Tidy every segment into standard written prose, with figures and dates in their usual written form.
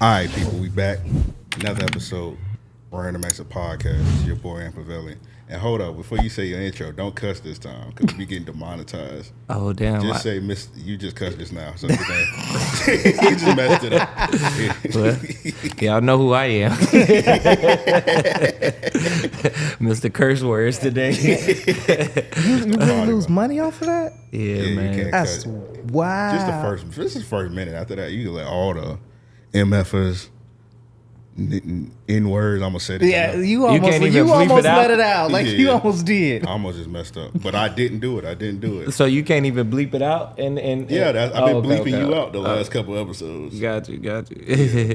All right, people, we back. Another episode, Random Acts of Podcast. It's your boy, Ampavelli. And hold up, before you say your intro, don't cuss this time, because we getting demonetized. Oh, damn. Just say, you just cussed this now. So you just messed it up. Well, y'all know who I am. Mr. Curse Words today. You really lose money off of that? Yeah, man. That's wow. This is the first minute. After that, you can let all the MFers, N-words, I'm going to say this. Yeah, enough. you almost let it out. Like, you almost did. I almost just messed up. But I didn't do it. So you can't even bleep it out? I've been bleeping you out the last couple episodes. Got you. Yeah.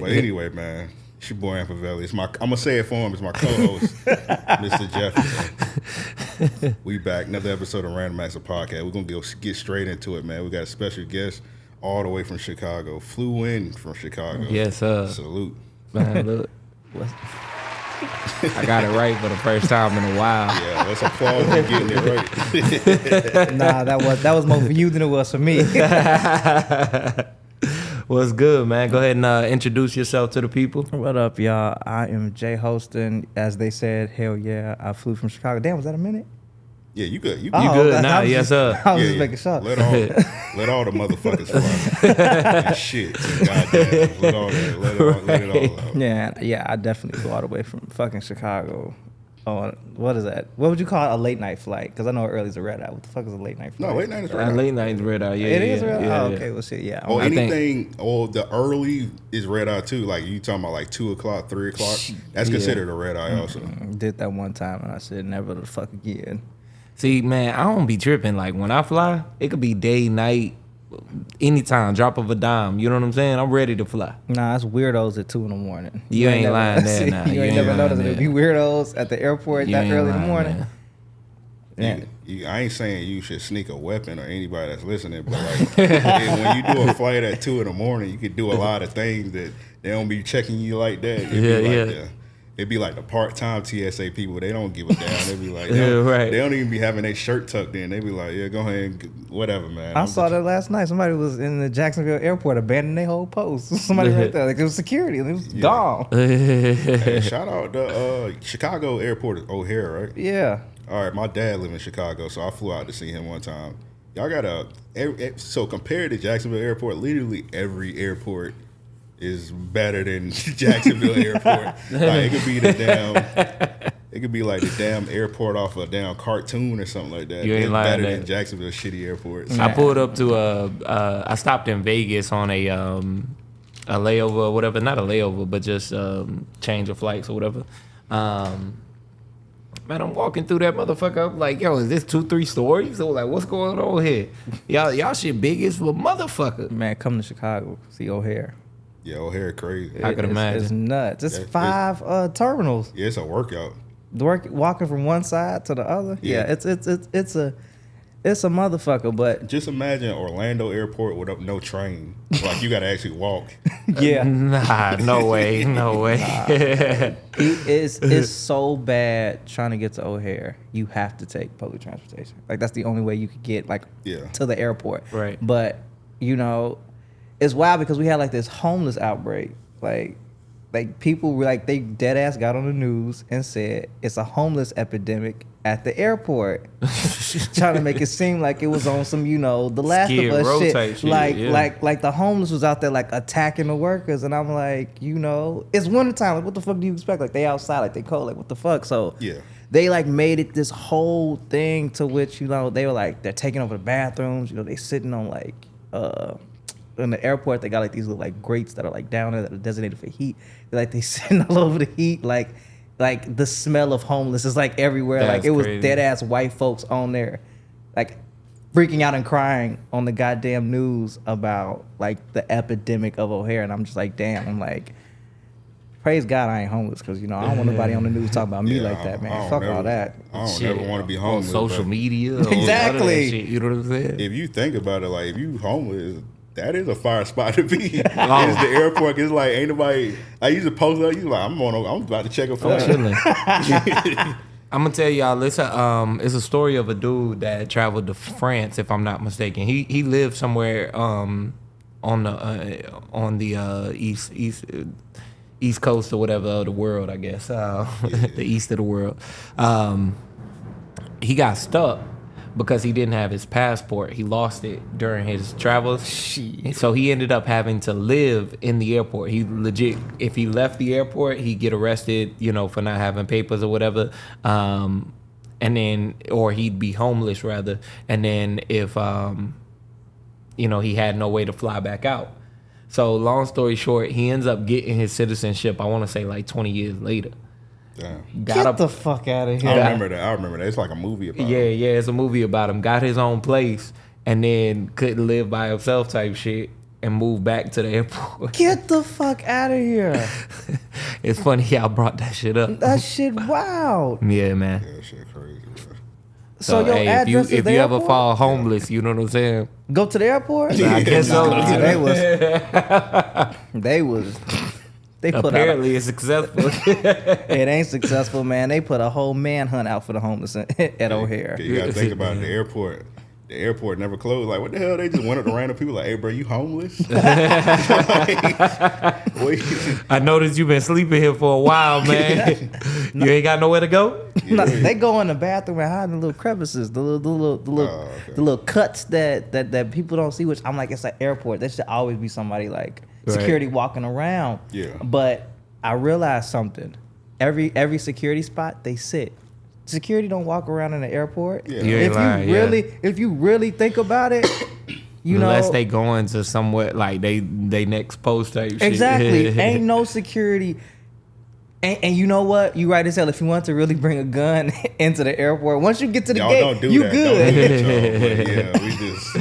But anyway, man, it's your boy Ampavelli. I'm going to say it for him. It's my co-host, Mr. Jefferson. We back. Another episode of Random Acts of Podcast. We're going to get straight into it, man. We got a special guest all the way from Chicago. Flew in from Chicago. Yes, sir. Salute. Man, look. I got it right for the first time in a while. Yeah, let's applaud you getting it right. Nah, that was more for you than it was for me. What's good, man? Go ahead and introduce yourself to the people. What up, y'all? I am Je Holston. As they said, hell yeah, I flew from Chicago. Damn, was that a minute? Yeah, you good. You good now? Yes, sir. I was just making sure. Let all the motherfuckers fly. And shit. Goddamn. Let it all out. Yeah, I definitely flew all the way from fucking Chicago. Oh, what is that? What would you call a late night flight? Because I know early is a red eye. What the fuck is a late night flight? No, late night is red eye. Late night is red eye. Yeah, it is red eye. Yeah, oh, okay. Well, shit. Yeah. The early is red eye too. Like you talking about like 2 o'clock, 3 o'clock. That's considered a red eye also. Did that one time and I said never the fuck again. See, man, I don't be tripping. Like, when I fly, it could be day, night, anytime, drop of a dime. You know what I'm saying? I'm ready to fly. Nah, it's weirds at 2 a.m. You ain't lying there now. You ain't never noticed it be weirdos at the airport that early in the morning. I ain't saying you should sneak a weapon or anybody that's listening, but like when you do a flight at 2 a.m, you could do a lot of things that they don't be checking you like that. It'd be like the part-time TSA people. They don't give a damn. They be like, they don't even be having their shirt tucked in. They be like, yeah, go ahead and whatever, man. I saw that last night. Somebody was in the Jacksonville airport abandoning their whole post. Somebody right there. Like, it was security. And it was gone. Hey, shout out the Chicago airport is O'Hare, right? Yeah. All right, my dad lived in Chicago, so I flew out to see him one time. Y'all got so compared to Jacksonville airport, literally every airport is better than Jacksonville Airport. Like it could be like the damn airport off a damn cartoon or something like that. You ain't it's lying better than Jacksonville shitty airports. I pulled up to I stopped in Vegas on a layover or whatever. Not a layover, but just change of flights or whatever. Man, I'm walking through that motherfucker. I'm like, yo, is this 2-3 stories? So like, what's going on here? Y'all shit big as a motherfucker. Man, come to Chicago, see O'Hare. Yeah, O'Hare crazy. I could imagine. It's nuts. It's 5 terminals. Yeah, it's a workout. Walking from one side to the other. Yeah, it's a motherfucker. But just imagine Orlando Airport with no train. Like you got to actually walk. Yeah. Nah, no way. It's so bad trying to get to O'Hare. You have to take public transportation. Like that's the only way you could get to the airport. Right. But it's wild because we had like this homeless outbreak. Like people were like, they dead ass got on the news and said it's a homeless epidemic at the airport. Trying to make it seem like it was on some, the Last Skid of Us Row shit. Type shit. Like the homeless was out there like attacking the workers. And I'm like, it's wintertime. Like what the fuck do you expect? Like they outside, like they cold, like what the fuck? So they like made it this whole thing to which, they were like, they're taking over the bathrooms. They sitting on like, in the airport, they got like these little like grates that are like down there that are designated for heat. They sitting all over the heat, like the smell of homeless is like everywhere. That's like it was crazy. dead ass white folks on there, like freaking out and crying on the goddamn news about like the epidemic of O'Hare. And I'm just like, damn. I'm like, praise God I ain't homeless because I don't want nobody on the news talking about me like that, man. Fuck all that. I don't ever want to be homeless. On social media. Exactly. Shit, you know what I'm saying? If you think about it, like if you homeless, that is a fire spot to be. It's the airport. It's like ain't nobody. I used to post up. You like I'm about to check a flight. I'm gonna tell y'all. It's a story of a dude that traveled to France, if I'm not mistaken. He lived somewhere on the east coast or whatever of the world, I guess, the east of the world. He got stuck because he didn't have his passport. He lost it during his travels. Shit. So he ended up having to live in the airport. He legit, if he left the airport, he'd get arrested, for not having papers or whatever. And then, or he'd be homeless rather. And then if, he had no way to fly back out. So long story short, he ends up getting his citizenship, I want to say like 20 years later. Damn. Get the fuck out of here. I remember that. It's like a movie about him. Yeah, it's a movie about him. Got his own place and then couldn't live by himself type shit and moved back to the airport. Get the fuck out of here. It's funny y'all brought that shit up. That shit wild. Yeah, man. Yeah, that shit crazy, bro. So your hey, address is if the you airport? ever fall homeless, you know what I'm saying? Go to the airport? I guess so. They put apparently it's successful. It ain't successful, man. They put a whole manhunt out for the homeless at O'Hare. You gotta think about it. The airport never closed. Like, what the hell? They just went up to random people like, hey, bro, you homeless? I noticed you been sleeping here for a while, man. You ain't got nowhere to go? No, they go in the bathroom and hide in the little crevices, the little cuts that people don't see, which I'm like, it's an airport. There should always be somebody like security walking around. Yeah. But I realized something. Every security spot, they sit. Security don't walk around in the airport. Yeah. You ain't lying, if you really think about it, unless they going to somewhere like they next post type shit. Exactly. Ain't no security. And you know what? You right as hell. If you want to really bring a gun into the airport, once you get to the gate, don't do you that. good. Yeah, we just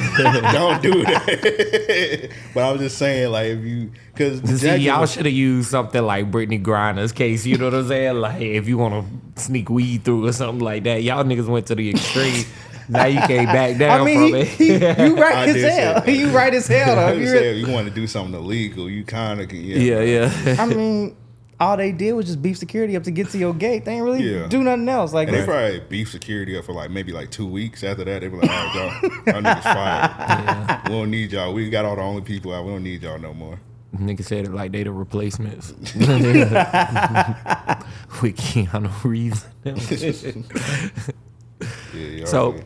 don't do that. But I was just saying, like, if you, because y'all should have used something like Brittany Griner's case. You know what I'm saying? Like, if you want to sneak weed through or something like that, y'all niggas went to the extreme. Now you can't back down from it. You right as hell. You right as hell. Though. If you want to do something illegal, you kind of can. Yeah. I mean, all they did was just beef security up to get to your gate. They ain't really do nothing else. Like, and they probably beef security up for like maybe like 2 weeks. After that, they were like, all right, y'all niggas fired. Yeah. We don't need y'all. We got all the only people out. We don't need y'all no more. Niggas said it like they the replacements. With Keanu Reeves. So,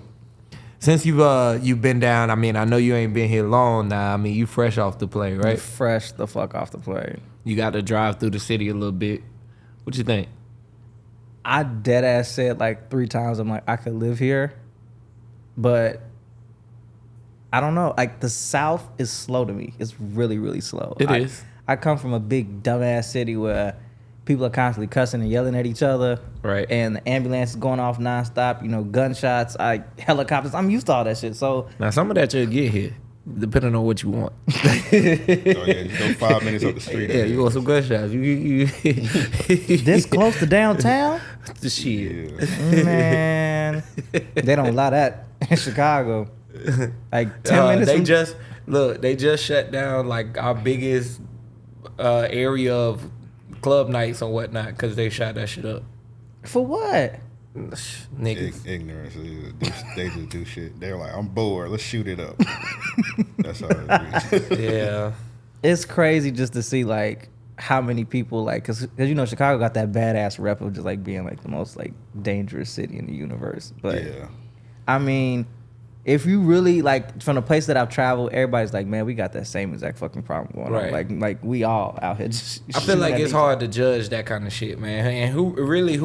since you've been down, I mean, I know you ain't been here long now. I mean, you fresh off the plane, right? Fresh the fuck off the plane. You got to drive through the city a little bit. What you think? I dead ass said like 3 times, I'm like, I could live here, but I don't know. Like, the South is slow to me. It's really, really slow. It is. I come from a big dumbass city where people are constantly cussing and yelling at each other. Right. And the ambulance is going off nonstop. Gunshots, helicopters. I'm used to all that shit. So now some of that you'll get here, depending on what you want. Just go 5 minutes up the street. Yeah, you want some gunshots. You this close to downtown? The shit. Yeah. Man. They don't allow that in Chicago. Like 10 minutes. They just shut down like our biggest area of club nights and whatnot because they shot that shit up. For what? Niggas. Ignorance. They just do shit. They're like, I'm bored. Let's shoot it up. That's how it is. Yeah. It's crazy just to see like how many people like, cause Chicago got that badass rep of just like being like the most like dangerous city in the universe. But yeah. I mean, if you really like from the place that I've traveled, everybody's like, man, we got that same exact fucking problem going on. Like we all out here. I feel like it's hard to judge that kind of shit, man. And who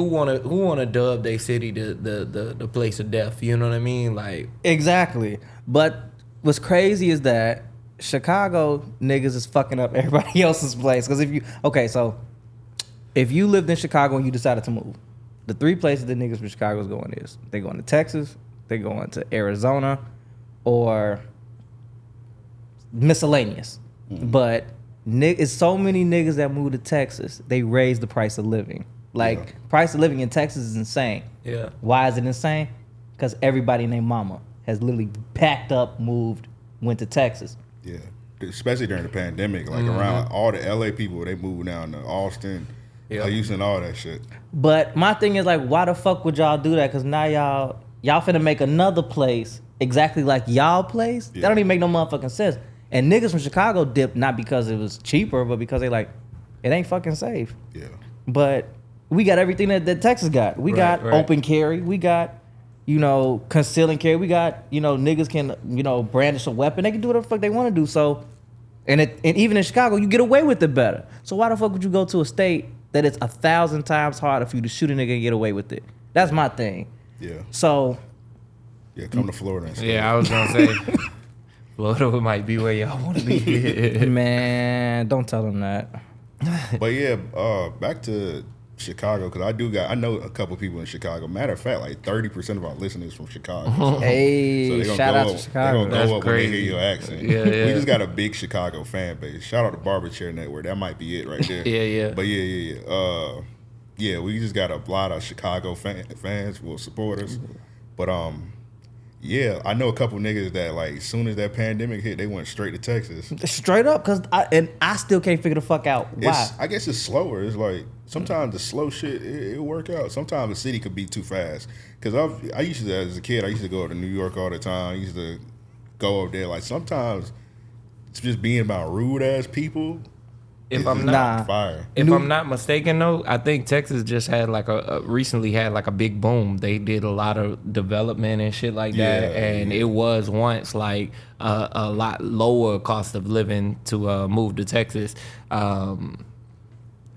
wanna dub their city the place of death? You know what I mean? Like exactly. But what's crazy is that Chicago niggas is fucking up everybody else's place. Because if you lived in Chicago and you decided to move, the 3 places that niggas from Chicago is going is they going to Texas, they going to Arizona, or miscellaneous. Mm-hmm. But it's so many niggas that move to Texas, they raise the price of living. Price of living in Texas is insane. Yeah. Why is it insane? Because everybody named Mama has literally packed up, moved, went to Texas. Yeah. Especially during the pandemic, like around all the LA people, they moved down to Austin, Houston, all that shit. But my thing is like, why the fuck would y'all do that? Because now y'all finna make another place exactly like y'all place. Yeah. That don't even make no motherfucking sense. And niggas from Chicago dipped not because it was cheaper, but because they like, it ain't fucking safe. Yeah. But we got everything that Texas got. We got open carry. We got, concealing carry. We got, niggas can, brandish a weapon. They can do whatever the fuck they want to do. So, and even in Chicago, you get away with it better. So why the fuck would you go to a state that it's 1,000 times harder for you to shoot a nigga and get away with it? That's my thing. Yeah. So. Yeah, come to Florida and stuff. Yeah, I was gonna say Florida might be where y'all want to be. Man, don't tell them that. But yeah, back to Chicago, because I know a couple people in Chicago. Matter of fact, like 30% of our listeners from Chicago. So, hey, shout out to Chicago. They're going to go up when they hear your accent. Yeah. We just got a big Chicago fan base. Shout out to Barber Chair Network. That might be it right there. Yeah. But yeah, we just got a lot of Chicago fans will support us. But yeah, I know a couple niggas that like as soon as that pandemic hit, they went straight to Texas. Straight up, cause I still can't figure the fuck out why. I guess it's slower. It's like sometimes the slow shit it'll work out. Sometimes the city could be too fast. Cause I used to, as a kid, I used to go to New York all the time. I used to go up there. Like sometimes it's just being about rude ass people. If I'm not fire. If I'm not mistaken though, I think Texas just had like recently had like a big boom. They did a lot of development and shit like that, and it was once like a lot lower cost of living to move to Texas.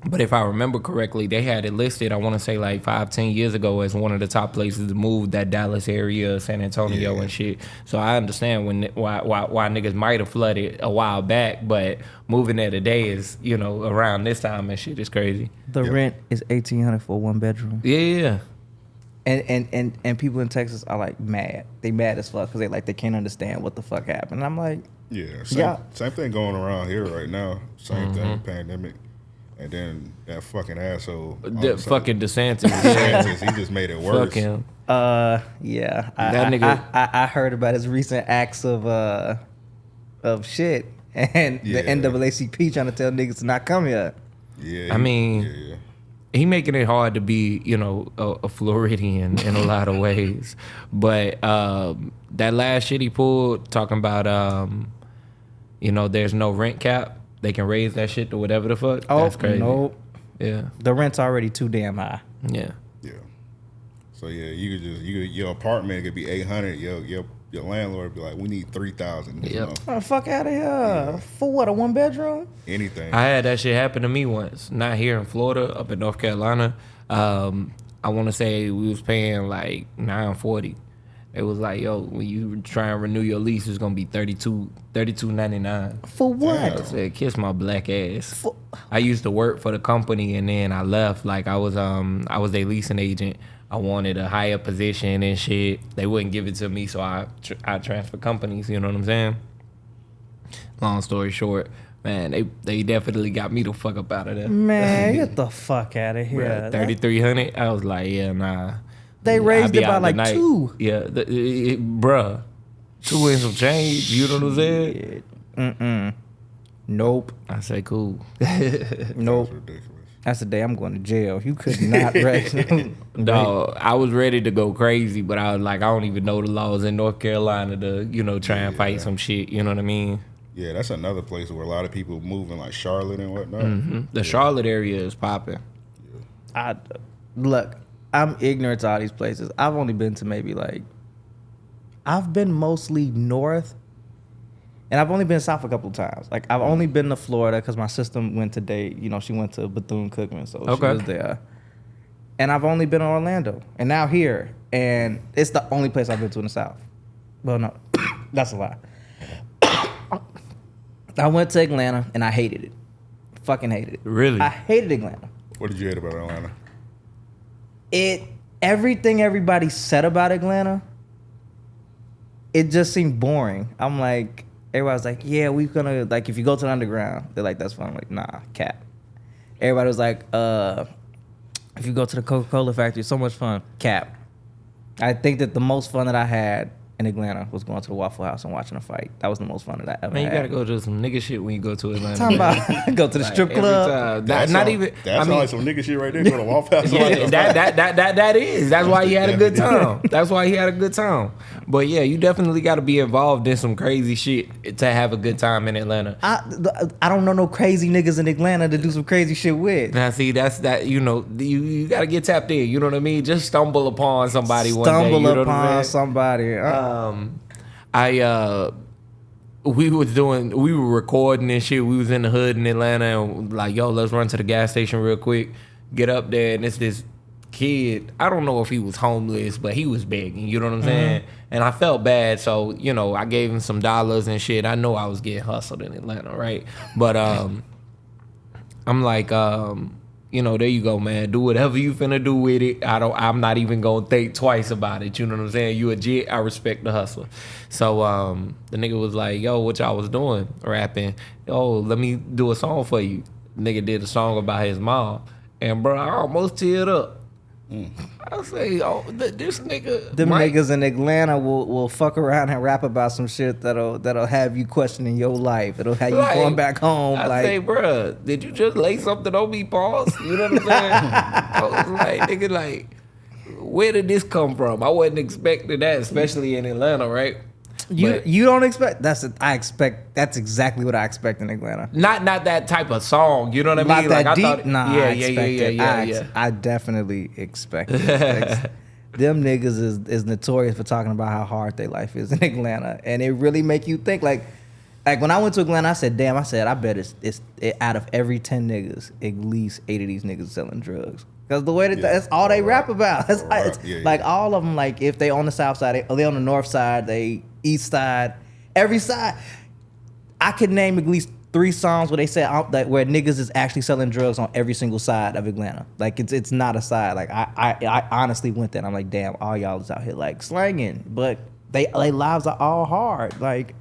But if I remember correctly, they had it listed, I want to say like 5-10 years ago as one of the top places to move, that Dallas area, San Antonio and shit. So I understand why niggas might have flooded a while back, but moving there today is, around this time and shit is crazy. The rent is $1,800 for a 1-bedroom. Yeah. And people in Texas are like mad. They mad as fuck because they can't understand what the fuck happened. And I'm like, same thing going around here right now. Same thing, pandemic. And then that fucking asshole. Fucking DeSantis. He just made it worse. Fuck him. Yeah. That nigga. I heard about his recent acts of shit. And the NAACP trying to tell niggas to not come here. Yeah. I mean, he making it hard to be, a Floridian in a lot of ways. But that last shit he pulled, talking about, there's no rent cap. They can raise that shit to whatever the fuck. Oh, that's crazy. Nope. Yeah. The rent's already too damn high. Yeah. Yeah. So yeah, your apartment could be $800. Your landlord would be like, we need $3,000. Yep. Oh, fuck out of here. Yeah. For what, a 1-bedroom? Anything. I had that shit happen to me once. Not here in Florida, up in North Carolina. I want to say we was paying like $940. It was like, yo, when you try and renew your lease, it's gonna be $32.99. For what? I said, kiss my black ass. I used to work for the company, and then I left. Like I was their leasing agent. I wanted a higher position and shit. They wouldn't give it to me, so I transferred companies. You know what I'm saying? Long story short, man, they definitely got me the fuck up out of there. Man, get the fuck out of here. 3,300. I was like, yeah, nah. They raised it by like $2. Yeah, bruh. 2 and some change. You know what I'm saying? Nope. I say cool. Nope. That's the day I'm going to jail. You could not raise. Dog, I was ready to go crazy, but I was like, I don't even know the laws in North Carolina to, try and fight some shit. You know what I mean? Yeah, that's another place where a lot of people move in, like Charlotte and whatnot. The Charlotte area is popping. Look, I'm ignorant to all these places. I've only been to I've been mostly north, and I've only been south a couple of times. Like, I've only been to Florida because my sister went to date. She went to Bethune-Cookman, so she was there. And I've only been to Orlando, and now here. And it's the only place I've been to in the south. Well, no, that's a lie. I went to Atlanta, and I hated it. Fucking hated it. Really? I hated Atlanta. What did you hate about Atlanta? Everything everybody said about Atlanta, it just seemed boring. I'm like, everybody's like, yeah, we're gonna, like, if you go to the underground, they're like, that's fun. I'm like, nah, cap. Everybody was like, if you go to the Coca-Cola factory, it's so much fun, cap. I think that the most fun that I had in Atlanta was going to the Waffle House and watching a fight. That was the most fun that I ever Man, had. you gotta go do some nigga shit when you go to Atlanta. Talking about go to the strip club. That's like some nigga shit right there. Go to Waffle House. That is. That's why he had a good time. That's why he had a good time. But yeah, you definitely got to be involved in some crazy shit to have a good time in Atlanta. I don't know no crazy niggas in Atlanta to do some crazy shit with. Now see, that's that. You know, you got to get tapped in. You know what I mean? Just stumble upon somebody one day. You know upon somebody. We were recording and shit. We was in the hood in Atlanta and like, yo, let's run to the gas station real quick. Get up there and it's this kid. I don't know if he was homeless, but he was begging. You know what I'm saying? And I felt bad, so you know, I gave him some dollars and shit. I know I was getting hustled in Atlanta, right? But I'm like, you know, there you go, man. Do whatever you finna do with it. I'm not even gonna think twice about it. You know what I'm saying? You a jit, I respect the hustle. So the nigga was like, yo, what y'all was doing? Rapping. Yo, let me do a song for you. Nigga did a song about his mom. And bro, I almost teared up. I say, oh, this nigga. Them niggas in Atlanta will fuck around and rap about some shit that'll have you questioning your life. It'll have you going back home. I say, bro, did you just lay something on me, pause? You know what I'm saying? I was like, nigga, like, where did this come from? I wasn't expecting that, especially in Atlanta, right? You don't expect that's exactly what I expect in Atlanta. Not that type of song, you know what I mean? Not that like, deep. I thought, yeah. I definitely expect it. Them niggas is notorious for talking about how hard their life is in Atlanta, and it really make you think. Like when I went to Atlanta, I said, damn. I said, I bet it's out of every 10 niggas, at least 8 of these niggas selling drugs. Because the way that's all they rap about. Like all of them, like if they on the south side, they on the north side, they east side, every side. I could name at least 3 songs where they said where niggas is actually selling drugs on every single side of Atlanta. Like it's not a side. Like I honestly went there and I'm like, damn, all y'all is out here like slanging, but they lives are all hard. Like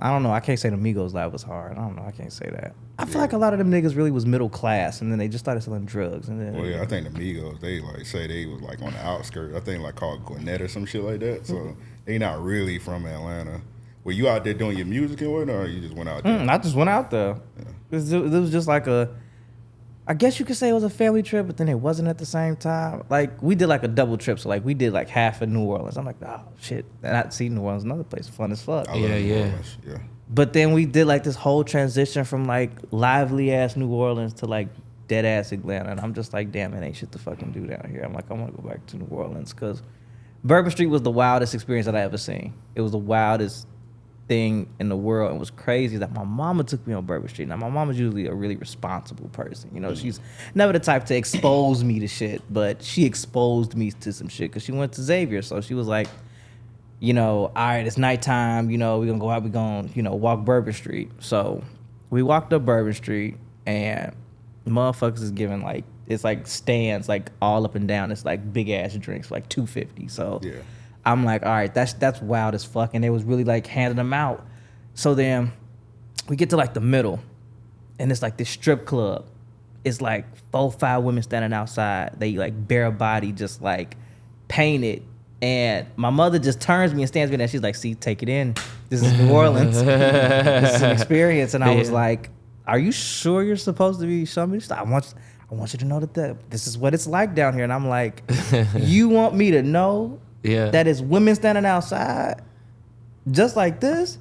I don't know. I can't say the Migos' life was hard. I don't know. I can't say that. I feel like a lot of them niggas really was middle class, and then they just started selling drugs. And then, well, yeah, I think the Migos, they like say they was like on the outskirts. I think like called Gwinnett or some shit like that. So they not really from Atlanta. Were you out there doing your music and whatnot, or you just went out there? I just went out there. Yeah. It was just like I guess you could say it was a family trip, but then it wasn't at the same time. Like we did like a double trip, so like we did like half in New Orleans. I'm like, oh shit, and I see New Orleans, another place, fun as fuck. Yeah. But then we did like this whole transition from like lively ass New Orleans to like dead ass Atlanta, and I'm just like, damn, it ain't shit to fucking do down here. I'm like, I want to go back to New Orleans because Bourbon Street was the wildest experience that I ever seen. It was the wildest thing in the world. It was crazy that my mama took me on Bourbon Street. Now my mama's usually a really responsible person. You know, she's never the type to expose me to shit, but she exposed me to some shit because she went to Xavier. So she was like, you know, all right, it's nighttime, you know, we're gonna go out, we're gonna, you know, walk Bourbon Street. So we walked up Bourbon Street and motherfuckers is giving like, it's like stands like all up and down. It's like big ass drinks, like $2.50. So yeah. I'm like, all right, that's wild as fuck. And they was really like handing them out. So then we get to like the middle and it's like this strip club. It's like 4-5 women standing outside. They like bare body, just like painted. And my mother just turns me and stands me there. She's like, see, take it in. This is New Orleans. This is an experience. And I was like, are you sure you're supposed to be showing me this? I want you to know that this is what it's like down here. And I'm like, you want me to know that it's women standing outside just like this?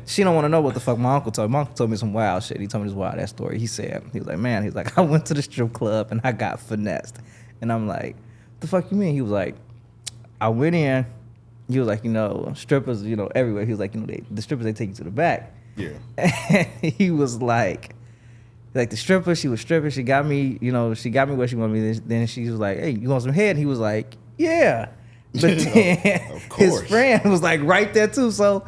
She don't want to know what the fuck my uncle told me. My uncle told me some wild shit. He told me this wild ass story. He was like, I went to the strip club and I got finessed. And I'm like, what the fuck you mean? He was like, I went in. He was like, you know, strippers, you know, everywhere. He was like, you know, the strippers, they take you to the back. Yeah. And he was like the stripper, she was stripping. She got me, you know, where she wanted me. Then she was like, hey, you want some head? And he was like, yeah. But then his friend was like right there too. So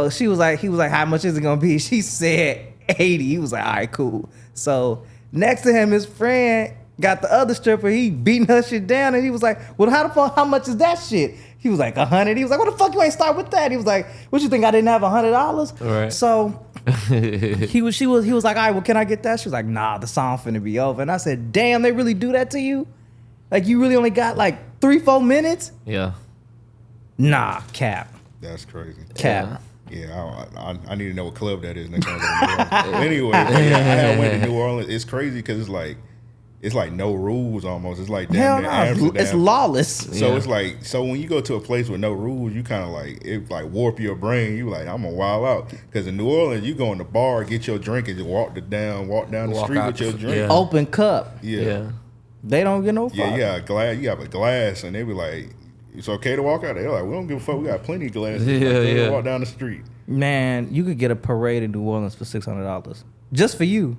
he was like, how much is it gonna be? She said 80. He was like, all right, cool. So next to him, his friend got the other stripper. He beating her shit down, and he was like, well, how much is that shit? He was like, 100. He was like, what the fuck you ain't start with that? He was like, what you think I didn't have $100? Right. So he was like, all right, well, can I get that? She was like, nah, the song finna be over. And I said, damn, they really do that to you? Like, you really only got like 3-4 minutes? Yeah. Nah, cap. That's crazy. Cap. Yeah, I need to know what club that is next time I go to New Orleans. Anyway, but yeah, I had went to New Orleans. It's crazy because it's like no rules almost. It's like Hell damn no, near Amsterdam. it's lawless. So it's like, so when you go to a place with no rules, you kind of like, it like warp your brain. You like, I'm gonna wild out. Because in New Orleans, you go in the bar, get your drink, and just walk down the street with your drink. Yeah. Open cup. Yeah. They don't get no fuck. Yeah, you got a glass. You have a glass, and they be like, it's okay to walk out. They're like, we don't give a fuck. We got plenty of glasses. Like, walk down the street. Man, you could get a parade in New Orleans for $600 just for you.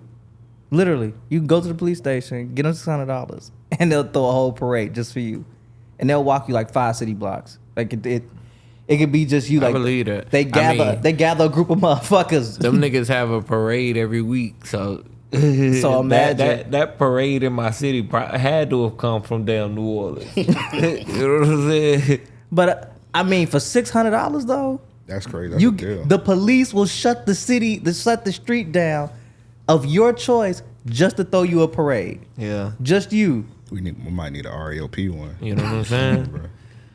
Literally, you can go to the police station, get them $600, and they'll throw a whole parade just for you, and they'll walk you like 5 city blocks. Like it could be just you. Like, I believe that. They gather a group of motherfuckers. Them niggas have a parade every week, so imagine that parade in my city had to have come from damn New Orleans. You know what I'm saying? But I mean, for $600 though, that's crazy. That's a deal. The police will shut the street down of your choice just to throw you a parade. Yeah, just you. We might need an RAOP one. You know what I'm saying?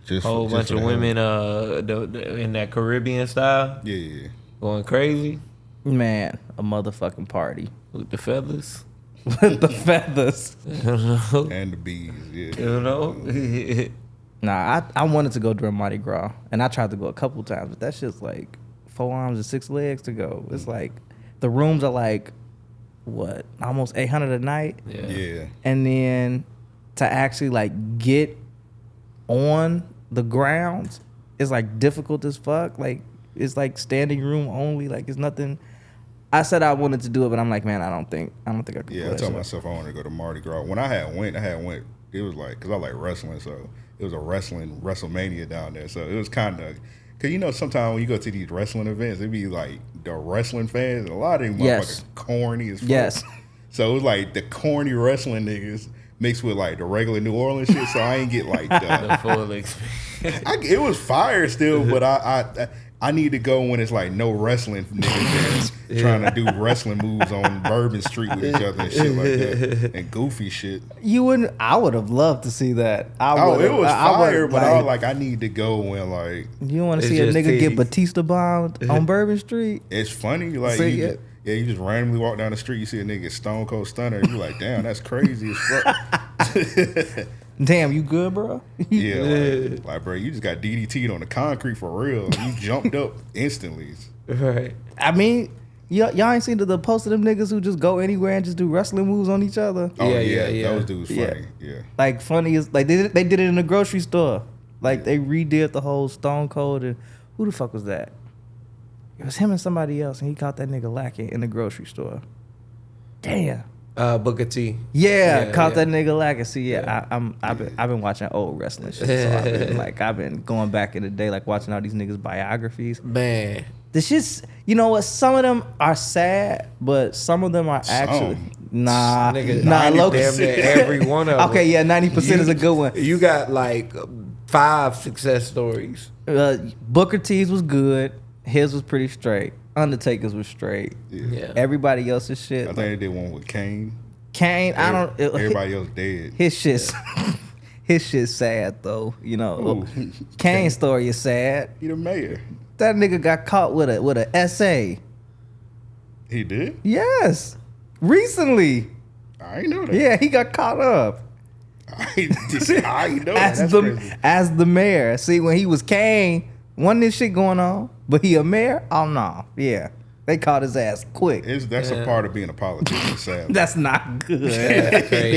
Just whole bunch of women in that Caribbean style. Yeah. Going crazy. Man, a motherfucking party. With the feathers. With the feathers. And the bees, yeah. You know? Nah, I wanted to go during Mardi Gras, and I tried to go a couple times, but that shit's like 4 arms and 6 legs to go. It's like, the rooms are like, what, almost $800 a night? Yeah. And then to actually like get on the grounds, it's like difficult as fuck. Like, it's like standing room only. Like, it's nothing. I said I wanted to do it, but I'm like, man, I don't think I could. Yeah, I told myself I wanted to go to Mardi Gras. When I had went, it was like, because I like wrestling, so it was a WrestleMania down there. So it was kind of, because you know, sometimes when you go to these wrestling events, it be like the wrestling fans, and a lot of them motherfuckers corny as fuck. Yes. So it was like the corny wrestling niggas mixed with like the regular New Orleans shit, so I ain't get like the full experience. It was fire still, but I need to go when it's like no wrestling niggas there trying to do wrestling moves on Bourbon Street with each other and shit like that, and goofy shit. You wouldn't. I would have loved to see that. It was fire, but I was like, I need to go when like. You want to see a nigga get Batista bombed on Bourbon Street? It's funny, like you just randomly walk down the street, you see a nigga Stone Cold Stunner, and you like, damn, that's crazy as fuck. Damn, you good, bro? Yeah, like bro, you just got DDT'd on the concrete for real. You jumped up instantly. Right. I mean, y'all ain't seen the post of them niggas who just go anywhere and just do wrestling moves on each other? Oh yeah. Those dudes funny. Yeah. Like funny as like they did it in the grocery store. Like they redid the whole Stone Cold and who the fuck was that? It was him and somebody else, and he caught that nigga lacking in the grocery store. Damn. Booker T. Caught that nigga lacking. See, I've been watching old wrestling shit, so I've been going back in the day, like watching all these niggas' biographies. Man, the shit's, you know what? Some of them are sad, but some of them are actually nah. Look, damn near every one of them. Okay, yeah, 90% is a good one. You got like 5 success stories. Booker T's was good. His was pretty straight. Undertaker's was straight. Yeah. Everybody else's shit. I think they did one with Kane. Everybody else dead. His shit's sad though. You know, Kane's story is sad. He the mayor. That nigga got caught with a essay. He did? Yes, recently. I ain't know that. Yeah, he got caught up. I ain't know that. As the mayor. See, when he was Kane, wasn't this shit going on? But he a mayor? Oh no. Yeah. They caught his ass quick. That's a part of being a politician, sadly. That's not good.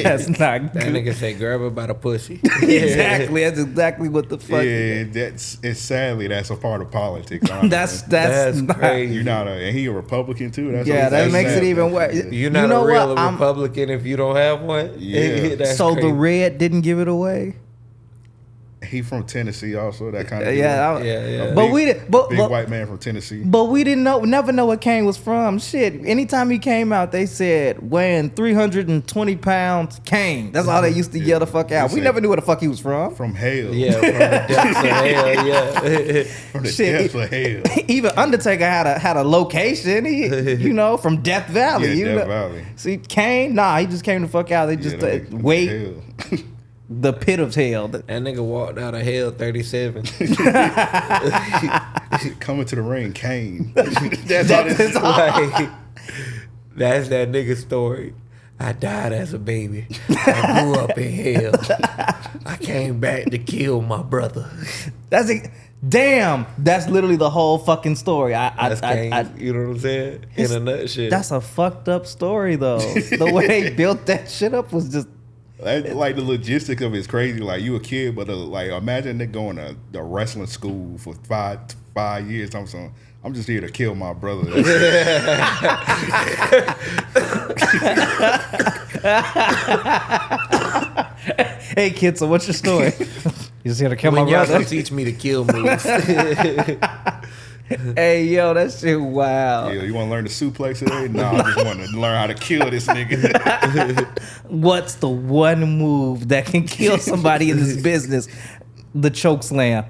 That's not good. That nigga say grab her by the pussy. Exactly. That's exactly what the fuck. Yeah, sadly that's a part of politics. That's crazy. You're not and he a Republican too. That makes it even worse. You're not a real Republican if you don't have one. Yeah. So crazy. The red didn't give it away. He from Tennessee also, that kind of yeah. Big white man from Tennessee. But we never know where Kane was from. Shit, anytime he came out, they said weighing 320 pounds, Kane. That's all they used to yell the fuck out. We never knew where the fuck he was from. From hell. Yeah, from the depths of hell. Yeah, from the depths of hell. Even Undertaker had a location. He, from Death Valley. Yeah, Death Valley. See, Kane, he just came the fuck out. They just wait. the pit of hell. That nigga walked out of hell 37. Coming to the ring, Kane. That's that nigga's story. I died as a baby. I grew up in hell. I came back to kill my brother. That's it. Damn, that's literally the whole fucking story. That's Kane, you know what I'm saying? In a nutshell. That's a fucked up story though. The way they built that shit up was just like the logistics of it's crazy. Like you a kid, but like imagine they going to the wrestling school for five years. I'm just here to kill my brother. Hey kid, so what's your story? You just here to kill my brother? Y'all gonna teach me to kill moves. Hey yo, that shit wow. Yeah, you want to learn the suplex today? No, I just want to learn how to kill this nigga. What's the one move that can kill somebody in this business? The choke slam.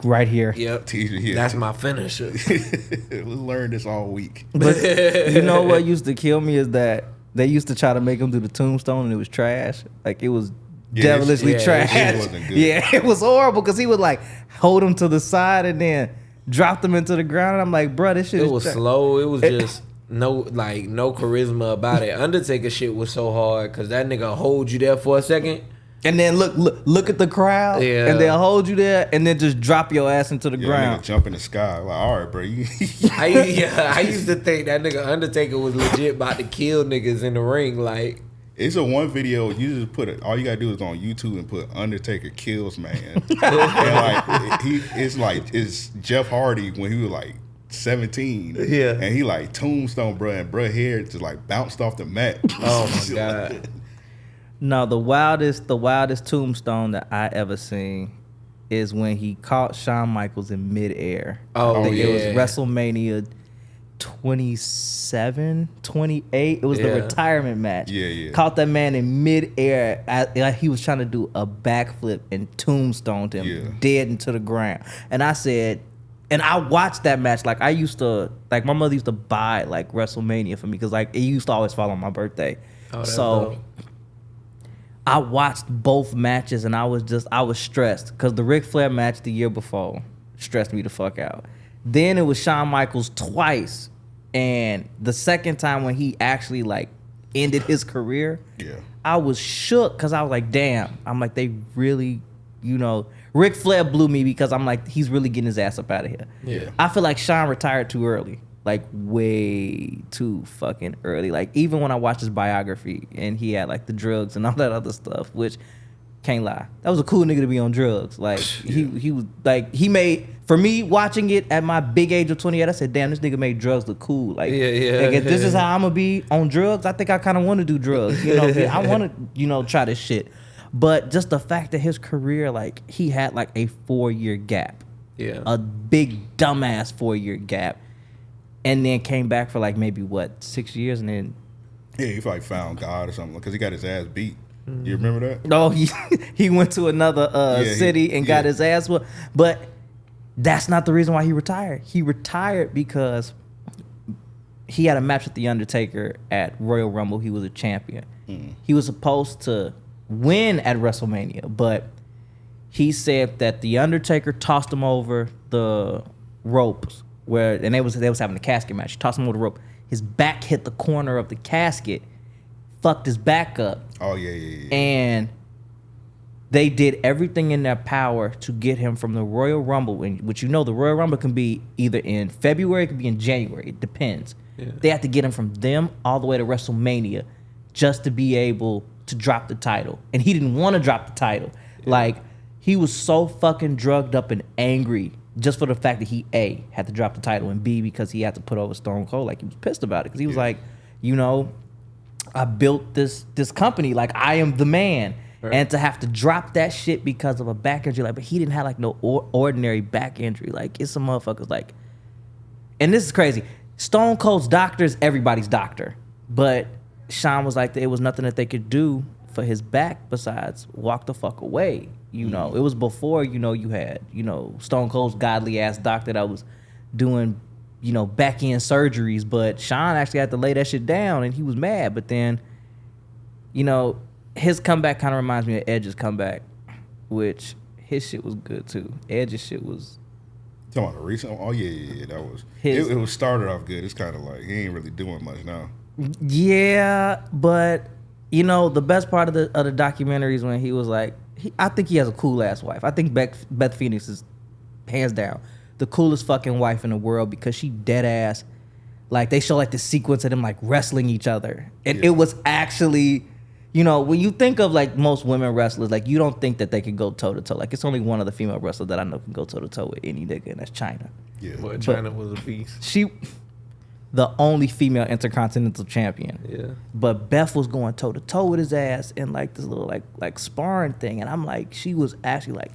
Right here. Yep. That's my finisher. We learned this all week. But you know what used to kill me is that they used to try to make him do the tombstone and it was trash. Like it was devilishly trash. It wasn't good. Yeah, it was horrible because he would like hold him to the side and then drop them into the ground. And I'm like, bro, this shit It was slow. It was just no charisma about it. Undertaker shit was so hard because that nigga hold you there for a second. And then look at the crowd, and they'll hold you there, and then just drop your ass into the ground. Nigga jump in the sky, like, all right, bro. I used to think that nigga Undertaker was legit about to kill niggas in the ring. Like, it's a one video. You just put it. All you gotta do is on YouTube and put Undertaker kills man. And like it's Jeff Hardy when he was like 17. Yeah, and he like tombstone, bro, and bro hair just like bounced off the mat. Oh my god. No, the wildest tombstone that I ever seen is when he caught Shawn Michaels in midair. Oh, I think it was WrestleMania 27, 28. It was the retirement match. Yeah. Caught that man in midair. Like he was trying to do a backflip and tombstoned him dead into the ground. And I said, and I watched that match. Like I used to, like my mother used to buy like WrestleMania for me because like it used to always fall on my birthday. Oh, so dope. I watched both matches and I was stressed because the Ric Flair match the year before stressed me the fuck out. Then it was Shawn Michaels twice, and the second time when he actually like ended his career, I was shook because I was like, damn. I'm like, they really, Ric Flair blew me because I'm like, he's really getting his ass up out of here. Yeah. I feel like Shawn retired too early. Like way too fucking early. Like even when I watched his biography and he had like the drugs and all that other stuff, which can't lie, that was a cool nigga to be on drugs. Like he was like he made, for me watching it at my big age of 28, I said, damn, this nigga made drugs look cool. Like, like if this is how I'm gonna be on drugs, I think I kind of want to do drugs. I want to try this shit. But just the fact that his career, like he had like a 4-year gap, a big dumbass 4-year gap. And then came back for like maybe 6 years, and then he like found God or something because he got his ass beat. You remember that? No, he went to another city and got his ass whooped. But that's not the reason why he retired. He retired because he had a match with The Undertaker at Royal Rumble. He was a champion. He was supposed to win at WrestleMania, but he said that The Undertaker tossed him over the ropes. And they was having a casket match. He tossed him over the rope. His back hit the corner of the casket, fucked his back up. Oh yeah. And they did everything in their power to get him from the Royal Rumble, which the Royal Rumble can be either in February, it can be in January. It depends. Yeah. They had to get him from them all the way to WrestleMania just to be able to drop the title. And he didn't want to drop the title. Yeah. Like he was so fucking drugged up and angry just for the fact that he A, had to drop the title, and B, because he had to put over Stone Cold. Like he was pissed about it because he was like, I built this company, like I am the man. Right. And to have to drop that shit because of a back injury, like, but he didn't have like no ordinary back injury. Like it's some motherfuckers like, and this is crazy. Stone Cold's doctor is everybody's doctor, but Shawn was like, it was nothing that they could do for his back besides walk the fuck away. It was before, you had, Stone Cold's godly ass doctor that was doing, back end surgeries, but Shawn actually had to lay that shit down and he was mad. But then, his comeback kind of reminds me of Edge's comeback, which his shit was good too. Edge's shit was. Talking about the recent one? Oh yeah, that was. It was started off good. It's kind of like he ain't really doing much now. Yeah, but you know the best part of the documentary is when he was like, I think he has a cool ass wife. I think Beth Phoenix is hands down the coolest fucking wife in the world because she dead ass. Like they show like the sequence of them like wrestling each other, and it was actually. You know, when you think of like most women wrestlers, like you don't think that they can go toe to toe. Like it's only one other female wrestler that I know can go toe to toe with any nigga, and that's China. Yeah, but China was a beast. She, the only female intercontinental champion. Yeah. But Beth was going toe to toe with his ass in like this little like sparring thing, and I'm like, she was actually like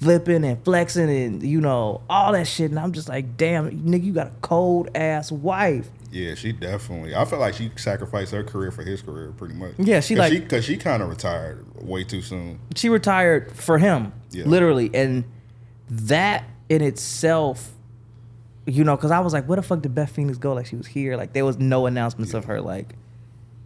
flipping and flexing and you know all that shit, and I'm just like, damn, nigga, you got a cold ass wife. Yeah, she definitely. I feel like she sacrificed her career for his career, pretty much. Yeah, because she kind of retired way too soon. She retired for him, literally, and that in itself, you know, because I was like, where the fuck did Beth Phoenix go? Like she was here, like there was no announcements of her like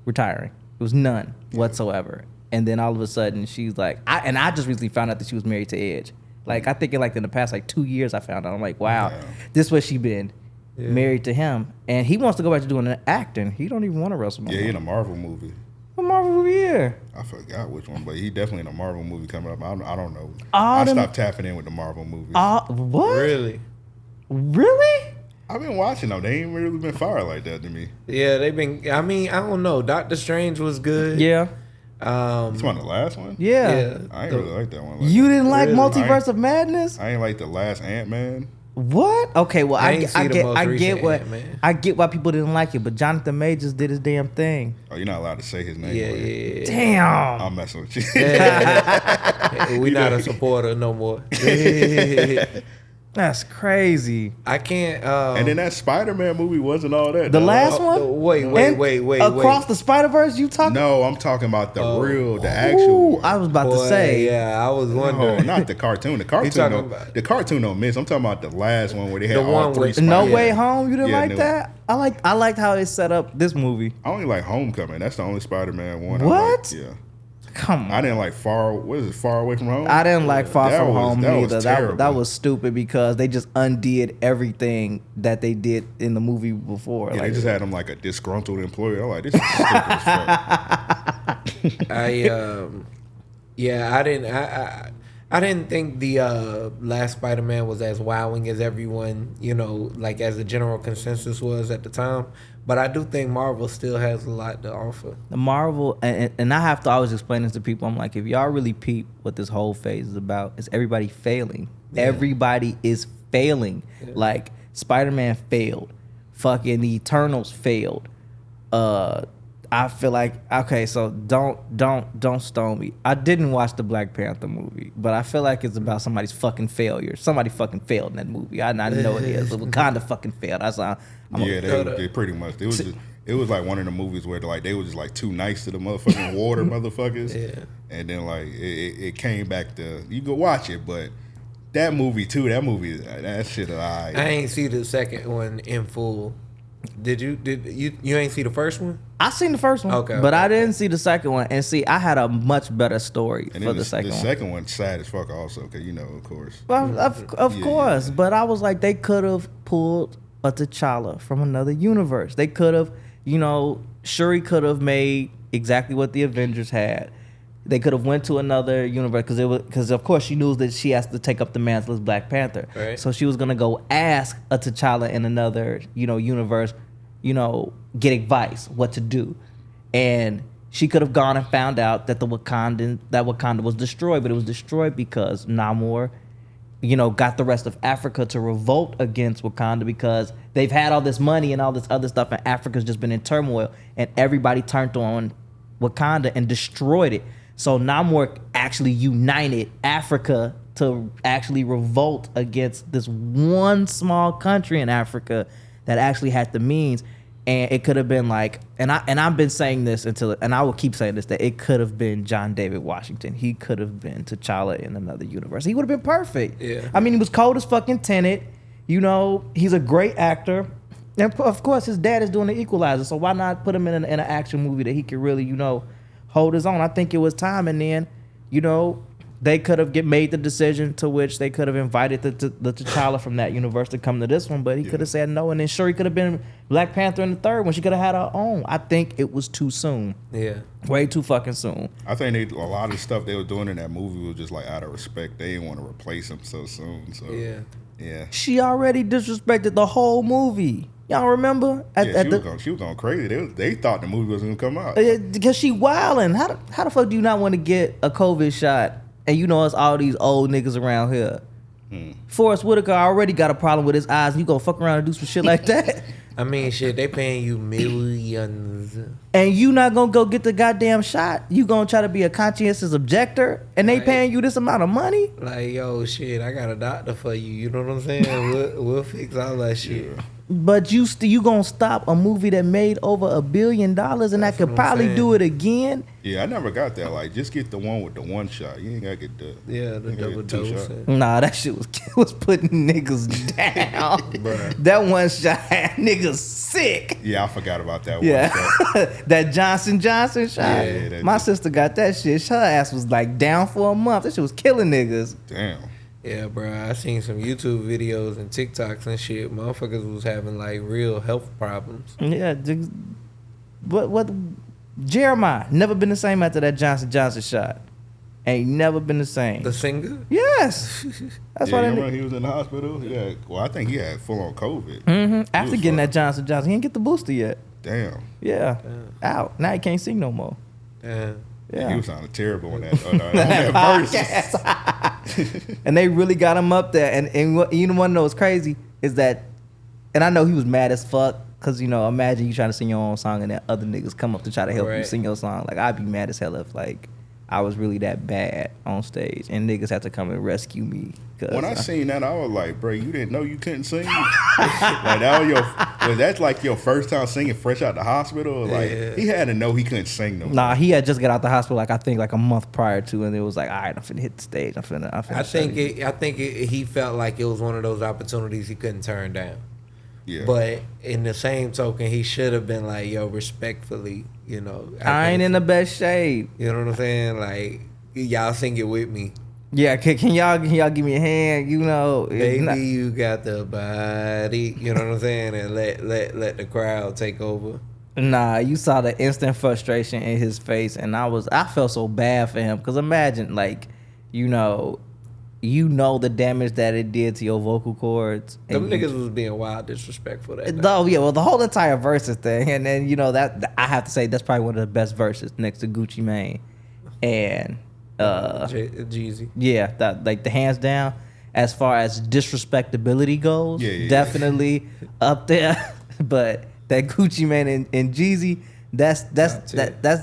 retiring. It was none whatsoever. And then all of a sudden, she's like, I just recently found out that she was married to Edge. Like I think in the past like 2 years, I found out. I'm like, wow, this is what she been. Yeah. Married to him, and he wants to go back to doing acting. He don't even want to wrestle. Yeah, he in a Marvel movie. What Marvel movie here? I forgot which one, but he definitely in a Marvel movie coming up. I don't know. I stopped tapping in with the Marvel movies. What? Really? I've been watching them. They ain't really been fire like that to me. Yeah, they've been. I mean, I don't know. Doctor Strange was good. Yeah. It's one of the last one. Yeah. I ain't really like that one. You didn't like Multiverse of Madness? I ain't like the last Ant-Man. What? Okay, well I get why people didn't like it, but Jonathan Majors did his damn thing. Oh, you're not allowed to say his name. Yeah. Damn. I'm messing with you. We not a supporter no more. That's crazy. I can't. And then that Spider-Man movie wasn't all that. The last one? Wait. Across the Spider-Verse, you talking? No, I'm talking about the actual one. I was about to say. Yeah, I was wondering. No, not the cartoon. The cartoon don't miss. I'm talking about the last one where they had all three Spider-Man. No Way Home? You didn't like that? I liked how they set up this movie. I only like Homecoming. That's the only Spider-Man one. What? Yeah. Come on. I didn't like Far Away from Home? I didn't like Far From Home either. That was stupid because they just undid everything that they did in the movie before. Yeah, they just had him like a disgruntled employee. I'm like, this is stupid as fuck. I didn't think the last Spider-Man was as wowing as everyone, you know, like as the general consensus was at the time. But I do think Marvel still has a lot to offer. The Marvel, and I have to always explain this to people. I'm like, if y'all really peep what this whole phase is about, it's everybody failing. Yeah. Everybody is failing. Yeah. Like, Spider-Man failed. Fucking the Eternals failed. I feel like, okay, so don't stone me. I didn't watch the Black Panther movie, but I feel like it's about somebody's fucking failure. Somebody fucking failed in that movie. I know it is. Wakanda fucking failed. They pretty much. It was like one of the movies where like they was just like too nice to the motherfucking water motherfuckers. Yeah. And then like it came back to, you go watch it, but that movie, that shit I ain't see the second one in full. Did you ain't see the first one? I seen the first one, but I didn't see the second one. And see, I had a much better story for the second one. The second one's sad as fuck also, because you know, of course. Well, of course, but I was like, they could have pulled a T'Challa from another universe. They could have, you know, Shuri could have made exactly what the Avengers had. They could have went to another universe because of course she knew that she has to take up the mantle as Black Panther. Right. So she was gonna go ask a T'Challa in another, you know, universe, you know, get advice what to do, and she could have gone and found out that Wakanda was destroyed, but it was destroyed because Namor, you know, got the rest of Africa to revolt against Wakanda because they've had all this money and all this other stuff, and Africa's just been in turmoil, and everybody turned on Wakanda and destroyed it. So Namor actually united Africa to actually revolt against this one small country in Africa that actually had the means. And it could have been like, and I've been saying this and I will keep saying this, that it could have been John David Washington. He could have been T'Challa in another universe. He would have been perfect. Yeah. I mean, he was cold as fucking Tenet. You know, he's a great actor. And of course, his dad is doing The Equalizer. So why not put him in an action movie that he could really, you know, hold his own. I think it was time, and then, you know, they could have made the decision to which they could have invited the T'Challa from that universe to come to this one, but he could have said no, and then sure, he could have been Black Panther in the third one. She could have had her own. I think it was too soon. Yeah. Way too fucking soon. I think a lot of stuff they were doing in that movie was just like out of respect. They didn't want to replace him so soon. So yeah. She already disrespected the whole movie. Y'all remember? She was going crazy. They thought the movie was going to come out. Because she wilding. How the fuck do you not want to get a COVID shot? And you know it's all these old niggas around here. Forrest Whitaker already got a problem with his eyes, and you gonna fuck around and do some shit like that? I mean, shit, they paying you millions. And you not gonna go get the goddamn shot? You gonna try to be a conscientious objector, and they paying you this amount of money? Like, yo, shit, I got a doctor for you. You know what I'm saying? we'll fix all that shit. But you gonna stop a movie that made over $1 billion, and that could probably do it again? Yeah, I never got that. Like, just get the one with the one shot. You ain't gotta get the double dose. Nah, that shit was putting niggas down. That one shot had niggas sick. Yeah, I forgot about that one. Yeah, that Johnson shot. Yeah, my sister got that shit. Her ass was like down for a month. That shit was killing niggas. Damn. Yeah, bro, I seen some YouTube videos and TikToks and shit. Motherfuckers was having like real health problems. Yeah, what Jeremiah never been the same after that Johnson shot. Ain't never been the same. The singer? Yes. That's why remember he was in the hospital? Yeah. Well, I think he had full on COVID. Mm-hmm. After getting that Johnson, he didn't get the booster yet. Damn. Yeah. Out. Now he can't sing no more. Damn. Yeah. He was sounding terrible on that verse. And they really got him up there. And what you know, one of those crazy is that, and I know he was mad as fuck, because, you know, imagine you trying to sing your own song and then other niggas come up to try to help you sing your song. Like, I'd be mad as hell if, like, I was really that bad on stage and niggas had to come and rescue me. When I seen that, I was like, bro, you didn't know you couldn't sing? Like, was that like your first time singing fresh out the hospital? Like, he had to know he couldn't sing no more. Nah, he had just got out the hospital, like, I think like a month prior to, and it was like, all right, I'm finna hit the stage. I'm finna I think he felt like it was one of those opportunities he couldn't turn down. Yeah. But in the same token, he should have been like, yo, respectfully, you know. I ain't in the best shape. You know what I'm saying? Like, y'all sing it with me. Yeah, can y'all give me a hand? You know, baby, you got the body. You know what I'm saying? And let the crowd take over. Nah, you saw the instant frustration in his face, and I felt so bad for him, because imagine, like, you know the damage that it did to your vocal cords. Them niggas was being wild disrespectful that night. Oh yeah, well, the whole entire verses thing, and then, you know, that I have to say that's probably one of the best verses next to Gucci Mane and Jeezy. Yeah, that, like, the hands down as far as disrespectability goes, definitely up there. But that Gucci Mane and Jeezy, that's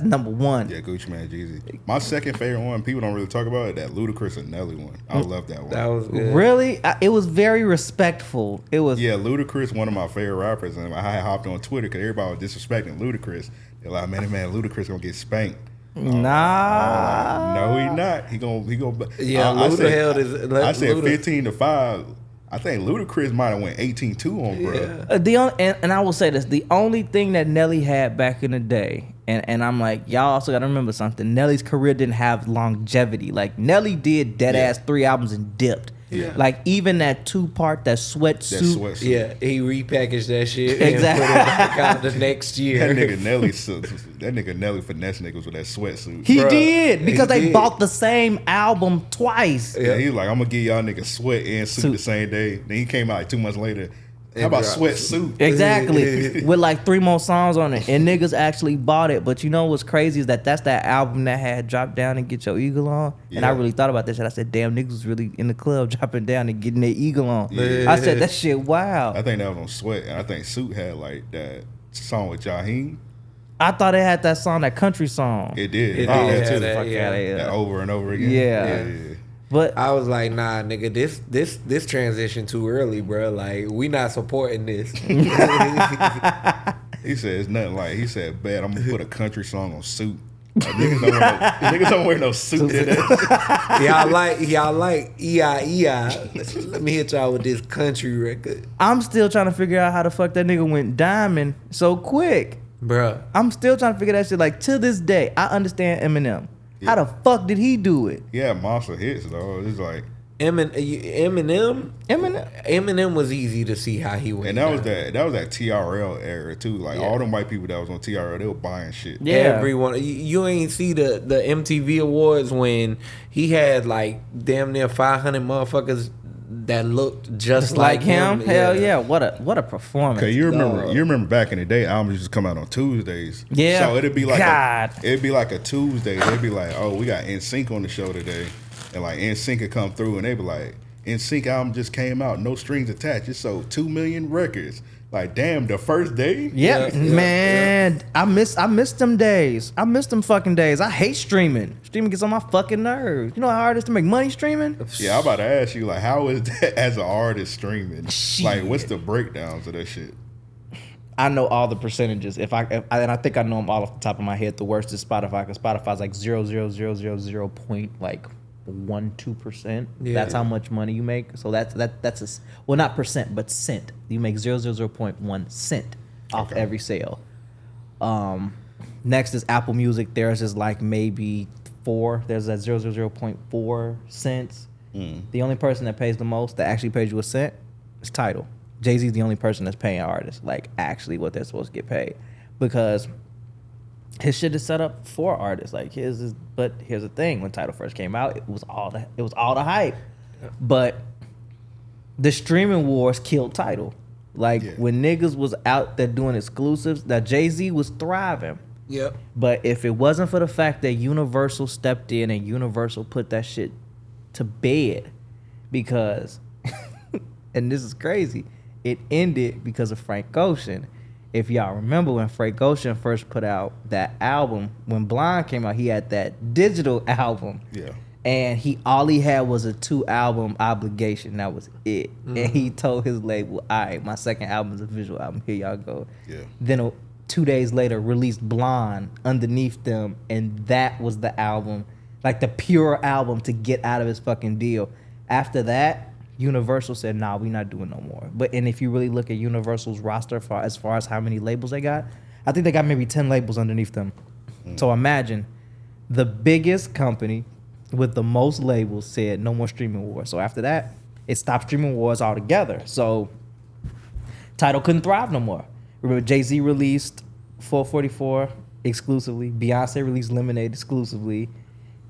number one. Yeah, Gucci Mane, Jeezy. My second favorite one, people don't really talk about it, that Ludacris and Nelly one. I love that one. That was good. Really? It was very respectful. It was. Yeah, Ludacris, one of my favorite rappers, and I hopped on Twitter because everybody was disrespecting Ludacris. They're like, man, Ludacris gonna get spanked. Nah. No, he not. He gonna. Yeah, I said 15-5. I think Ludacris might have went 18-2 on bro. And I will say this: the only thing that Nelly had back in the day, and I'm like, y'all also got to remember something. Nelly's career didn't have longevity. Like, Nelly did dead ass 3 albums and dipped. Yeah. Like, even that 2-part, that sweatsuit. Yeah, he repackaged that shit and put it back out the next year. That nigga Nelly finesse niggas with that sweatsuit. He did, because they bought the same album twice. Yeah, he was like, I'm gonna give y'all niggas sweat and suit the same day. Then he came out like 2 months later. How about sweatsuit? Exactly. With like 3 more songs on it. And niggas actually bought it. But you know what's crazy is that's that album that had Drop Down and Get Your Eagle On. Yeah. And I really thought about that shit. I said, damn, niggas was really in the club dropping down and getting their eagle on. Yeah. I said, that shit wild. I think that was on Sweat. And I think Suit had like that song with Jaheim. I thought it had that song, that country song. It did. It did. That over and over again. Yeah. But I was like, nah, nigga, this transition too early, bro. Like, we not supporting this. He said it's nothing like. He said, "Bad, I'm gonna put a country song on Suit." Like, niggas don't wear no suit. y'all like E.I.E.I. Let me hit y'all with this country record. I'm still trying to figure out how the fuck that nigga went diamond so quick. Bruh. I'm still trying to figure that shit. Like, to this day, I understand Eminem. Yeah. How the fuck did he do it? Yeah, monster hits though. It's like Eminem was easy to see how he went. And that was that TRL era too. Like all them white people that was on TRL, they were buying shit. Yeah. Everyone, you ain't see the MTV Awards when he had like damn near 500 motherfuckers that looked just like him. Hell yeah, what a performance. Cause you remember back in the day, albums used to come out on Tuesdays. Yeah. So it'd be like a Tuesday. They'd be like, oh, we got NSYNC on the show today. And like NSYNC could come through and they be like, NSYNC album just came out, no strings attached. It sold 2 million records. Like, damn, the first day? Yeah, man. I miss them days. I miss them fucking days. I hate streaming. Streaming gets on my fucking nerves. You know how hard it is to make money streaming? Yeah, I'm about to ask you, like, how is that as an artist streaming? Shit. Like, what's the breakdowns of that shit? I know all the percentages. And I think I know them all off the top of my head. The worst is Spotify, because Spotify's like 0.12%. That's how much money you make. So that's not percent, but cent. You make 0.1 cent off every sale. Next is Apple Music. Theirs is like maybe 4. There's that 0.4 cents. The only person that pays the most, that actually pays you a cent, is Tidal. Jay-Z's the only person that's paying artists like actually what they're supposed to get paid, because his shit is set up for artists. Like but here's the thing: when Tidal first came out, it was all the hype. Yeah. But the streaming wars killed Tidal. Like when niggas was out there doing exclusives, that Jay-Z was thriving. Yep. But if it wasn't for the fact that Universal stepped in and Universal put that shit to bed, because, and this is crazy, it ended because of Frank Ocean. If y'all remember when Frank Ocean first put out that album, when Blind came out, he had that digital album. Yeah. And all he had was a 2-album obligation. That was it. Mm-hmm. And he told his label, all right, my second album is a visual album. Here y'all go. Yeah. Then 2 days later, released Blonde underneath them. And that was the album, like the pure album to get out of his fucking deal. After that, Universal said, nah, we not doing no more. And if you really look at Universal's roster as far as how many labels they got, I think they got maybe 10 labels underneath them. So imagine the biggest company with the most labels said no more streaming wars. So after that, it stopped streaming wars altogether. So Tidal couldn't thrive no more. Remember, Jay-Z released 444 exclusively. Beyonce released Lemonade exclusively.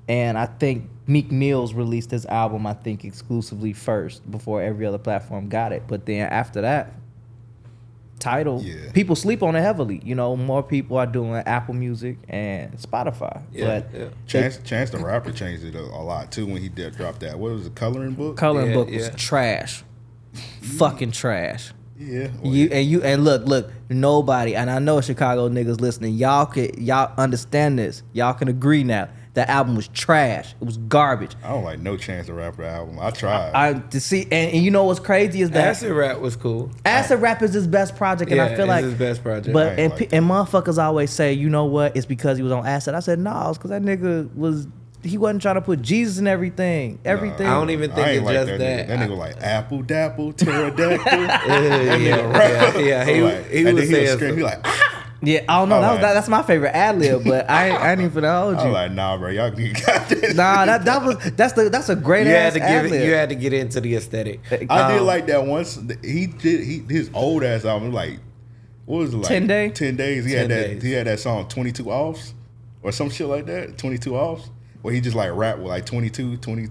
And I think Meek Mill's released his album, I think, exclusively first before every other platform got it. But then after that, Tidal, people sleep on it heavily. You know, more people are doing Apple Music and Spotify. Chance the Rapper changed it a lot too when he did drop that. What was it, Coloring Book? Coloring Book was trash. Fucking trash. Yeah. And look, nobody, and I know Chicago niggas listening, y'all understand this. Y'all can agree now. That album was trash. It was garbage. I don't like no Chance the Rapper album. I tried. And you know what's crazy is that Acid Rap was cool. Acid Rap is his best project, and I feel like his best project. But and motherfuckers always say, you know what? It's because he was on Acid. I said no, it's because that nigga wasn't trying to put Jesus in everything. I don't even think it's just that. That nigga like Apple Dapple, Pterodactyl. He was saying he like. Yeah, I don't know. That's my favorite ad lib, but I ain't even finna hold you. I'm like, nah, bro, y'all got this. Nah, that's a great ass ad lib. You had to get into the aesthetic. I did like that once. He did his old ass album. Like, what was it like? 10 Days. 10 Days. He had that song 22 Offs or some shit like that. 22 Offs, where he just like rap with like 22, 20,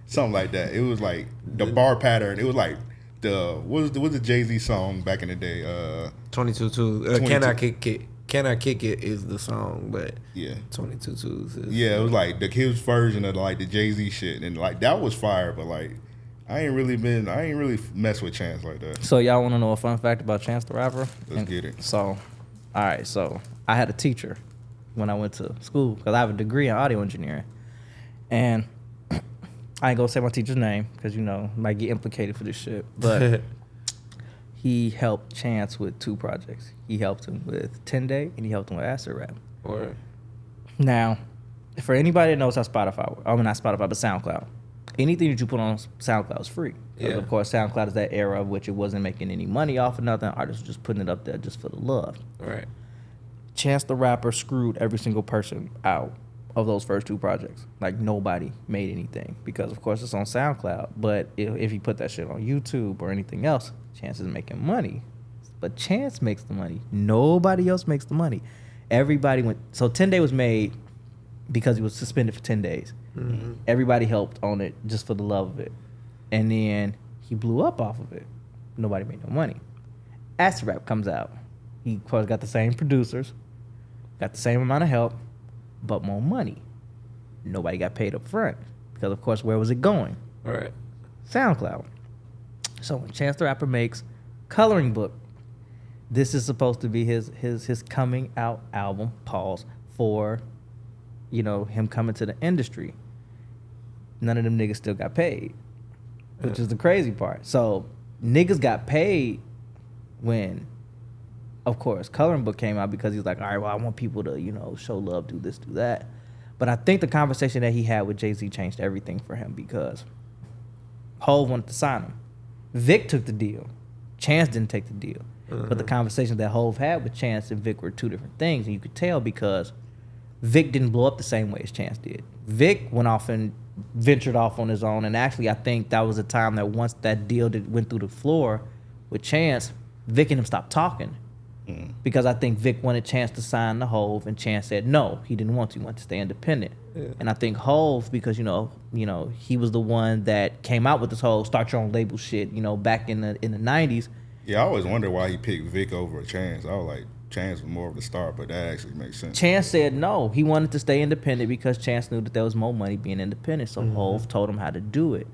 something like that. It was like the bar pattern. It was like what was the Jay-Z song back in the day? 22. Can I Kick It? Can I Kick It is the song, but 22 Twos is it was like his version of like the Jay-Z shit, and like that was fire. But like I ain't really mess with Chance like that. So y'all want to know a fun fact about Chance the Rapper? Let's get it. So, all right. So I had a teacher when I went to school because I have a degree in audio engineering, and I ain't gonna say my teacher's name because might get implicated for this shit, but. He helped Chance with 2 projects. He helped him with 10 Day and he helped him with Acid Rap. Right. Now, for anybody that knows how Spotify works, not Spotify, but SoundCloud, anything that you put on SoundCloud is free. Because of course, SoundCloud is that era of which it wasn't making any money off of nothing. Artists were just putting it up there just for the love. Right. Chance the Rapper screwed every single person out of those first 2 projects. Like, nobody made anything because, of course, it's on SoundCloud. But if you put that shit on YouTube or anything else, Chance is making money. But Chance makes the money. Nobody else makes the money. Everybody went. So 10 Day was made because he was suspended for 10 days. Mm-hmm. Everybody helped on it just for the love of it. And then he blew up off of it. Nobody made no money. Acid Rap comes out. He, of course, got the same producers, got the same amount of help, but more money. Nobody got paid up front because, of course, where was it going? All right. SoundCloud. So when Chance the Rapper makes Coloring Book, this is supposed to be his coming out album, pause, for, you know, him coming to the industry. None of them niggas still got paid, which is the crazy part. So niggas got paid when, of course, Coloring Book came out because he was like, all right, well, I want people to, you know, show love, do this, do that. But I think the conversation that he had with Jay-Z changed everything for him because Hov wanted to sign him. Vic took the deal. Chance didn't take the deal. But the conversations that Hov had with Chance and Vic were 2 different things. And you could tell because Vic didn't blow up the same way as Chance did. Vic went off and ventured off on his own. And actually, I think that was a time that once that deal went through the floor with Chance, Vic and him stopped talking. Because I think Vic wanted Chance to sign the Hov, and Chance said no, he didn't want to. He wanted to stay independent. Yeah. And I think Hov, because you know, he was the one that came out with this whole start your own label shit, you know, back in the 90s. Yeah, I always wondered why he picked Vic over Chance. I was like, Chance was more of the star, but that actually makes sense. Chance said no, he wanted to stay independent because Chance knew that there was more money being independent. So Hov told him how to do it.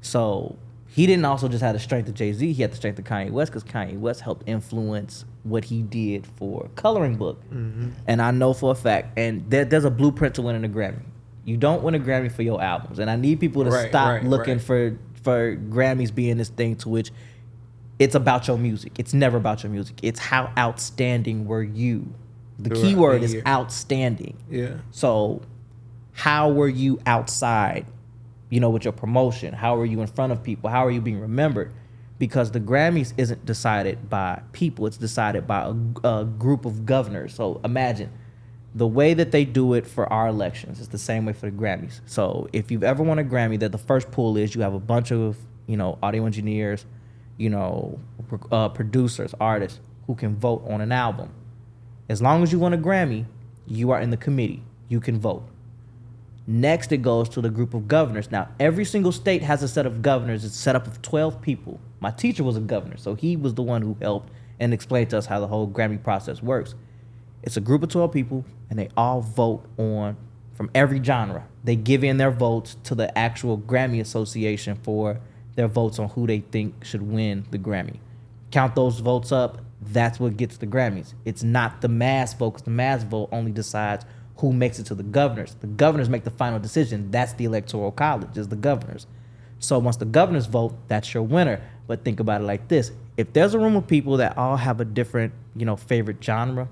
So he didn't also just have the strength of Jay-Z, he had the strength of Kanye West because Kanye West helped influence what he did for Coloring Book. And I know for a fact, and there's a blueprint to winning a Grammy. You don't win a Grammy for your albums. And I need people to stop looking for Grammys being this thing to which it's about your music. It's never about your music. It's how outstanding were you. The key word is outstanding. Yeah. So how were you outside, you know, with your promotion? How are you in front of people? How are you being remembered? Because the Grammys isn't decided by people. It's decided by a group of governors. So imagine the way that they do it for our elections is the same way for the Grammys. So if you've ever won a Grammy, that the first pool is you have a bunch of, you know, audio engineers, you know, producers, artists who can vote on an album. As long as you won a Grammy, you are in the committee. You can vote. Next, it goes to the group of governors. Now, every single state has a set of governors. It's set up of 12 people. My teacher was a governor, so he was the one who helped and explained to us how the whole Grammy process works. It's a group of 12 people, and they all vote on from every genre. They give in their votes to the actual Grammy Association for their votes on who they think should win the Grammy. Count those votes up, that's what gets the Grammys. It's not the mass vote, because the mass vote only decides who makes it to the governors. The governors make the final decision. That's the electoral college, is the governors. So once the governors vote, that's your winner. But think about it like this. If there's a room of people that all have a different, you know, favorite genre,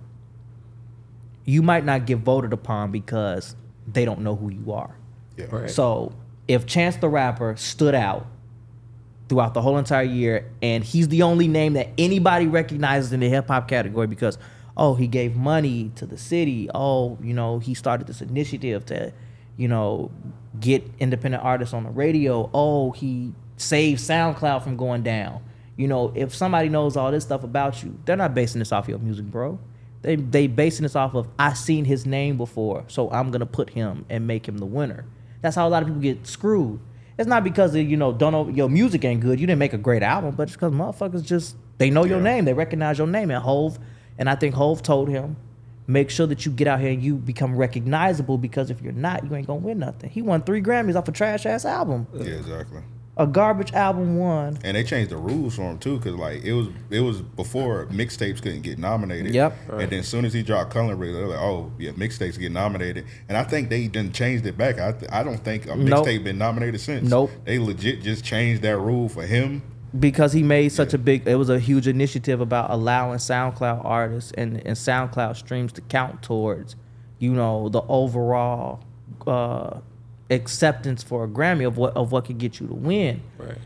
you might not get voted upon because they don't know who you are. Yeah. Right. So if Chance the Rapper stood out throughout the whole entire year and he's the only name that anybody recognizes in the hip-hop category because, oh, he gave money to the city. Oh, you know, he started this initiative to, you know, get independent artists on the radio. Oh, he saved SoundCloud from going down. You know, if somebody knows all this stuff about you, they're not basing this off your music, bro. They basing this off of, I seen his name before, so I'm going to put him and make him the winner. That's how a lot of people get screwed. It's not because of, you know, don't know your music ain't good. You didn't make a great album, but it's because motherfuckers just, they know your name. They recognize your name. And I think Hov told him, make sure that you get out here and you become recognizable, because if you're not, you ain't gonna win nothing. He won 3 Grammys off a trash ass album. Yeah, exactly. A garbage album won. And they changed the rules for him too, because like it was before mixtapes couldn't get nominated. Yep. Right. And then as soon as he dropped Coloring Book, they're like, oh yeah, mixtapes get nominated. And I think they done changed it back. I don't think a mixtape been nominated since. Nope. They legit just changed that rule for him. Because he made such it was a huge initiative about allowing SoundCloud artists and SoundCloud streams to count towards, you know, the overall acceptance for a Grammy of what could get you to win. Right.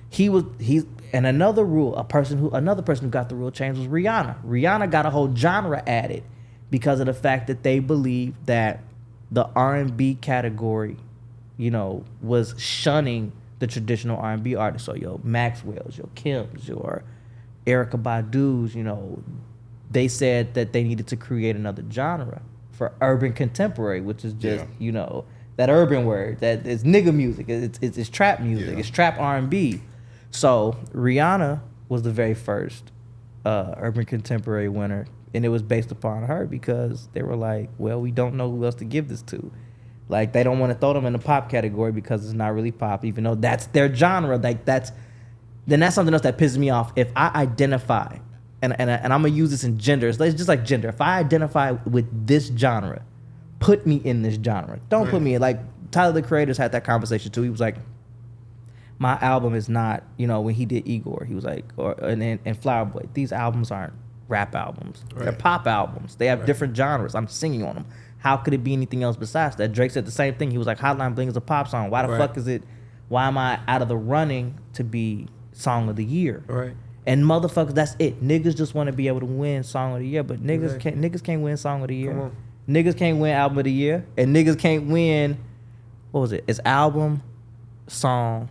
Another person who got the rule change was Rihanna. Rihanna got a whole genre added because of the fact that they believe that the R&B category, you know, was shunning the traditional R&B artists. So your Maxwell's, your Kim's, your Erykah Badu's, you know, they said that they needed to create another genre for urban contemporary, which is just, you know, that urban word, that is nigga music. It's trap music. It's trap R&B. So Rihanna was the very first urban contemporary winner, and it was based upon her because they were like, well, we don't know who else to give this to. Like, they don't want to throw them in the pop category because it's not really pop, even though that's their genre. Like, that's something else that pisses me off. If I identify, and I'm gonna use this in gender, it's just like gender. If I identify with this genre, put me in this genre. Don't put me in, like, Tyler the Creator's had that conversation too. He was like, my album is not, you know, when he did Igor, he was like, and Flower Boy, these albums aren't rap albums. They're pop albums. They have different genres. I'm singing on them. How could it be anything else besides that? Drake said the same thing. He was like, Hotline Bling is a pop song. Why the fuck is it, why am I out of the running to be Song of the Year? Right. And motherfuckers, that's it. Niggas just want to be able to win Song of the Year, but niggas can't win Song of the Year. Come on. Niggas can't win Album of the Year, and niggas can't win, what was it? It's album, song,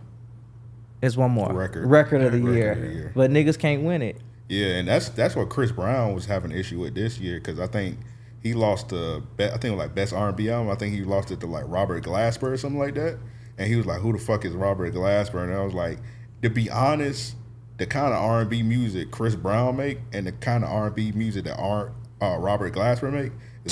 it's one more. Record of the year. But niggas can't win it. Yeah, and that's what Chris Brown was having an issue with this year, because I think he lost I think it was like best R&B album. I think he lost it to like Robert Glasper or something like that. And he was like, who the fuck is Robert Glasper? And I was like, to be honest, the kind of R&B music Chris Brown make and the kind of R&B music that Robert Glasper make is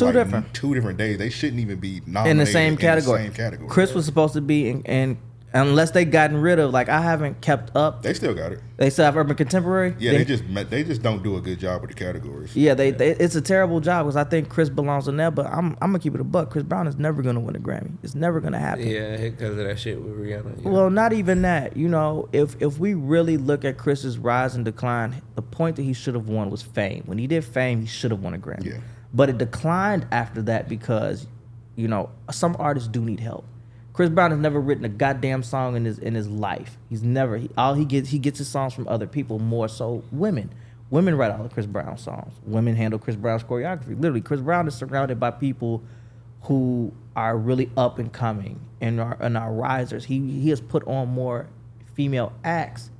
two different days. They shouldn't even be nominated in the same category. Chris was supposed to be in unless they gotten rid of, like, I haven't kept up. They still got it. They still have urban contemporary. Yeah, they just don't do a good job with the categories. Yeah, they it's a terrible job because I think Chris belongs in there. But I'm gonna keep it a buck. Chris Brown is never gonna win a Grammy. It's never gonna happen. Yeah, because of that shit with Rihanna. Yeah. Well, not even that. You know, if we really look at Chris's rise and decline, the point that he should have won was Fame. When he did Fame, he should have won a Grammy. Yeah. But it declined after that because, you know, some artists do need help. Chris Brown has never written a goddamn song in his life. He's never. He gets his songs from other people, more so women. Women write all of Chris Brown songs. Women handle Chris Brown's choreography. Literally, Chris Brown is surrounded by people who are really up and coming and are risers. He has put on more female acts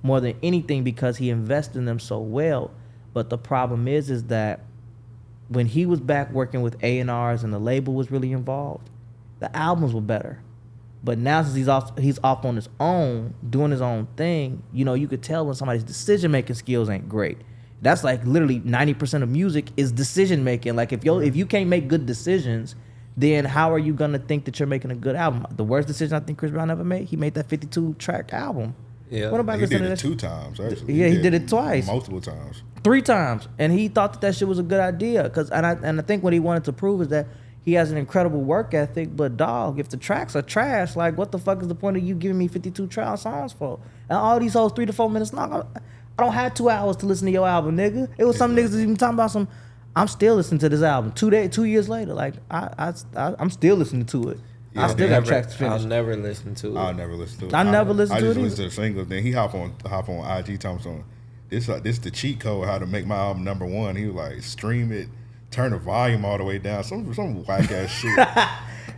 more than anything because he invests in them so well. But the problem is that when he was back working with A&Rs and the label was really involved, the albums were better. But now since he's off on his own, doing his own thing, you know, you could tell when somebody's decision-making skills ain't great. That's like literally 90% of music is decision-making. Like if you can't make good decisions, then how are you going to think that you're making a good album? The worst decision I think Chris Brown ever made, he made that 52-track album. Yeah. What about he did it 2 times, actually. Yeah, he did it twice. Multiple times. 3 times. And he thought that shit was a good idea. And I think what he wanted to prove is that he has an incredible work ethic, but dog, if the tracks are trash, like what the fuck is the point of you giving me 52 trial songs for? And all these hoes 3 to 4 minutes long. I don't have 2 hours to listen to your album, nigga. It was some niggas even talking about I'm still listening to this album 2 years later. Like I'm still listening to it. Yeah, I still got tracks to finish. I'll never listen to it. I'll never listen to it. I never listen to it. I just listen to the singles. Then he hop on IG Thompson. This the cheat code how to make my album #1. He was like, stream it. Turn the volume all the way down. Some whack ass shit.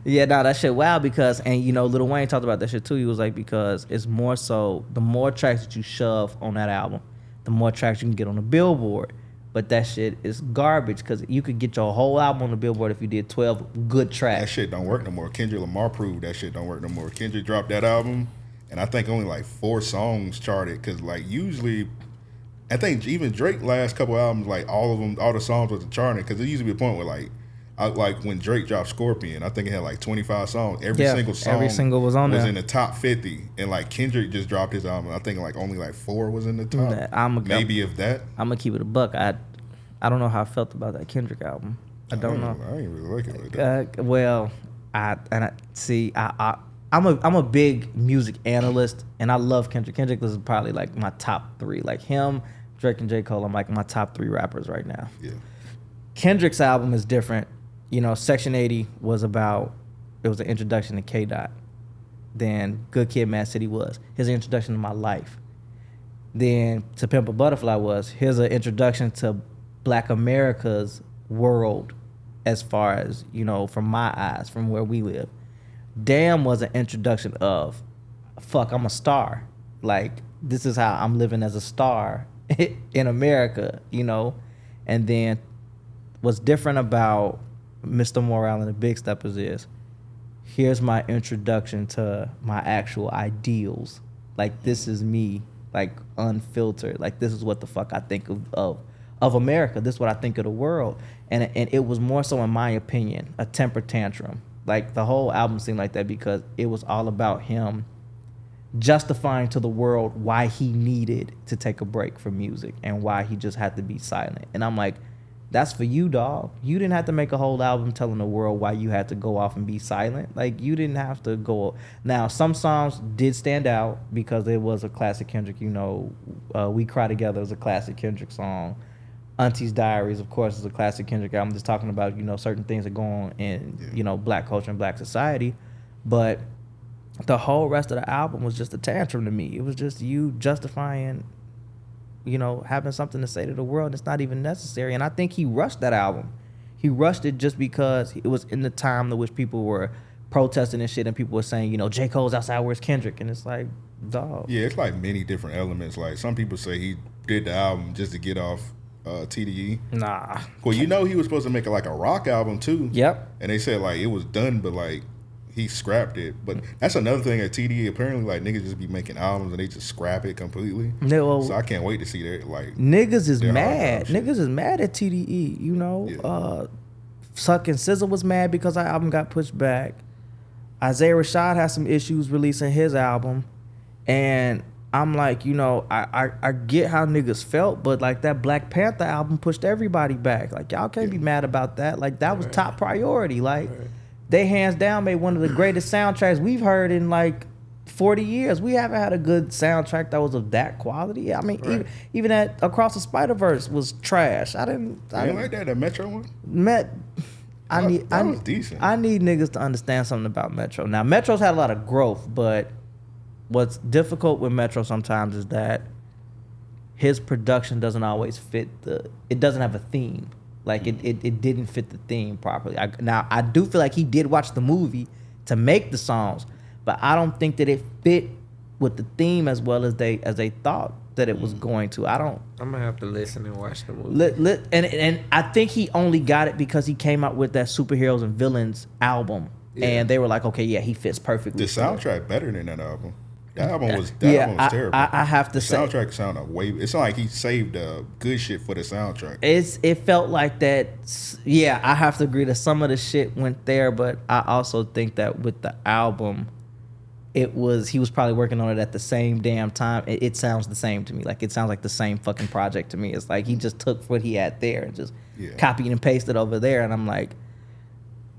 Yeah, nah, that shit wild because, and you know, Lil Wayne talked about that shit too. He was like, because it's more so, the more tracks that you shove on that album, the more tracks you can get on the Billboard. But that shit is garbage because you could get your whole album on the Billboard if you did 12 good tracks. That shit don't work no more. Kendrick Lamar proved that shit don't work no more. Kendrick dropped that album, and I think only like 4 songs charted because like usually, I think even Drake last couple albums, like all the songs was charting because there used to be a point where like when Drake dropped Scorpion, I think it had like 25 songs. Every single was on there. Was in the top 50, and like Kendrick just dropped his album. I think like only like 4 was in the top. Maybe if that. I'm gonna keep it a buck. I don't know how I felt about that Kendrick album. I don't know. I ain't really like it like that. Well, I'm a big music analyst, and I love Kendrick. Kendrick is probably like my top 3. Like him, Drake, and J. Cole, I'm like my top 3 rappers right now. Yeah. Kendrick's album is different. You know, Section 80 was an introduction to K-Dot. Then Good Kid, Mad City was his introduction to my life. Then To Pimp a Butterfly was here's an introduction to Black America's world as far as, you know, from my eyes, from where we live. Damn was an introduction of, fuck, I'm a star. Like, this is how I'm living as a star in America, you know? And then what's different about Mr. Morale and the Big Steppers is, here's my introduction to my actual ideals. Like, this is me, like, unfiltered. Like, this is what the fuck I think of America. This is what I think of the world. And it was more so, in my opinion, a temper tantrum. Like, the whole album seemed like that because it was all about him justifying to the world why he needed to take a break from music and why he just had to be silent. And I'm like, that's for you, dog. You didn't have to make a whole album telling the world why you had to go off and be silent. Like, you didn't have to go. Now, some songs did stand out because it was a classic Kendrick. You know, We Cry Together is a classic Kendrick song. Auntie's Diaries, of course, is a classic Kendrick album. Just talking about, you know, certain things that go on in, you know, black culture and black society. But the whole rest of the album was just a tantrum to me. It was just you justifying, you know, having something to say to the world. It's not even necessary. And I think he rushed that album. He rushed it just because it was in the time in which people were protesting and shit, and people were saying, you know, J. Cole's outside, where's Kendrick? And it's like, dog. Yeah, it's like many different elements. Like, some people say he did the album just to get off TDE. Nah. Well, you know, he was supposed to make a rock album too. Yep. And they said like it was done, but like he scrapped it. But that's another thing at TDE. Apparently, like, niggas just be making albums and they just scrap it completely. No, so I can't wait to see that. Like, niggas is mad. Niggas is mad at TDE. You know, Suck and SZA was mad because our album got pushed back. Isaiah Rashad has some issues releasing his album, and I'm like, you know, I get how niggas felt, but like that Black Panther album pushed everybody back. Like, y'all can't be mad about that. Like, that was top priority. Like, they hands down made one of the greatest soundtracks we've heard in like 40 years. We haven't had a good soundtrack that was of that quality. I mean, even that Across the Spider-Verse was trash. I didn't like that Metro one? That was decent. I need niggas to understand something about Metro. Now, Metro's had a lot of growth, but what's difficult with Metro sometimes is that his production doesn't always fit it doesn't have a theme. Like, it didn't fit the theme properly. I do feel like he did watch the movie to make the songs, but I don't think that it fit with the theme as well as they thought that it was going to. I'm gonna have to listen and watch the movie. And I think he only got it because he came out with that Superheroes and Villains album, and they were like, okay, yeah, he fits perfectly. The soundtrack better than that album. That album was terrible. I have to say, the soundtrack sounded way. It's not like he saved good shit for the soundtrack. It felt like that. Yeah, I have to agree that some of the shit went there, but I also think that with the album, he was probably working on it at the same damn time. It sounds the same to me. Like, it sounds like the same fucking project to me. It's like he just took what he had there and just copied and pasted over there. And I'm like,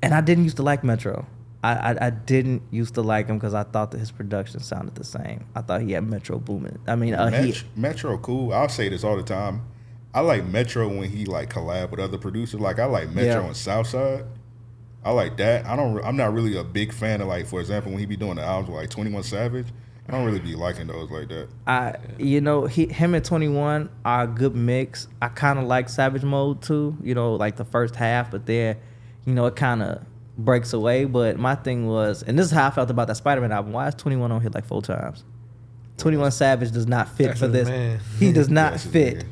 and I didn't used to like Metro. I didn't used to like him because I thought that his production sounded the same. I thought he had Metro booming. I mean, Metro cool. I'll say this all the time. I like Metro when he like collab with other producers. Like, I like Metro and Southside. I like that. I'm not really a big fan of, like, for example, when he be doing the albums with like 21 Savage. I don't really be liking those like that. You know, him and 21 are a good mix. I kind of like Savage Mode too. You know, like the first half, but then, you know, it kind of breaks away. But my thing was, and this is how I felt about that Spider-Man album. Why is 21 on hit like 4 times? 21 Savage does not fit for this. Man. He does not fit.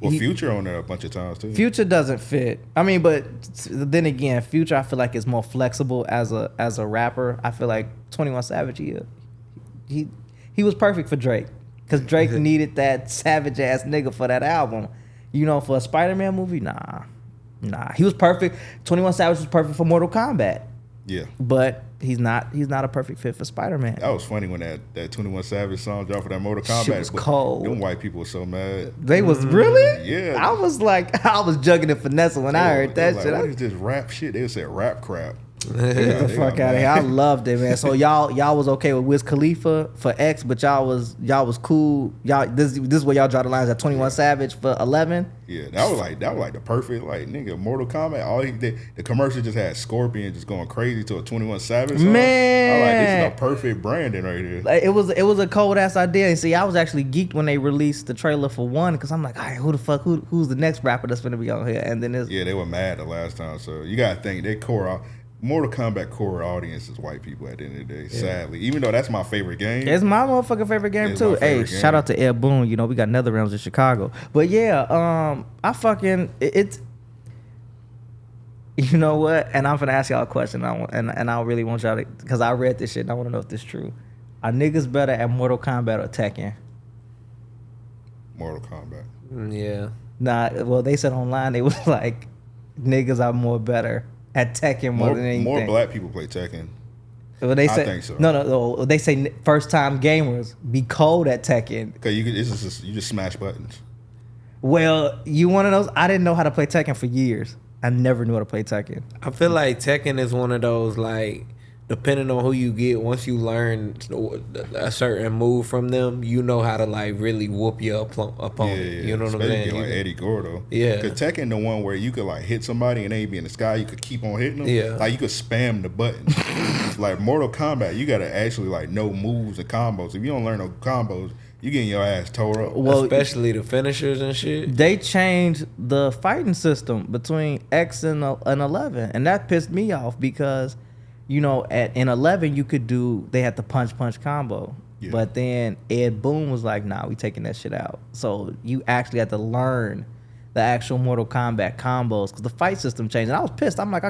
Well, Future on there a bunch of times too. Future doesn't fit. I mean, but then again, Future I feel like is more flexible as a rapper. I feel like 21 Savage he was perfect for Drake because Drake needed that savage ass nigga for that album. You know, for a Spider-Man movie, nah. He was perfect. 21 Savage was perfect for Mortal Kombat. Yeah. But he's not a perfect fit for Spider-Man. That was funny when that 21 Savage song dropped for that Mortal Kombat. Shit was cold. Them white people were so mad. They was really? Yeah. I was jugging and finessing when I heard that shit. What is this rap shit? They said rap crap. Get the fuck out of here. I loved it, man. So y'all was okay with Wiz Khalifa for X, but y'all was cool. Y'all this is where y'all draw the lines at 21 Savage for 11. Yeah, that was like the perfect nigga Mortal Kombat. All he did, the commercial just had Scorpion just going crazy to a 21 Savage song. Man, I like, this is the perfect branding right here. Like, it was a cold ass idea. And see, I was actually geeked when they released the trailer for 1 because I'm like, all right, who the fuck who's the next rapper that's gonna be on here? And then they were mad the last time. So you gotta think they Mortal Kombat core audience is white people at the end of the day. Yeah. Sadly, even though that's my favorite game, it's my motherfucking favorite game too. Hey, shout out to Ed Boon. You know we got NetherRealms in Chicago. But yeah, I fucking it's. You know what? And I'm gonna ask y'all a question. And I really want y'all to, because I read this shit and I want to know if this is true. Are niggas better at Mortal Kombat or Tekken? Mortal Kombat. Yeah. Nah. Well, they said online they was like, niggas are more better at Tekken more than anything. More black people play Tekken. Well, they say, I think so. No. They say first time gamers be cold at Tekken. Because you just smash buttons. Well, you one of those. I didn't know how to play Tekken for years. I never knew how to play Tekken. I feel like Tekken is one of those, like, depending on who you get, once you learn a certain move from them, you know how to like really whoop your opponent. Yeah. You know what I'm saying? Like Eddie Gordo. Yeah. Because Tekken the one where you could like hit somebody and they be in the sky, you could keep on hitting them. Yeah. Like you could spam the button. Like Mortal Kombat, you gotta actually like know moves and combos. If you don't learn no combos, you getting your ass tore up. Well, especially the finishers and shit. They changed the fighting system between X and 11, and that pissed me off because, you know, in 11 you could do, they had the punch combo. Yeah. But then Ed Boon was like, nah, we taking that shit out. So you actually had to learn the actual Mortal Kombat combos because the fight system changed. And I was pissed. I'm like,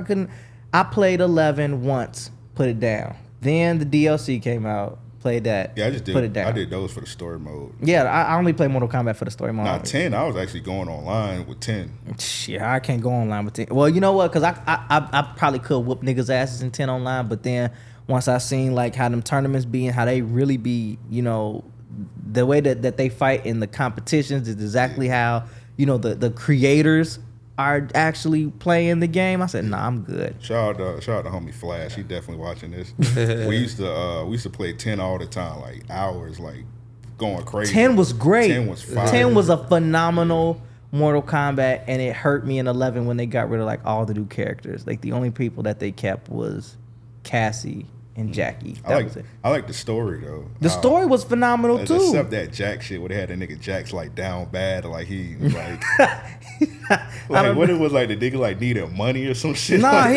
I played 11 once, put it down. Then the DLC came out, played that, yeah, I just did, put it down. I did those for the story mode. Yeah, I only play Mortal Kombat for the story mode. Nah, 10, I was actually going online with 10. Yeah, I can't go online with 10. Well, you know what? Because I probably could whoop niggas' asses in 10 online, but then once I seen like how them tournaments be and how they really be, you know, the way that they fight in the competitions is exactly how, you know, the creators are actually playing the game. I said, nah, I'm good. Shout out to homie Flash. He definitely watching this. we used to play 10 all the time, like hours, like going crazy. 10 was great. 10 was fire. 10 was a phenomenal Mortal Kombat, and it hurt me in 11 when they got rid of like all the new characters. Like the only people that they kept was Cassie and Jackie. I like the story though. The story was phenomenal too. Except that Jack shit where they had the nigga Jack's like down bad, like he like like what it was like the nigga like needed money or some shit. Nah, like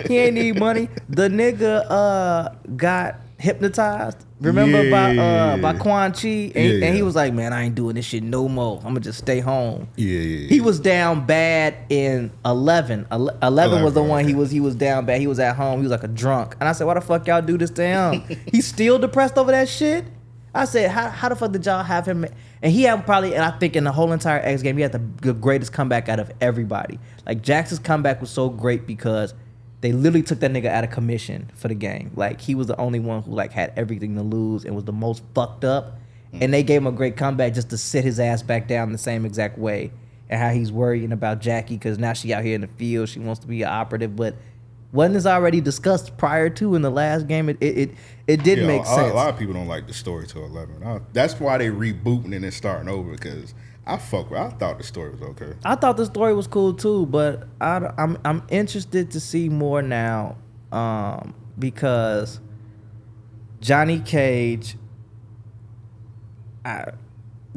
he ain't need money. The nigga got hypnotized. Remember by Quan Chi, and he was like, man, I ain't doing this shit no more. I'm gonna just stay home. Yeah. He was down bad in 11. 11 was the one he was down bad. He was at home. He was like a drunk. And I said, why the fuck y'all do this to him? He's still depressed over that shit? I said, how the fuck did y'all have him? And he had probably, and I think in the whole entire X game, he had the greatest comeback out of everybody. Like Jax's comeback was so great because they literally took that nigga out of commission for the game. Like he was the only one who like had everything to lose and was the most fucked up. And they gave him a great comeback just to sit his ass back down the same exact way. And how he's worrying about Jackie because now she out here in the field. She wants to be an operative, but wasn't this already discussed prior to in the last game? It did make sense. A lot of people don't like the story till 11. That's why they rebooting and then starting over because I thought the story was okay. I thought the story was cool too, but I'm interested to see more now because Johnny Cage.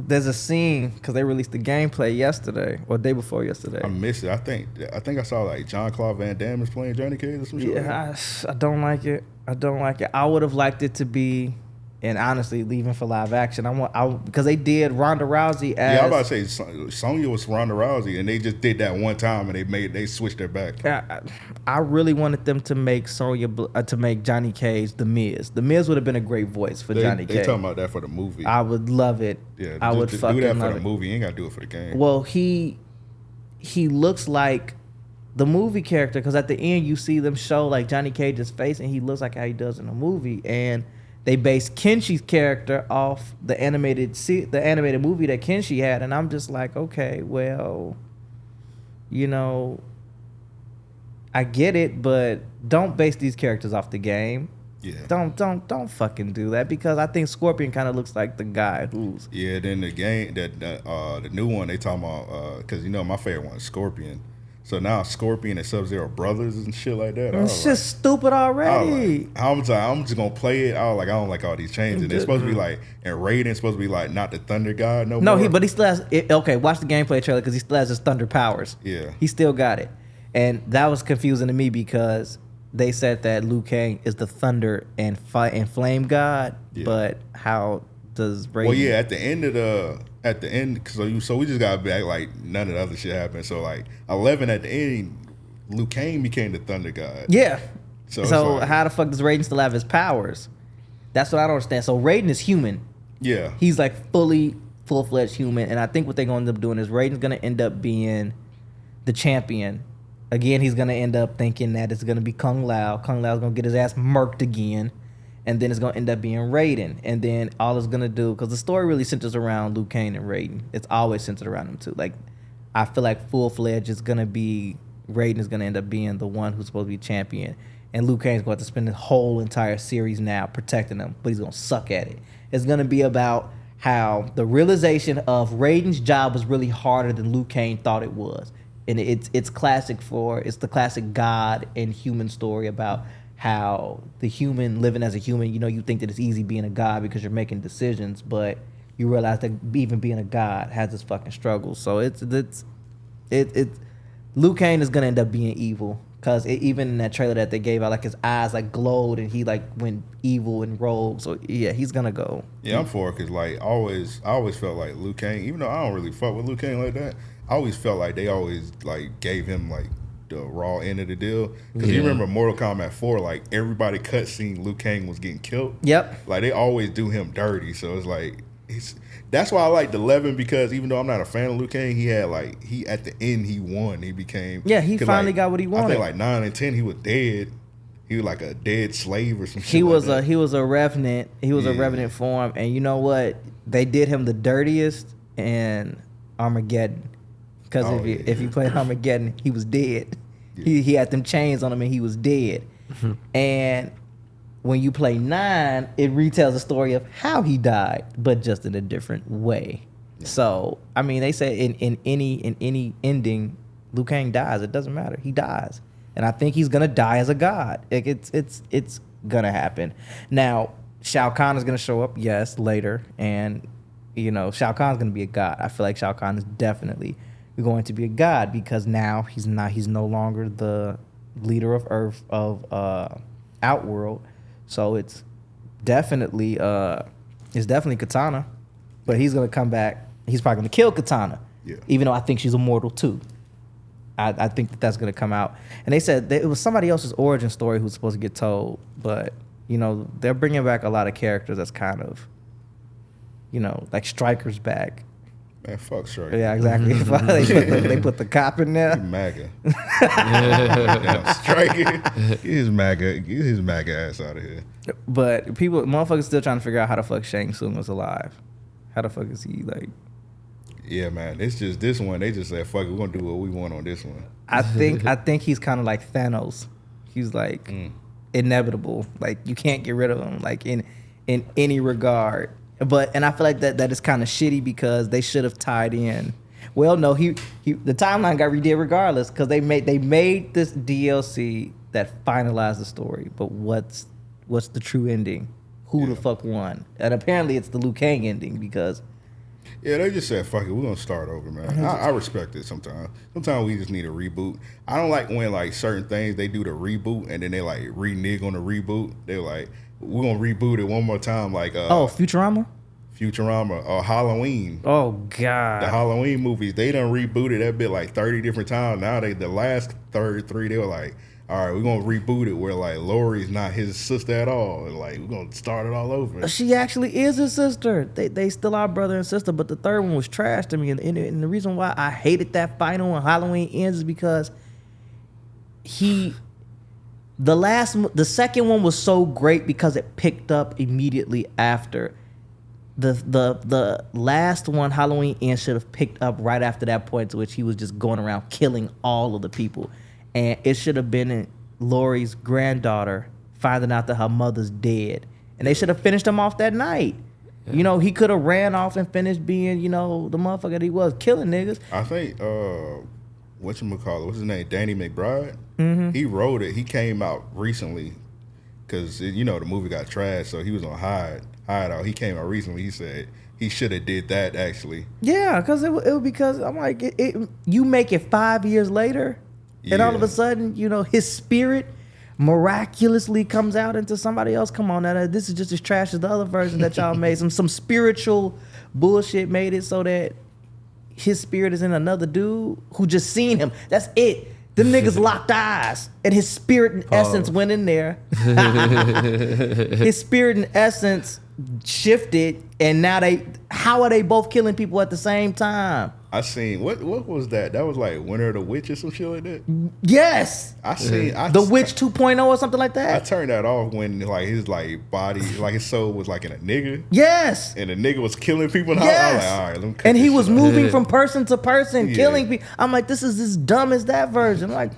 There's a scene because they released the gameplay yesterday or day before yesterday. I missed it. I think I saw like Jean-Claude Van Damme is playing Johnny Cage or some shit. Yeah, I don't like it. I would have liked it to be. And honestly, leaving for live action, because they did Ronda Rousey as. Yeah, I was about to say Sonya was Ronda Rousey, and they just did that one time, and they switched their back. I really wanted them to make to make Johnny Cage the Miz. The Miz would have been a great voice for Johnny Cage. They talking about that for the movie. I would love it. Yeah, I would fucking love it. Do that for the movie. You ain't gotta do it for the game. Well, he looks like the movie character because at the end you see them show like Johnny Cage's face, and he looks like how he does in the movie, and they based Kenshi's character off the animated movie that Kenshi had, and I'm just like, okay, well, you know, I get it, but don't base these characters off the game. Yeah. Don't fucking do that, because I think Scorpion kind of looks like the guy who's. Yeah. Then the game the new one they talking about, because my favorite one is Scorpion. So now Scorpion and Sub-Zero brothers and shit like that. It's just stupid already. I'm just gonna play it. I don't like all these changes. It's supposed to be like, and Raiden's supposed to be like not the Thunder God no more. But he still has. Okay, watch the gameplay trailer, because he still has his thunder powers. Yeah, he still got it, and that was confusing to me because they said that Liu Kang is the Thunder and Flame God, but how does Raiden? Well, yeah, at the end, so we just got back like none of the other shit happened. So like 11 at the end, Liu Kang became the Thunder God. Yeah. So like, how the fuck does Raiden still have his powers? That's what I don't understand. So Raiden is human. Yeah. He's like full-fledged human, and I think what they're going to end up doing is Raiden's going to end up being the champion. Again, he's going to end up thinking that it's going to be Kung Lao. Kung Lao's going to get his ass murked again. And then it's going to end up being Raiden. And then all it's going to do, because the story really centers around Liu Kang and Raiden. It's always centered around them two. Like, I feel like full-fledged is going to be, Raiden is going to end up being the one who's supposed to be champion. And Liu Kang's going to have to spend the whole entire series now protecting him, but he's going to suck at it. It's going to be about how the realization of Raiden's job was really harder than Liu Kang thought it was. And it's the classic God and human story about how the human living as a human, you think that it's easy being a god because you're making decisions, but you realize that even being a god has its fucking struggles. So it's Liu Kang is gonna end up being evil, because even in that trailer that they gave out, like his eyes like glowed and he like went evil and rogue. So yeah, he's gonna go. Yeah, I'm for it, because like I always felt like Liu Kang, even though I don't really fuck with Liu Kang like that, I always felt like they always like gave him like the raw end of the deal. Because you remember Mortal Kombat 4, like everybody cutscene Liu Kang was getting killed. Yep. Like they always do him dirty. So it's like that's why I like the 11, because even though I'm not a fan of Liu Kang, he had like at the end he won. He became he finally got what he wanted. I think like 9 and 10 he was dead. He was like a dead slave or some shit. He was a revenant. He was a revenant form, and you know what? They did him the dirtiest in Armageddon. Because if you played Armageddon, he was dead. Yeah. He had them chains on him and he was dead. And when you play 9, it retells the story of how he died, but just in a different way. Yeah. So I mean, they say in any ending, Liu Kang dies. It doesn't matter. He dies, and I think he's gonna die as a god. Like it's gonna happen. Now Shao Kahn is gonna show up, yes, later, and Shao Kahn's gonna be a god. I feel like Shao Kahn is definitely going to be a god, because now he's no longer the leader of Earth of Outworld. So it's definitely Katana, but he's gonna come back. He's probably gonna kill Katana, even though I think she's immortal too. I think that's gonna come out. And they said that it was somebody else's origin story who's supposed to get told, but they're bringing back a lot of characters that's kind of like Stryker's back. Man, fuck Striker. Yeah, exactly. they put the cop in there. MAGA. Damn, Striker. Get his MAGA ass out of here. But motherfuckers still trying to figure out how the fuck Shang Tsung was alive. How the fuck is he like? Yeah, man. It's just this one. They just said, fuck it, we're gonna do what we want on this one. I think he's kind of like Thanos. He's like inevitable. Like you can't get rid of him. Like in any regard. And I feel like that is kind of shitty, because they should have tied in. Well, no, the timeline got redid regardless, because they made this DLC that finalized the story. But what's the true ending? Who the fuck won? And apparently it's the Liu Kang ending, because they just said, fuck it, we're gonna start over, man. I respect it sometimes. Sometimes we just need a reboot. I don't like when like certain things they do the reboot and then they like renege on the reboot. They're like, we're gonna reboot it one more time, like Futurama or Halloween. Oh god, the Halloween movies, they done rebooted that bit like 30 different times. Now the last 33, they were like, all right, we're gonna reboot it where like Laurie's not his sister at all, and like we're gonna start it all over. She actually is his sister. They still are brother and sister, but the third one was trash to me, and the reason why I hated that final when Halloween ends is because the second one was so great because it picked up immediately after. The last one, Halloween Ends, should have picked up right after that point, to which he was just going around killing all of the people. and it should have been Lori's granddaughter finding out that her mother's dead, and they should have finished him off that night. Yeah. You know, he could have ran off and finished being, you know, the motherfucker that he was, killing niggas. I think what's his name, Danny McBride. Mm-hmm. He wrote it. He came out recently because you know the movie got trashed, so he was on hideout. He came out recently. He said he should have did that actually. Yeah, because it was because I'm like, you make it 5 years later, and all of a sudden, you know, his spirit miraculously comes out into somebody else. Come on, now this is just as trash as the other version that y'all made. Some spiritual bullshit made it so that his spirit is in another dude who just seen him. That's it. Them niggas locked eyes, and his spirit and essence went in there. His spirit and essence shifted, and now how are they both killing people at the same time? I seen what was that? That was like Winter of the Witch or some shit like that. Yes, I seen The Witch 2.0 or something like that. I turned that off when like his like body, like his soul was like in a nigga. Yes, and the nigga was killing people. And yes, I was like, all right, let me cut and he this was shit moving off. from person to person, killing people. I'm like, this is as dumb as that version. Like,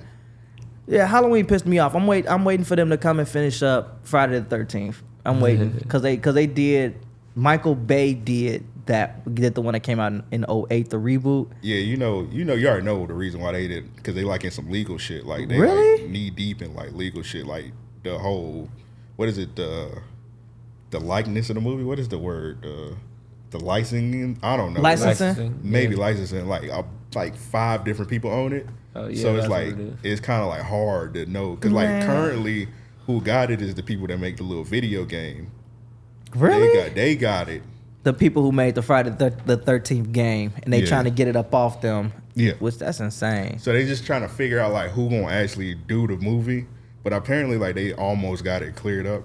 yeah, Halloween pissed me off. I'm waiting for them to come and finish up Friday the 13th. I'm waiting because they did. Michael Bay did the one that came out in 2008, the reboot. Yeah, you already know the reason why they did, because they like in some legal shit. Like they really like knee deep in like legal shit. Like the whole, what is it, the likeness of the movie? What is the word? The licensing? I don't know. Licensing? Maybe licensing. Like 5 different people own it. Oh, yeah, so it's like it's kind of like hard to know, because like currently who got it is the people that make the little video game. Really? They got it. The people who made the Friday the 13th game, and they trying to get it up off them. Yeah. Which that's insane. So they just trying to figure out like who gonna actually do the movie, but apparently like they almost got it cleared up.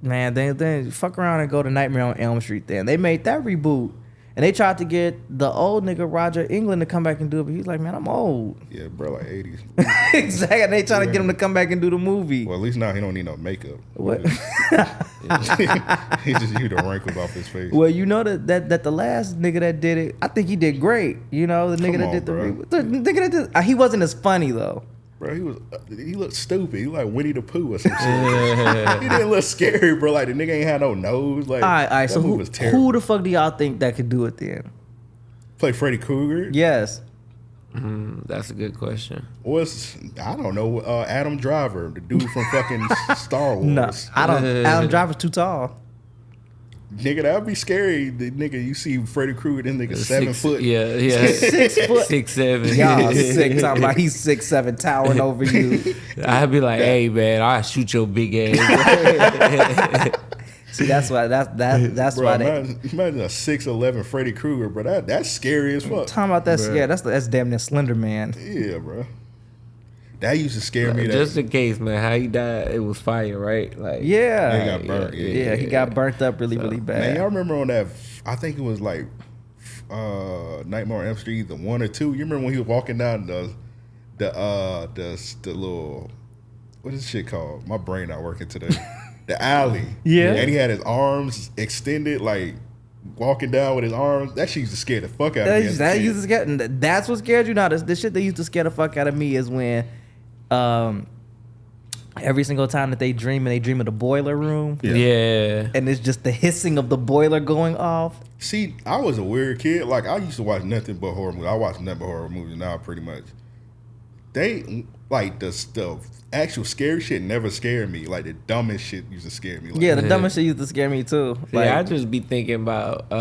Man, they fuck around and go to Nightmare on Elm Street. Then they made that reboot, and they tried to get the old nigga Roger England to come back and do it, but he's like, man, I'm old. Yeah, bro, like 80s. Exactly. They trying to get him to come back and do the movie. Well, at least now he don't need no makeup. What? He just used the wrinkles off his face. Well, you know that the last nigga that did it, I think he did great. You know, the nigga that did the reboot. The nigga that did, he wasn't as funny though. Bro, he looked stupid. He like Winnie the Pooh or some shit. He didn't look scary, bro. Like the nigga ain't had no nose. Like, all right. So who the fuck do y'all think that could do it then? Play Freddy Krueger? Yes. That's a good question. I don't know. Adam Driver, the dude from fucking Star Wars. No, Adam Driver's too tall. Nigga, that'd be scary. The nigga, you see Freddy Krueger, this nigga 7 foot. Yeah. 6 foot. 6'7". Y'all sick talking about he's 6'7" towering over you. I'd be like, hey man, I'll shoot your big ass. See, that's why bro, why imagine a 6'11" Freddy Krueger, bro. That's scary as fuck. Talking about that, yeah, that's damn near Slender Man. Yeah, bro. That used to scare me. Just in case, man, how he died, it was fire, right? Like, yeah, he got burnt. Yeah, he got burnt up really bad. Man, y'all remember on that? I think it was like Nightmare on Elm Street, either 1 or 2. You remember when he was walking down the little, what is this shit called? My brain not working today. The alley. Yeah, and he had his arms extended, like walking down with his arms. That shit used to scare the fuck out of me. That's what scared you. Now, the shit that used to scare the fuck out of me is when, every single time that they dream of the boiler room. Yeah. And it's just the hissing of the boiler going off. See, I was a weird kid. Like, I used to watch nothing but horror movies. I watch nothing but horror movies now, pretty much. They, like, the actual scary shit never scared me. Like, the dumbest shit used to scare me. Like, yeah, the dumbest shit used to scare me, too. See, I just be thinking about,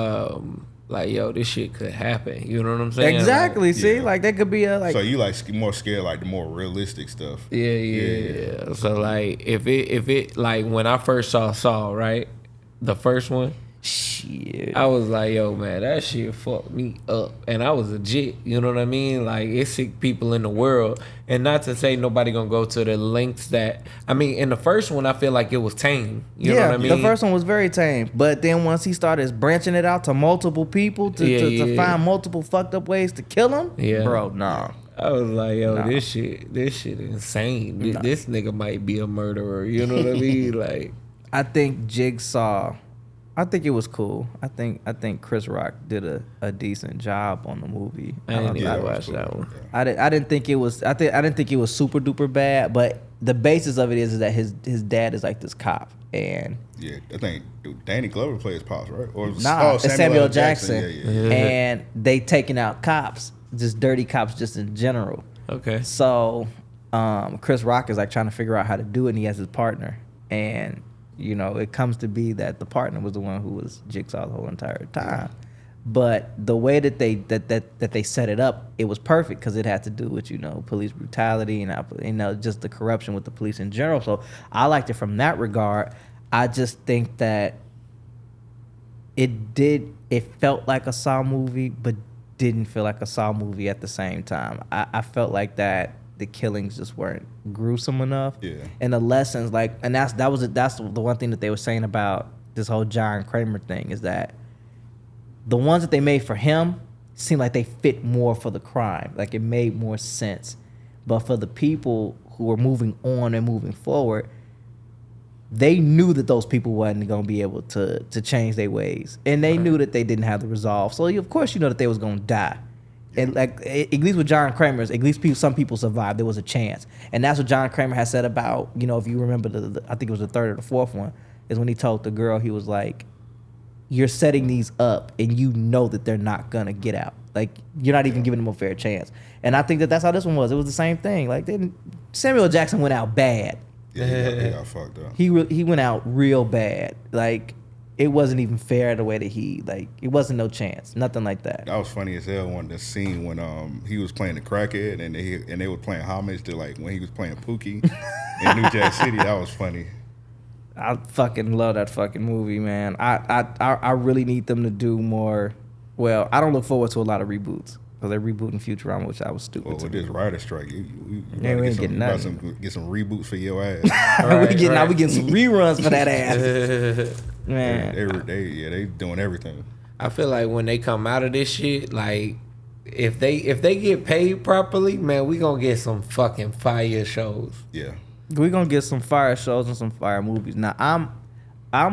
like, yo, this shit could happen. You know what I'm saying? Exactly. Like, see, like, that could be a, like... So you, like, more scared, like, the more realistic stuff. Yeah. So, like, if it, like, when I first saw Saw, right? The first one. Shit. I was like, yo, man, that shit fucked me up. And I was legit, you know what I mean? Like, it's sick people in the world. And not to say nobody gonna go to the lengths that... I mean, in the first one, I feel like it was tame. You know what I mean? The first one was very tame. But then once he started branching it out to multiple people to find multiple fucked up ways to kill him, bro, nah. I was like, yo, this shit insane. This nigga might be a murderer. You know what I mean? Like, I think Jigsaw I think it was cool. I think Chris Rock did a decent job on the movie. I didn't even watch that one. I didn't think it was. I didn't think it was super duper bad. But the basis of it is that his dad is like this cop, and I think Danny Glover plays Pops, right? Or it's Samuel L. Jackson. And they taking out cops, just dirty cops, just in general. Okay. So, Chris Rock is like trying to figure out how to do it, and he has his partner, and it comes to be that the partner was the one who was Jigsaw the whole entire time. But the way that they set it up, it was perfect because it had to do with police brutality and just the corruption with the police in general. So I liked it from that regard. I just think that it felt like a Saw movie, but didn't feel like a Saw movie at the same time. I felt like that the killings just weren't gruesome enough. Yeah. And the lessons, that's the one thing that they were saying about this whole John Kramer thing is that the ones that they made for him seemed like they fit more for the crime. Like it made more sense. But for the people who were moving on and moving forward, they knew that those people wasn't going to be able to change their ways. And they knew that they didn't have the resolve. So of course that they was going to die. And at least with John Kramer's, at least some people survived. There was a chance, and that's what John Kramer has said about if you remember I think it was the third or the fourth one, is when he told the girl, he was like, "You're setting these up, and you know that they're not gonna get out. Like you're not even giving them a fair chance." And I think that's how this one was. It was the same thing. Like Samuel Jackson went out bad. Yeah, he got fucked up. He went out real bad. Like. It wasn't even fair the way that it wasn't no chance, nothing like that. That was funny as hell. The scene when he was playing the crackhead and they were playing homage to when he was playing Pookie in New Jack City. That was funny. I fucking love that fucking movie, man. I really need them to do more. Well, I don't look forward to a lot of reboots because they're rebooting Futurama, which I was stupid. Well, with this writer strike, you we ain't getting nothing. Get some reboots for your ass. We getting some reruns for that ass. Man, they doing everything. I feel like when they come out of this shit, if they get paid properly, man, we gonna get some fucking fire shows. Yeah, we gonna get some fire shows and some fire movies. Now I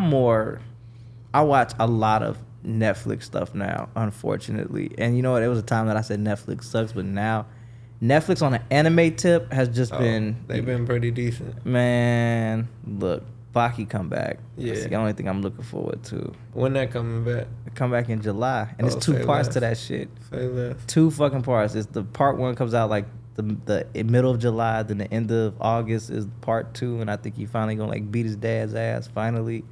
watch a lot of Netflix stuff now, unfortunately, and you know what? It was a time that I said Netflix sucks, but now Netflix on an anime tip has just been. They've been pretty decent. Man, look. Baki come back. Yeah. That's the only thing I'm looking forward to. When that coming back? It come back in July. And it's 2 parts to that shit. Say less. 2 fucking parts. It's the part 1 comes out the middle of July, then the end of August is part 2, and I think he finally gonna beat his dad's ass finally.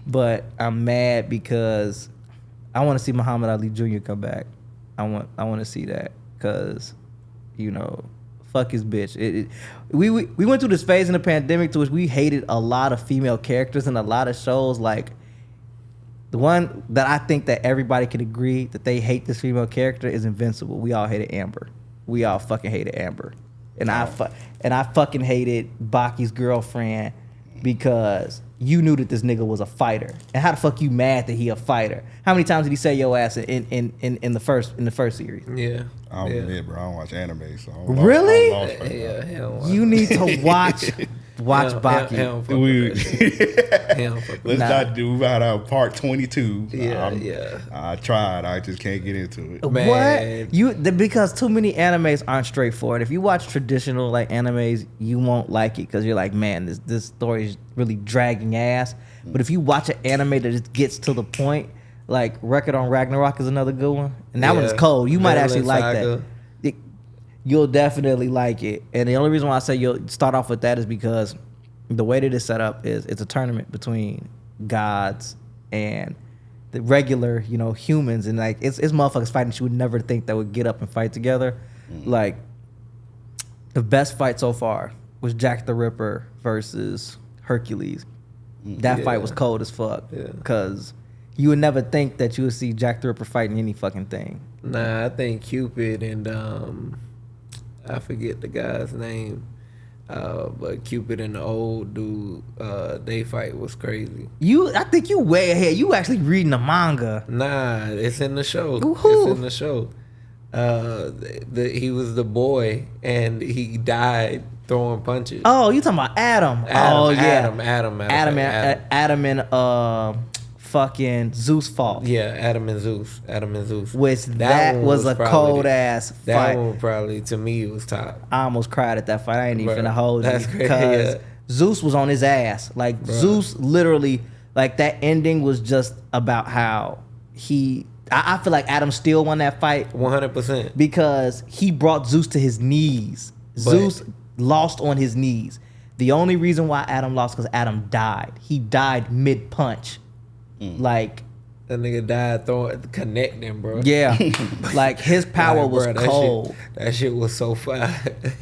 But I'm mad because I want to see Muhammad Ali Jr. come back. I want to see that because fuck his bitch. We went through this phase in the pandemic to which we hated a lot of female characters in a lot of shows. Like the one that I think that everybody can agree that they hate this female character is Invincible. We all hated Amber. We all fucking hated Amber, and I fucking hated Baki's girlfriend because you knew that this nigga was a fighter. And how the fuck you mad that he a fighter? How many times did he say your ass in the first series? Yeah. I don't admit, bro. I don't watch anime, so really? Yeah. You need to watch Baki. Let's not do about part 22. Yeah. I tried. I just can't get into it. Man. What? Because too many animes aren't straightforward. If you watch traditional animes, you won't like it because you're like, man, this story is really dragging ass. But if you watch an anime that just gets to the point, like Record on Ragnarok is another good one, and that one's cold. You might actually like that. You'll definitely like it. And the only reason why I say you'll start off with that is because the way that it's set up is it's a tournament between gods and the regular, humans, and it's motherfuckers fighting that you would never think that would get up and fight together. Like the best fight so far was Jack the Ripper versus Hercules. That fight was cold as fuck because you would never think that you would see Jack the Ripper fighting any fucking thing. Nah, I think Cupid and I forget the guy's name, but Cupid and the old dude, they fight was crazy. I think you way ahead. You actually reading the manga. Nah, it's in the show. Who? It's in the show. He was the boy and he died throwing punches. Oh, you talking about Adam? Adam and fucking Zeus fought. Yeah, Adam and Zeus. Which that was a cold ass fight. That one probably, to me, was top. I almost cried at that fight. I ain't even finna hold you. That's crazy. Because Zeus was on his ass. Like, Zeus literally, like, that ending was just about how I feel like Adam still won that fight. 100%. Because he brought Zeus to his knees. Zeus lost on his knees. The only reason why Adam lost because Adam died. He died mid-punch. Like, that nigga died connecting, bro. Yeah. Like, his power was cold. That shit was so fire.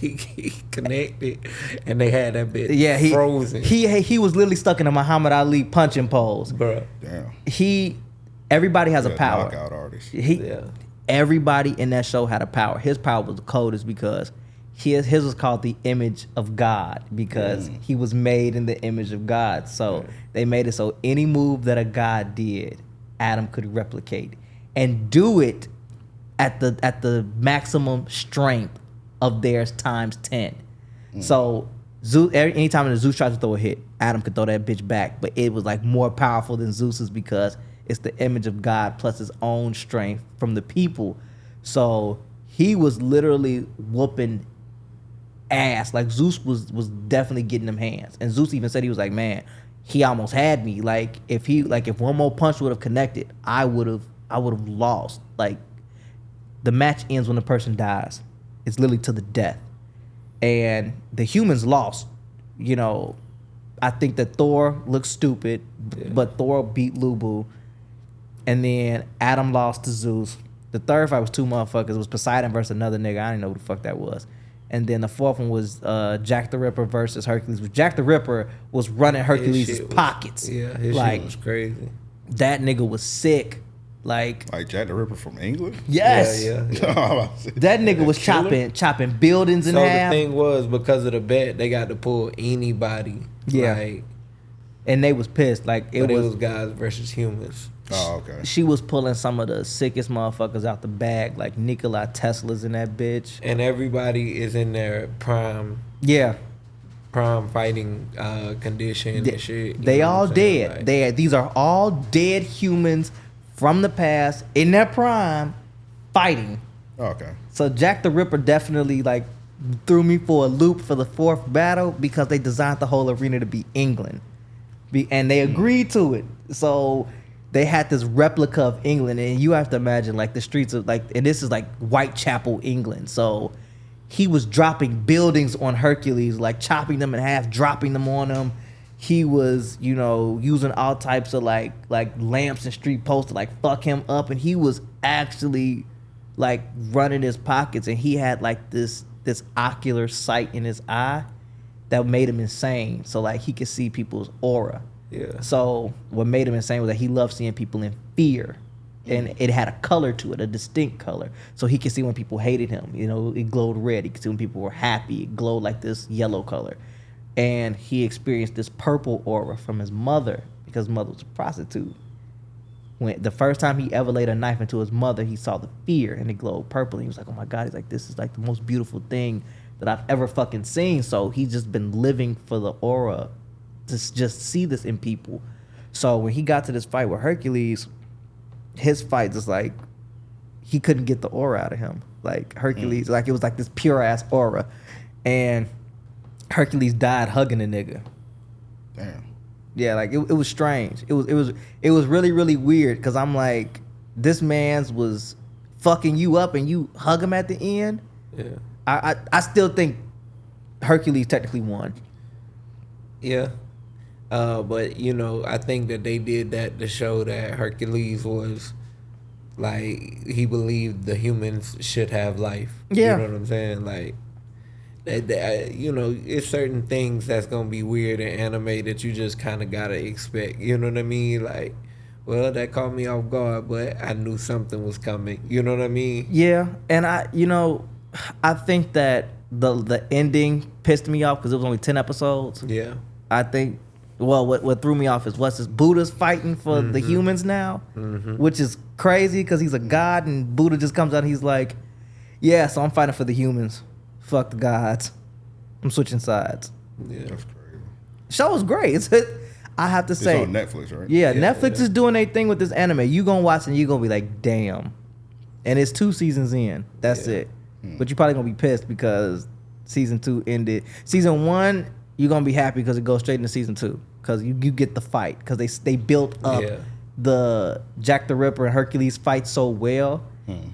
he connected, and they had that bit frozen. He was literally stuck in a Muhammad Ali punching pose. Bro. Damn. Everybody has a power. Knockout artist. Everybody in that show had a power. His power was the coldest because his was called the image of God because he was made in the image of God. So they made it so any move that a god did, Adam could replicate and do it at the maximum strength of theirs times 10. So Zeus, anytime that Zeus tried to throw a hit, Adam could throw that bitch back, but it was like more powerful than Zeus's because it's the image of God plus his own strength from the people. So he was literally whooping ass. Like, Zeus was definitely getting them hands. And Zeus even said, he was like, man, he almost had me. Like, if one more punch would have connected, I would have lost. Like, the match ends when the person dies. It's literally to the death. And the humans lost. You know, I think that Thor looked stupid, but Thor beat Lubu. And then Adam lost to Zeus. The third fight was two motherfuckers. It was Poseidon versus another nigga. I didn't know who the fuck that was. And then the fourth one was Jack the Ripper versus Hercules. Jack the Ripper was running Hercules' pockets. His shit was crazy. That nigga was sick. Like Jack the Ripper from England? Yes. Yeah. That nigga was chopping buildings in half. So the thing was, because of the bet, they got to pull anybody. Yeah. And they was pissed. Like, it was guys versus humans. Oh, okay. She was pulling some of the sickest motherfuckers out the bag, like Nikola Tesla's in that bitch. And everybody is in their prime. Yeah. Prime fighting condition and shit. They all dead. Like, these are all dead humans from the past in their prime fighting. Okay. So Jack the Ripper definitely like threw me for a loop for the fourth battle because they designed the whole arena to be England. And they agreed to it. So they had this replica of England, and you have to imagine like the streets of like, and this is like Whitechapel, England. So he was dropping buildings on Hercules, like chopping them in half, dropping them on him. He was, you know, using all types of like lamps and street posts to like fuck him up, and he was actually like running his pockets, and he had like this ocular sight in his eye that made him insane. So like he could see people's aura. Yeah. So what made him insane was that he loved seeing people in fear. And it had a color to it, a distinct color. So he could see when people hated him. You know, it glowed red. He could see when people were happy. It glowed like this yellow color. And he experienced this purple aura from his mother because his mother was a prostitute. When the first time he ever laid a knife into his mother, he saw the fear and it glowed purple. And he was like, oh my God, he's like, this is like the most beautiful thing that I've ever fucking seen. So he's just been living for the aura to just see this in people. So when he got to this fight with Hercules, his fight just like he couldn't get the aura out of him. Like Hercules, like it was like this pure ass aura. And Hercules died hugging the nigga. Damn. Yeah, like it was strange. It was really, really weird because I'm like, this man's was fucking you up and you hug him at the end. Yeah. I still think Hercules technically won. Yeah. But you know, I think that they did that to show that Hercules was like, he believed the humans should have life. Yeah. You know what I'm saying? Like, that, you know, it's certain things that's gonna be weird in anime that you just kind of gotta expect. You know what I mean? Like, well, that caught me off guard, but I knew something was coming. You know what I mean? Yeah, and I think that the ending pissed me off because it was only 10 episodes. Yeah. I think. Well, what threw me off is what's this? Buddha's fighting for the humans now, which is crazy because he's a god, and Buddha just comes out and he's like, yeah, so I'm fighting for the humans. Fuck the gods. I'm switching sides. Yeah. That's crazy. Show was great. I have to say, it's on Netflix, right? Yeah, Netflix is doing their thing with this anime. You gonna watch and you gonna be like, damn. And it's 2 seasons in. That's it. But you probably gonna be pissed because season 2 ended. Season 1, you're gonna be happy because it goes straight into season 2 because you get the fight because they built up the Jack the Ripper and Hercules fight so well.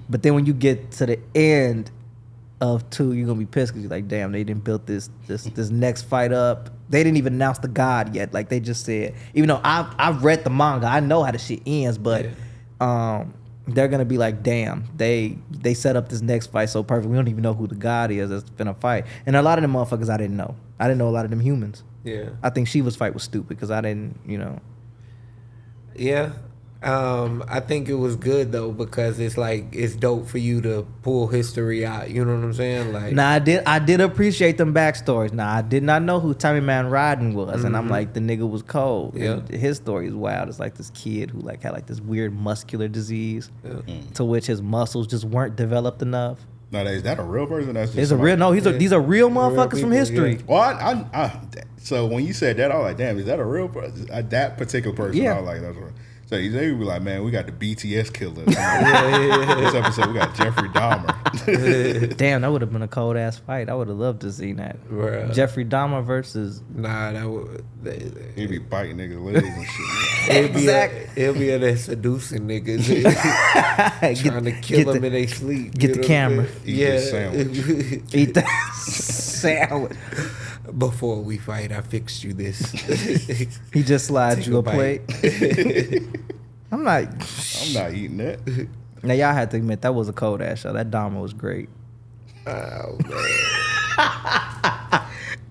But then when you get to the end of 2, you're gonna be pissed because you're like, damn, they didn't build this next fight up. They didn't even announce the god yet. Like they just said, even though I've read the manga, I know how the shit ends, but they're gonna be like, damn, they set up this next fight so perfect. We don't even know who the god is that's finna fight. And a lot of them motherfuckers I didn't know. I didn't know a lot of them humans. Yeah. I think Shiva's fight was stupid because I didn't, Yeah. I think it was good though because it's like it's dope for you to pull history out. You know what I'm saying? Like, now I did appreciate them backstories. Now I did not know who Tommy Man Riding was, and I'm like, the nigga was cold. Yeah. His story is wild. It's like this kid who like had like this weird muscular disease, to which his muscles just weren't developed enough. Now is that a real person? That's just It's a real these are real motherfuckers people, from history. Well, I so when you said that, I was like, damn, is that a real person? That particular person? Yeah. I was like, that's right. So they would be like, man, we got the BTS killer. This episode, we got Jeffrey Dahmer. Damn, that would have been a cold ass fight. I would have loved to see that. Bruh. Jeffrey Dahmer versus. Nah, that would. He'd be biting niggas' legs and shit. It'll be there seducing niggas, trying to kill them in their sleep. Get the camera. Eat this sandwich. Eat that sandwich. Before we fight, I fixed you this. He just slides Take you a bite. plate. I'm not eating that. Now y'all had to admit that was a cold ass show. That Dahmer was great. Oh man.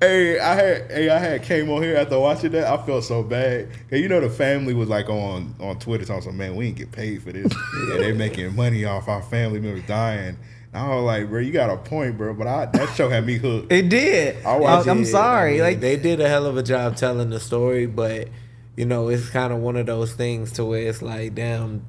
Hey, I had came on here after watching that. I felt so bad. Cause the family was like on Twitter talking, man, we ain't get paid for this. And they making money off our family members dying. And I was like, bro, you got a point, bro. But that show had me hooked. It did. I'm sorry. Like they did a hell of a job telling the story, but it's kind of one of those things to where it's like, damn,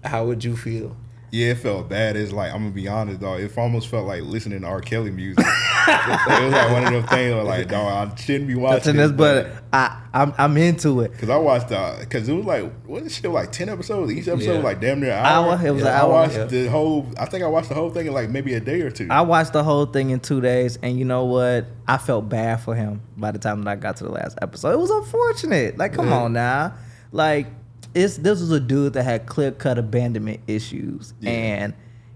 how would you feel? Yeah, it felt bad. It's like, I'm gonna be honest, dog. It almost felt like listening to R. Kelly music. It was like one of them things where like, dog, I shouldn't be watching this, but I'm into it. Cause I watched cause it was like, what is shit, like 10 episodes? Each episode was like damn near an hour. It was an hour. I watched the whole. I think I watched the whole thing in like maybe a day or two. I watched the whole thing in 2 days, and you know what? I felt bad for him by the time that I got to the last episode. It was unfortunate. Like, come on now, like. This was a dude that had clear-cut abandonment issues, and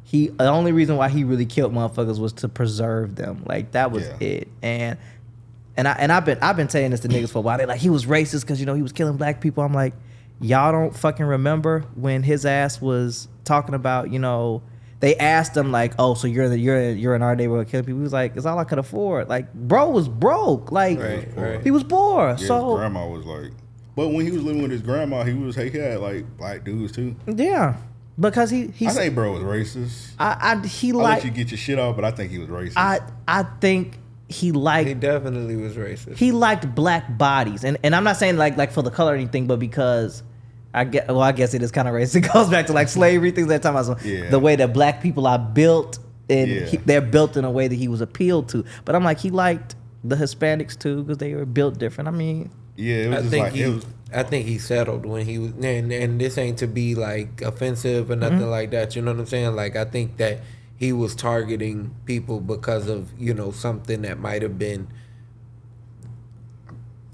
the only reason why he really killed motherfuckers was to preserve them. Like that was it. And I've been saying this to niggas for a while. They're like, he was racist because he was killing black people. I'm like, y'all don't fucking remember when his ass was talking about they asked him like, oh, so you're in our neighborhood killing people. He was like, it's all I could afford. Like, bro was broke. Like he was poor. Yeah, so his grandma was like. But when he was living with his grandma, he had like black dudes too. Yeah, because he I think bro was racist. I'll let you get your shit off, but I think he was racist. I think he liked. He definitely was racist. He liked black bodies, and I'm not saying like for the color or anything, but because I guess it is kind of racist. It goes back to like slavery things that time. The way that black people are built, and they're built in a way that he was appealed to. But I'm like, he liked the Hispanics too because they were built different. I mean. Yeah, it was I think he settled when he was, and this ain't to be like offensive or nothing like that. You know what I'm saying? Like I think that he was targeting people because of something that might have been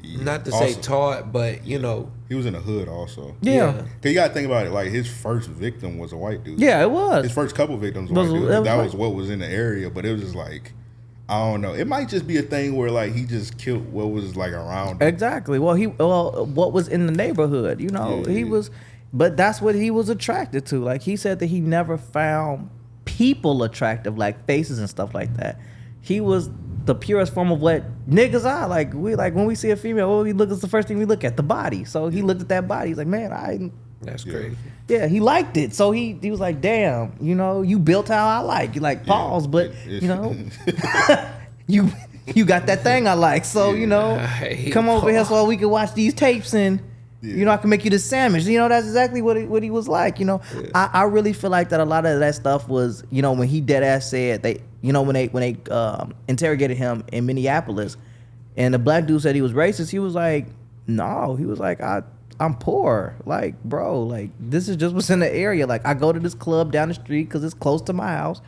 not to say taught, but he was in the hood also. Yeah, cause you gotta think about it. Like his first victim was a white dude. Yeah, it was. His first couple victims were white dudes. That was what was in the area, but it was just like. I don't know. It might just be a thing where like he just killed what was like around him. Exactly. Well, what was in the neighborhood, he was, but that's what he was attracted to. Like he said that he never found people attractive, like faces and stuff like that. He was the purest form of what niggas are. Like when we see a female, it's the first thing we look at, the body. So he looked at that body. He's like, man, that's crazy. Yeah, he liked it. So he was like, damn, you built how I like. You like pause, but you got that thing I like. So, come over here so we can watch these tapes and I can make you the sandwich. That's exactly what he was like. I really feel like that a lot of that stuff was, when he dead ass said when they interrogated him in Minneapolis and the black dude said he was racist, he was like, No, he was like, I'm poor. Like, bro, like, this is just what's in the area. Like, I go to this club down the street because it's close to my house.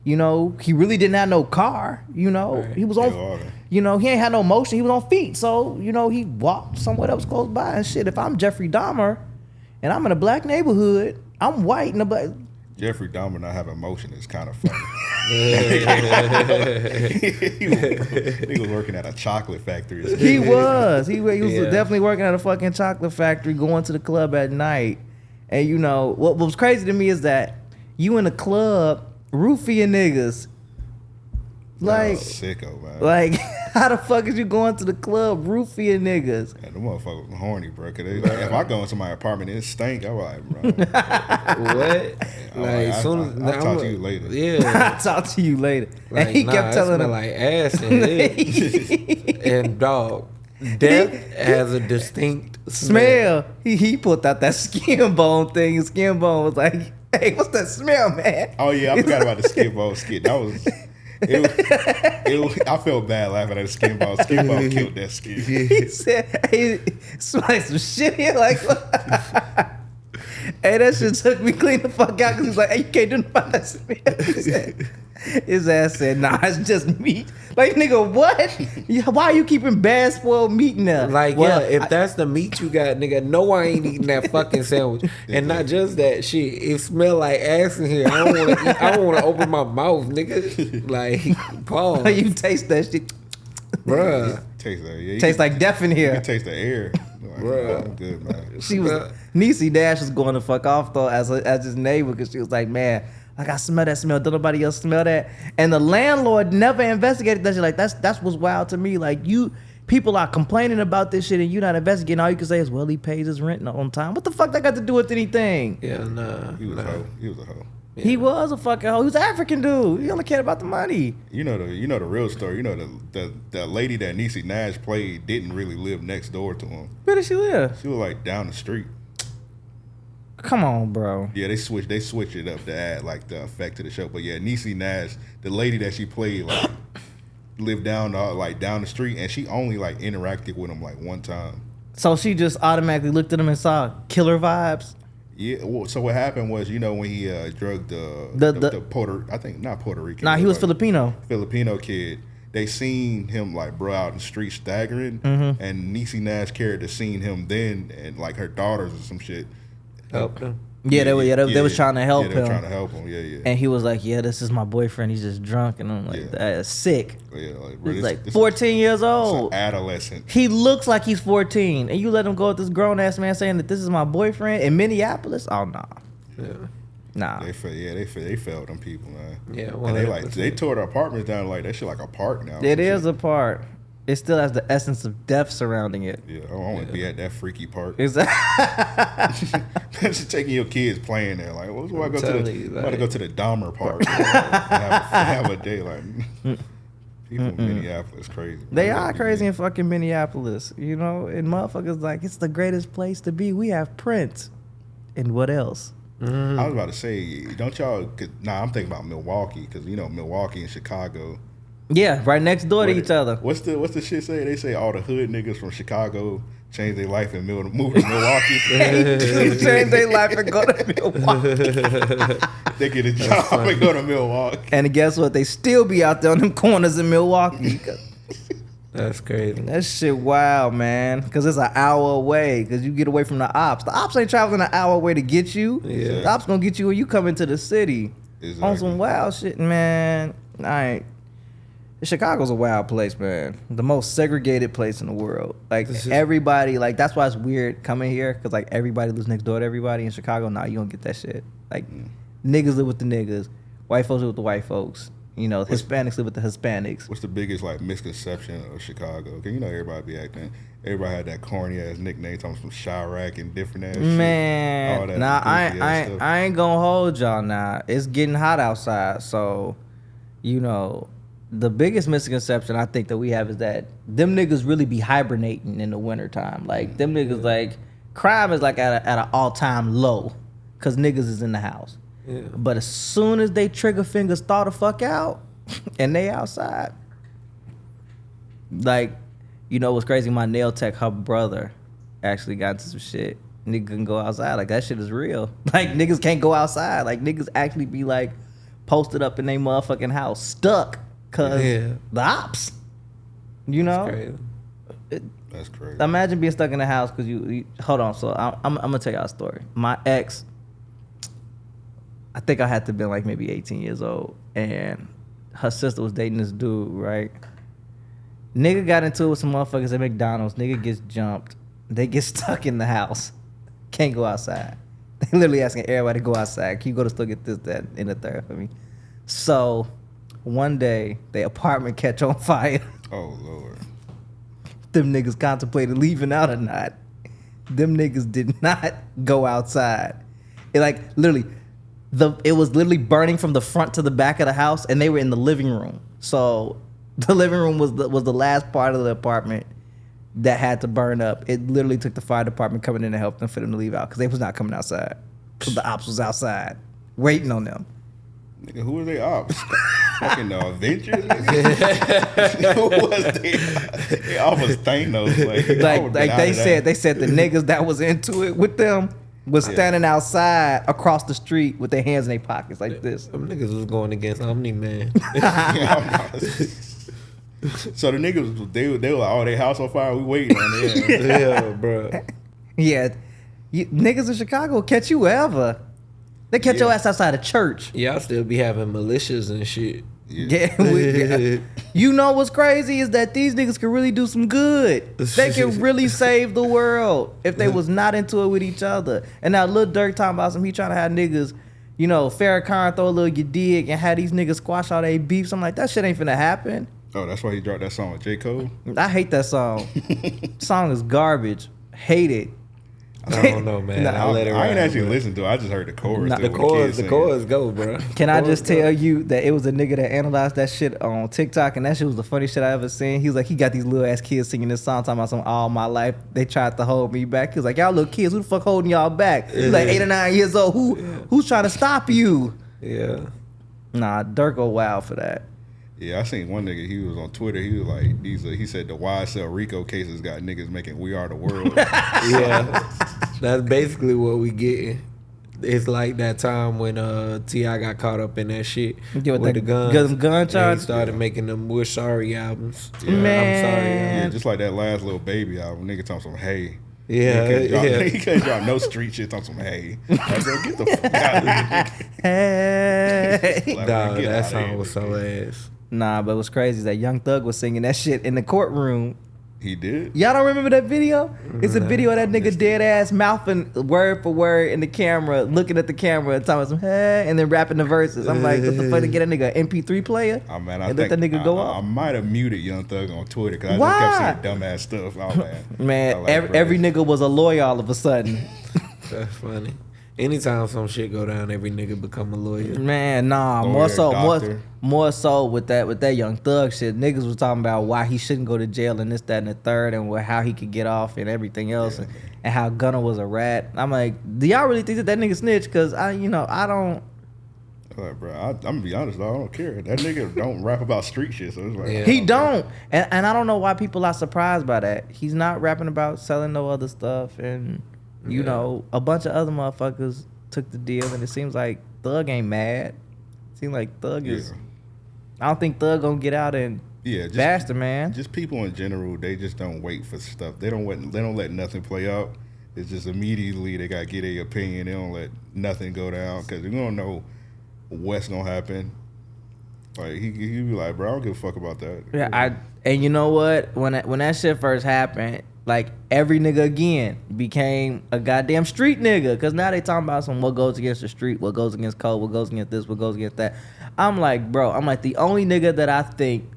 You know, he really didn't have no car. You know, Right. he was on, you know, he ain't had no motion. He was on feet. So, you know, he walked somewhere else close by and shit. If I'm Jeffrey Dahmer and I'm in a black neighborhood, I'm white in a black. Jeffrey Dahmer not having motion is kind of funny. he was working at a chocolate factory. He was. He was definitely working at a fucking chocolate factory, going to the club at night. And you know, what was crazy to me is that you in the club roofing niggas. Like, sicko, man. Like, how the fuck is you going to the club roofing niggas? And the motherfucker was horny, bro. Cause if I go into my apartment and it stink, I was like, bro. What? I'll talk to you later. Yeah. I'll talk to you later. Like, and he kept telling him, like ass and head. And dog, death has a distinct smell. He pulled out that skin bone thing. His skin bone was like, hey, what's that smell, man? Oh, yeah, I forgot about the skin bone skit. That was... I felt bad laughing at the skin bone. Skin bone killed that skit. He said, hey, smell like some shit here. Like, hey, that shit took me clean the fuck out because he's like, hey, you can't do nothing about that smell. His ass said, nah, it's just meat. Like, nigga, what? Why are you keeping bad spoiled meat in there? Like, well, yeah, if that's the meat you got, nigga, no, I ain't eating that fucking sandwich. And not just that shit, it smell like ass in here. I don't want to eat. I don't want to open my mouth, nigga. Like, pause. You taste that shit. Bruh. Tastes like death in here. You can taste the air. Like, bruh. I'm good, man. She was, Niecy Nash was going to fuck off, though, as his neighbor, because she was like, man, like, I smell that smell. Don't nobody else smell that? And the landlord never investigated that shit. Like, that's what's wild to me. Like, people are complaining about this shit and you not investigating. All you can say is, well, he pays his rent on time. What the fuck that got to do with anything? Yeah, nah. He was a hoe. He was a hoe. Yeah. He was a fucking hoe. He was an African dude. He only cared about the money. You know the real story. You know the lady that Niecy Nash played didn't really live next door to him. Where did she live? She was like down the street. Come on, bro. Yeah, they switched it up to add like the effect to the show. But yeah, Niecy Nash, the lady that she played, like lived down the street, and she only like interacted with him like one time. So she just automatically looked at him and saw killer vibes. Yeah. Well, so what happened was, you know, when he drugged the not Puerto Rican. Nah, he was Filipino. Filipino kid. They seen him like bro out in the street staggering, and Niecy Nash carried to seen him then, and like her daughters or some shit. Helped him. Yeah, they was trying to help him. They were trying to help him. Yeah. And he was like, "Yeah, this is my boyfriend. He's just drunk." And I'm like, "That's sick." Yeah, like, bro, he's like 14 years old. Adolescent. He looks like he's 14, and you let him go with this grown ass man saying that this is my boyfriend in Minneapolis. Oh nah. Yeah. Nah. They failed them people, man. Yeah. And they tore the apartments down like that shit like a park now. It is a park. It still has the essence of death surrounding it. Yeah, I want to be at that freaky park. Exactly. Imagine taking your kids playing there. Like, what's why I go to the Dahmer park? have a day like. People in Minneapolis crazy. They are crazy in fucking Minneapolis, you know. And motherfuckers like it's the greatest place to be. We have Prince, and what else? I was about to say, don't y'all? I'm thinking about Milwaukee because you know Milwaukee and Chicago. Yeah, right next door to each other. What's the shit say? They say all the hood niggas from Chicago change their life and move to Milwaukee. Change their life and go to Milwaukee. They get a job and go to Milwaukee. And guess what? They still be out there on them corners in Milwaukee. That's crazy. That shit wild, man. Because it's an hour away. Because you get away from the ops. The ops ain't traveling an hour away to get you. Yeah. The ops gonna get you when you come into the city. Exactly. On some wild shit, man. Chicago's a wild place, man. The most segregated place in the world. Like everybody, like that's why it's weird coming here because like everybody lives next door to everybody in Chicago. Nah, you don't get that shit. Like niggas live with the niggas, white folks live with the white folks. You know, Hispanics live with the Hispanics. What's the biggest like misconception of Chicago? Cause you know everybody had that corny ass nickname, talking some Chirac and different ass shit. Man, nah, I ain't gonna hold y'all now. It's getting hot outside, so you know. The biggest misconception I think that we have is that them niggas really be hibernating in the wintertime. Like, them niggas, like, crime is, like, at an all-time low because niggas is in the house. Yeah. But as soon as they trigger fingers thaw the fuck out and they outside, like, you know what's crazy? My nail tech, her brother, actually got into some shit. Niggas can go outside. Like, that shit is real. Like, niggas can't go outside. Like, niggas actually be, like, posted up in their motherfucking house, stuck, because the ops. You know? That's crazy. Imagine being stuck in the house because you hold on. So I'm going to tell y'all a story. My ex, I think I had to have been, like, maybe 18 years old. And her sister was dating this dude, right? Nigga got into it with some motherfuckers at McDonald's. Nigga gets jumped. They get stuck in the house. Can't go outside. They literally asking everybody to go outside. Can you go to the store, get this, that, and the third for me? So one day, the apartment catch on fire. Oh, Lord. Them niggas contemplated leaving out or not. Them niggas did not go outside. It like literally, it was literally burning from the front to the back of the house, and they were in the living room. So the living room was the last part of the apartment that had to burn up. It literally took the fire department coming in to help them for them to leave out because they was not coming outside. Because the ops was outside waiting on them. Nigga, who was they ops? Fucking Avengers? Who was they ops? Was Thanos. Like they said the niggas that was into it with them was standing outside across the street with their hands in their pockets like this. Them niggas was going against Omni-Man. So the niggas, they were like, oh, they house on fire, we waiting on them. Yeah, bro. Yeah. Niggas in Chicago catch you wherever. They catch your ass outside of church. Y'all still be having militias and shit. Yeah. You know what's crazy is that these niggas can really do some good. They can really save the world if they was not into it with each other. And now Lil Durk talking about he trying to have niggas, you know, Farrakhan throw a little you dig and have these niggas squash all their beefs. I'm like, that shit ain't finna happen. Oh, that's why he dropped that song with J. Cole? I hate that song. Song is garbage. Hate it. I don't know, man. I ain't actually listened to it. I just heard the chorus. The chorus go, bro. Can I just tell you that it was a nigga that analyzed that shit on TikTok, and that shit was the funniest shit I ever seen. He was like, he got these little ass kids singing this song, talking about some all my life. They tried to hold me back. He was like, y'all little kids, who the fuck holding y'all back? He's like 8 or 9 years old. Who's trying to stop you? Yeah. Nah, Durk go wild for that. Yeah, I seen one nigga, he was on Twitter, he was like, he said the YSL Rico cases got niggas making We Are the World. Yeah. That's basically what we getting. It's like that time when T.I. got caught up in that shit with the guns. Gun charge. He started making them We're Sorry albums. Yeah, Man. I'm sorry. Yeah, just like that last Lil Baby album, nigga talking some hey. Yeah, He couldn't drop no street shit on some hey. Like, bro, get the fuck out of here. Hey. Like, Dog, get that out song of was so ass. Nah, but what's crazy is that Young Thug was singing that shit in the courtroom. He did? Y'all don't remember that video? It's a video of that nigga dead ass mouthing word for word in the camera, looking at the camera, talking some hey, and then rapping the verses. I'm like, what the fuck to get a nigga an MP3 player? Oh, man, and let that nigga go off. I might have muted Young Thug on Twitter because I just kept saying dumbass stuff. Oh, man. Man, like, every nigga was a lawyer all of a sudden. That's funny. Anytime some shit go down, every nigga become a lawyer. Man, nah, Lawyer, more so with that Young Thug shit. Niggas was talking about why he shouldn't go to jail and this, that, and the third, and how he could get off and everything else, and how Gunna was a rat. I'm like, do y'all really think that nigga snitched? Because I don't. Like, bro, I'm gonna be honest, though, I don't care. That nigga don't rap about street shit, so it's like He don't. And I don't know why people are surprised by that. He's not rapping about selling no other stuff, and you know, a bunch of other motherfuckers took the deal, and it seems like Thug ain't mad. It seems like Thug is. I don't think Thug gonna get out and bash the man. Just people in general, they just don't wait for stuff. They don't let nothing play out. It's just immediately they gotta get their opinion. They don't let nothing go down because they don't know what's gonna happen. Like he be like, bro, I don't give a fuck about that. Yeah, and you know what? When that shit first happened, like every nigga again became a goddamn street nigga, because now they talking about what goes against the street, what goes against code, what goes against this, what goes against that. I'm like, bro, the only nigga that I think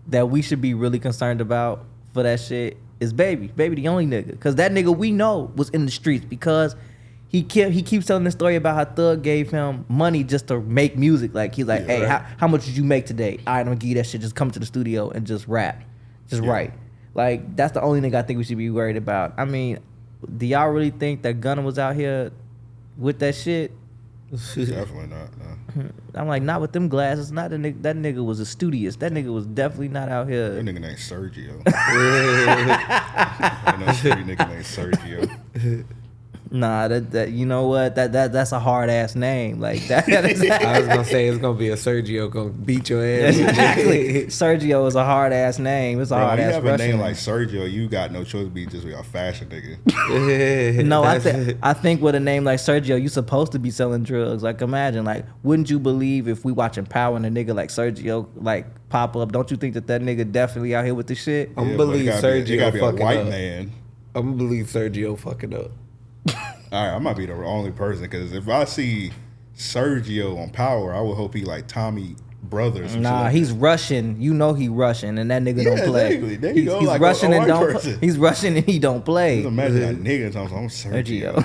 that we should be really concerned about for that shit is Baby. Baby the only nigga, because that nigga we know was in the streets, because he keeps telling the story about how Thug gave him money just to make music. Like he's like, hey, how much did you make today? All right, I'm gonna give you that shit. Just come to the studio and just rap, just write. Like, that's the only nigga I think we should be worried about. I mean, do y'all really think that Gunna was out here with that shit? Definitely not. No. I'm like, not with them glasses. Not the nigga. That nigga was a studious. That nigga was definitely not out here. That nigga named Sergio. I know street nigga named Sergio. Nah, that you know what? That's a hard ass name. Like that. I was gonna say it's gonna be a Sergio gonna beat your ass. Exactly. Sergio is a hard ass name. It's a hard ass. When you have a name like Sergio, you got no choice but be just a fashion nigga. No, I think with a name like Sergio, you supposed to be selling drugs. Like imagine, like, wouldn't you believe if we watching Power and a nigga like Sergio like pop up? Don't you think that nigga definitely out here with the shit? I'm gonna believe Sergio be fucking a white up. man. I'm gonna believe Sergio fucking up. All right, I might be the only person because if I see Sergio on Power, I would hope he like Tommy Brothers. Nah, he's Russian. You know he Russian, and that nigga don't play. Exactly. There you go. He's like Russian and don't. Person. He's Russian and he don't play. Just imagine that nigga talking. I'm Sergio.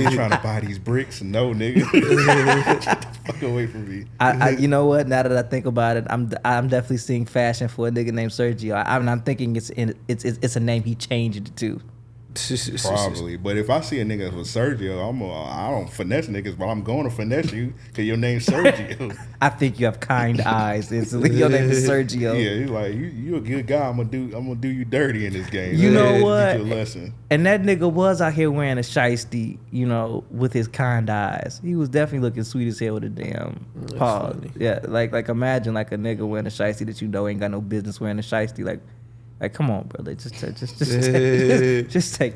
You trying to buy these bricks? No, nigga. Get the fuck away from me. I you know what? Now that I think about it, I'm definitely seeing fashion for a nigga named Sergio. I'm thinking it's a name he changed it to. Probably, but if I see a nigga with Sergio, I don't finesse niggas, but I'm going to finesse you because your name's Sergio. I think you have kind eyes. Instantly, your name is Sergio. Yeah, he's like you a good guy. I'm gonna do you dirty in this game. You know what? Teach you a lesson. And that nigga was out here wearing a shiesty, you know, with his kind eyes. He was definitely looking sweet as hell with a damn paw. Yeah, like imagine like a nigga wearing a shiesty that you know ain't got no business wearing a shiesty. Like, come on, brother. Just take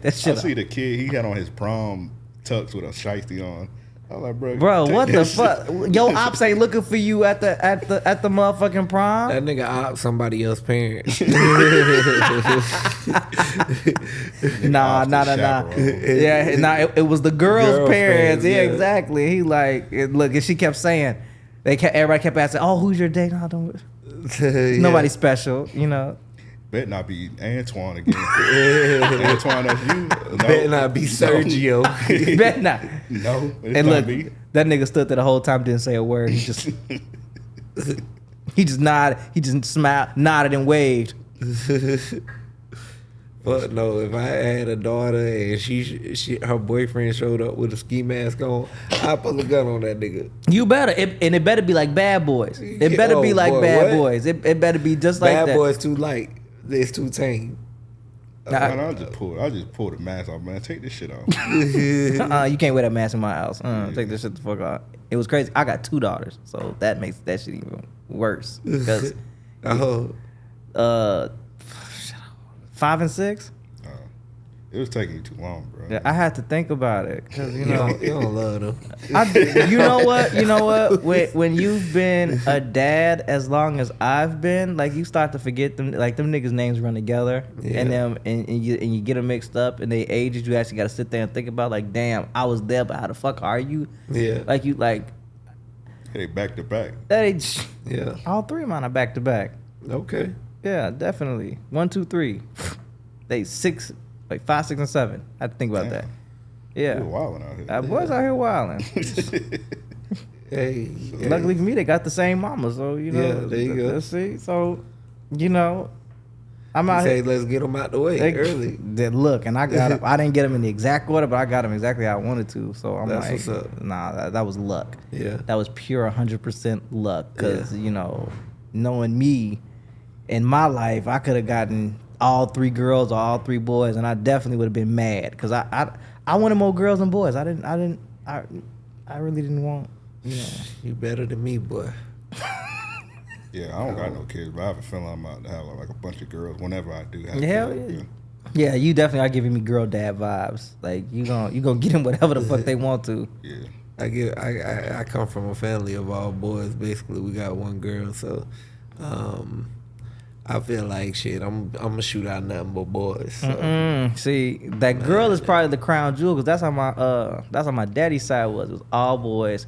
that shit. I see the kid. He had on his prom tux with a shiesty on. I was like, bro, what the fuck? Yo, ops ain't looking for you at the motherfucking prom. That nigga ops somebody else's parents. Nah. Yeah, nah. It was the girl's parents. Yeah, exactly. He like, look, and she kept saying, everybody kept asking, oh, who's your date? No, don't. Nobody special, you know. Bet not be Antoine again. Antoine, that's you. No. Bet not be Sergio. No. Bet not. No. And look, that nigga stood there the whole time, didn't say a word. He just nodded. He just smiled, nodded, and waved. But no, if I had a daughter and her boyfriend showed up with a ski mask on, I'd pull a gun on that nigga. You better, it better be like Bad Boys. It better be like Bad Boys. It better be just like that. Bad Boys too light. It's too tame. I'll just pull the mask off, man. Take this shit off. You can't wear that mask in my house. Take this shit the fuck off. It was crazy. I got 2 daughters, so that makes that shit even worse. Because 5 and 6. It was taking you too long, bro. Yeah, I had to think about it because you don't love them. You know what? When you've been a dad as long as I've been, like you start to forget them. Like them niggas' names run together, and you get them mixed up, and they ages. You actually got to sit there and think about like, damn, I was there, but how the fuck are you? Yeah. Like you like. They back to back. Yeah. All 3 of mine are back to back. Okay. Yeah, definitely. 1, 2, 3. They 6. Like 5, 6, and 7. I had to think about that. Yeah. You were wilding out here. I was out here wilding. Hey. Luckily for me, they got the same mama, so you know. Yeah, there you go. See, so you know, I'm out here. Say, let's get them out the way early. Look, and I got them. I didn't get them in the exact order, but I got them exactly how I wanted to. So I'm That's like, what's up. Nah, that was luck. Yeah. That was pure 100% luck, because you know, knowing me in my life, I could have gotten all 3 girls or all 3 boys, and I definitely would have been mad because I wanted more girls than boys. I really didn't want. You know. You better than me, boy. Yeah, I don't got no kids, but I have a feeling I'm about to have like a bunch of girls whenever I do have kids. Yeah, you definitely are giving me girl dad vibes. Like you gonna get them whatever the fuck they want to. Yeah. I come from a family of all boys. Basically, we got 1 girl, so. I feel like shit. I'm gonna shoot out nothing but boys. So. See, that girl is probably the crown jewel because that's how my daddy's side was. It was all boys,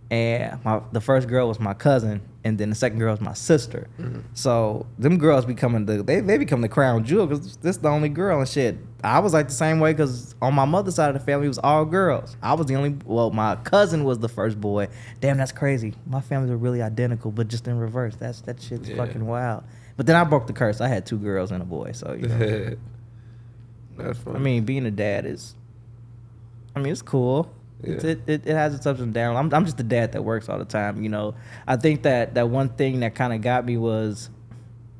and the first girl was my cousin, and then the second girl was my sister. Mm-hmm. So them girls become the crown jewel because this the only girl and shit. I was like the same way because on my mother's side of the family it was all girls. I was the only. Well, my cousin was the first boy. Damn, that's crazy. My families are really identical, but just in reverse. That shit's fucking wild. But then I broke the curse. I had 2 girls and a boy. So, you know. That's funny. I mean, being a dad is, it's cool. It has its ups and downs. I'm just a dad that works all the time. You know, I think that one thing that kind of got me was,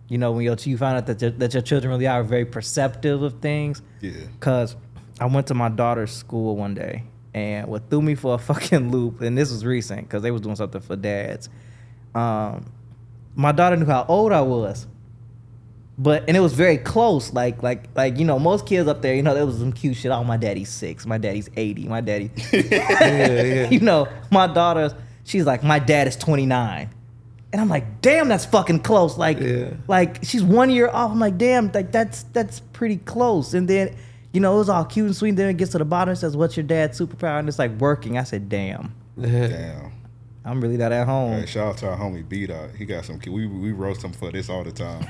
you know, when you find out that your children really are very perceptive of things. Yeah. Cause I went to my daughter's school one day, and what threw me for a fucking loop, and this was recent because they was doing something for dads. My daughter knew how old I was. And it was very close, like you know, most kids up there, you know, there was some cute shit. Oh, my daddy's 6, my daddy's 80, my daddy. You know, my daughter, she's like, my dad is 29, and I'm like, damn, that's fucking close. Like she's 1 year off. I'm like, damn, like that's pretty close. And then, you know, it was all cute and sweet. And then it gets to the bottom and says, what's your dad's superpower? And it's like working. I said, damn. I'm really not at home. Hey, shout out to our homie B-Dot. He got some. We roast him for this all the time.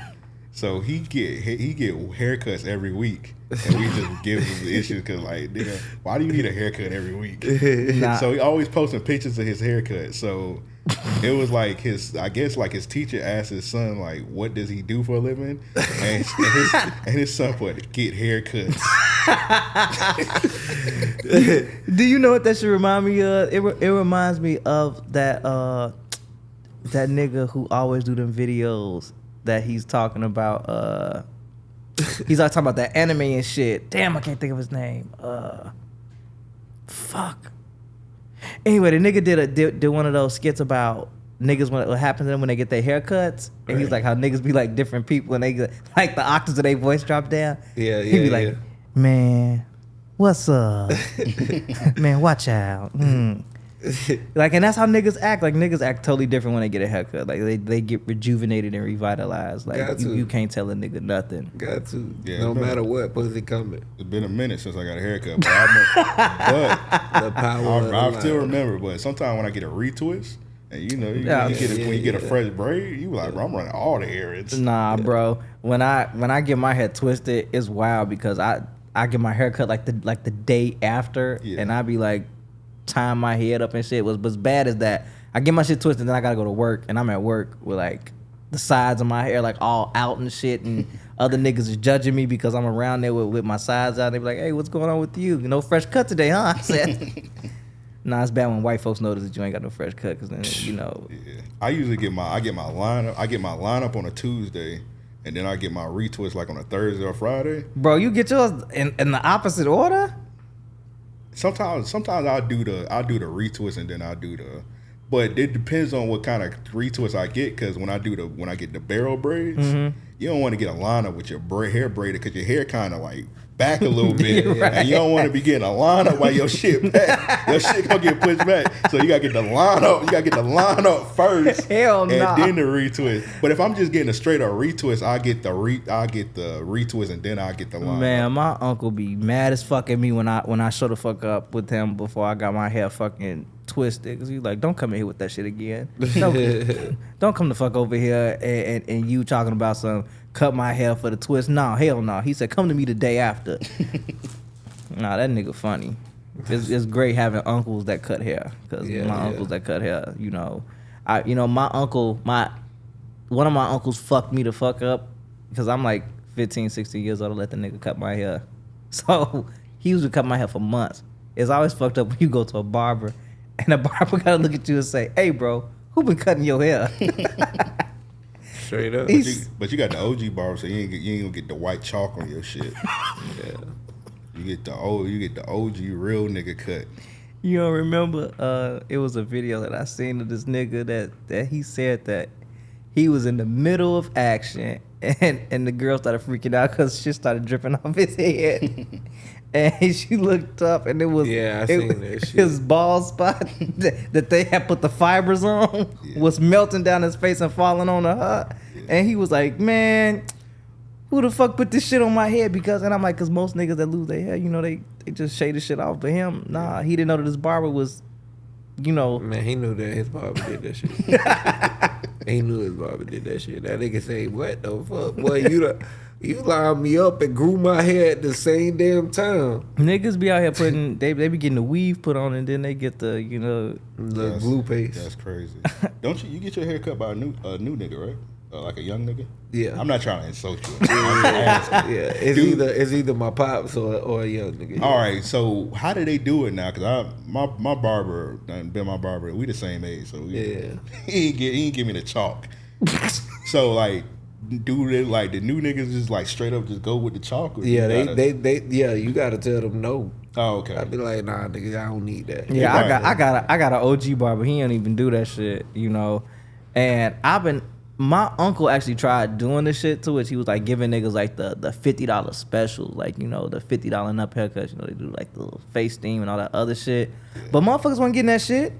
So he get haircuts every week, and we just give him the issues because, like, nigga, why do you need a haircut every week? Nah. So he always posting pictures of his haircut. So it was like his teacher asked his son, like, what does he do for a living? And his son put, get haircuts. Do you know what that should remind me of? It reminds me of that nigga who always do them videos that he's talking about. He's like talking about that anime and shit. Damn, I can't think of his name. Fuck. Anyway, the nigga did one of those skits about niggas what happens to them when they get their haircuts, and he's like how niggas be like different people, and they get, like the octaves of their voice drop down. He be like, man, what's up? Man, watch out. Like, and that's how niggas act. Like, niggas act totally different when they get a haircut. Like, they get rejuvenated and revitalized. Like, you can't tell a nigga nothing. Got to. Yeah, no matter what, pussy coming. It's been a minute since I got a haircut, but the power. I still remember. But sometimes when I get a retwist, and you know, when you get a fresh braid, you like, bro, I'm running all the errands. Nah, bro. When I get my head twisted, it's wild because I get my haircut like the day after, and I be like, tying my head up and shit. Was bad as that. I get my shit twisted, and then I gotta go to work, and I'm at work with like the sides of my hair like all out and shit, and other niggas is judging me because I'm around there with my sides out. They be like, "Hey, what's going on with you? You know, fresh cut today, huh?" I said, "Nah, it's bad when white folks notice that you ain't got no fresh cut, because then you know." Yeah. I usually get my lineup on a Tuesday, and then I get my retwist like on a Thursday or Friday. Bro, you get yours in the opposite order? Sometimes I'll do the retwist, and then I'll do but it depends on what kind of retwist I get, because when I get the barrel braids, you don't want to get a lineup with your hair braided, because your hair kind of like back a little bit, right. And you don't want to be getting a lineup while your shit back. Your shit gonna get pushed back, so you gotta get the lineup. You gotta get the lineup first, and then the retwist. But if I'm just getting a straight up retwist, I get the retwist, and then I get the lineup. Man, my uncle be mad as fuck at me when I show the fuck up with him before I got my hair fucking twisted, because he's like, don't come in here with that shit again. Don't come the fuck over here and you talking about some cut my hair for the twist. Nah, hell no. He said, come to me the day after. Nah, that nigga funny. It's great having uncles that cut hair, because uncles that cut hair, you know, my uncle, one of my uncles fucked me the fuck up, because I'm like 15, 16 years old to let the nigga cut my hair. So he used to cut my hair for months. It's always fucked up when you go to a barber, and the barber gotta look at you and say, hey, bro, who been cutting your hair? Straight up. But you got the OG barber, so you ain't gonna get the white chalk on your shit. Yeah. You get the OG real nigga cut. You don't remember? It was a video that I seen of this nigga that he said that he was in the middle of action, and the girl started freaking out because shit started dripping off his head. And she looked up, and it was his bald spot that they had put the fibers on was melting down his face and falling on her. And he was like, man, who the fuck put this shit on my head? And I'm like, because most niggas that lose their hair, you know, they just shade the shit off. But him, nah, he didn't know that his barber was, you know. Man, he knew that his barber did that shit. He knew his barber did that shit. That nigga say, what the fuck? Boy, you lined me up and grew my hair at the same damn time. Niggas be out here putting, they be getting the weave put on, and then they get the, you know, the glue paste. That's crazy. Don't you get your hair cut by a new nigga, right? Like a young nigga? Yeah. I'm not trying to insult you. It's either my pops or a young nigga. All right, so how do they do it now? Because my barber, been my barber, we the same age, so he ain't give me the chalk. So like, do they like the new niggas just like straight up just go with the chalk? Or Yeah, you gotta tell them no. Oh, okay. I'd be like, nah, nigga, I don't need that. Yeah, I got an OG barber. He don't even do that shit, you know. And my uncle actually tried doing this shit to which he was like giving niggas like the $50 special, like, you know, the $50 and up haircuts. You know, they do like the little face steam and all that other shit. But motherfuckers weren't getting that shit.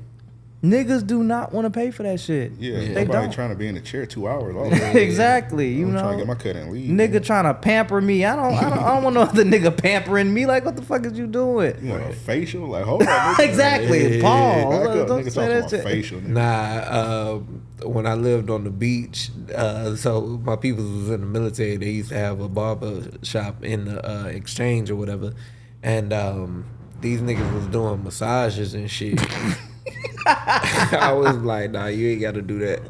Niggas do not want to pay for that shit. Yeah, they nobody don't. trying to be in the chair 2 hours. Exactly, you know. I'm trying to get my cut and leave. Nigga man. trying to pamper me. I don't want no other nigga pampering me. Like, what the fuck is you doing? You want a facial? Like, hold on. Nigga. Exactly, Paul. Back up, Don't nigga, say that shit. facial. Nigga. Nah, when I lived on the beach, so my people was in the military. They used to have a barber shop in the exchange or whatever, and these niggas was doing massages and shit. I was like, nah, you ain't got to do that.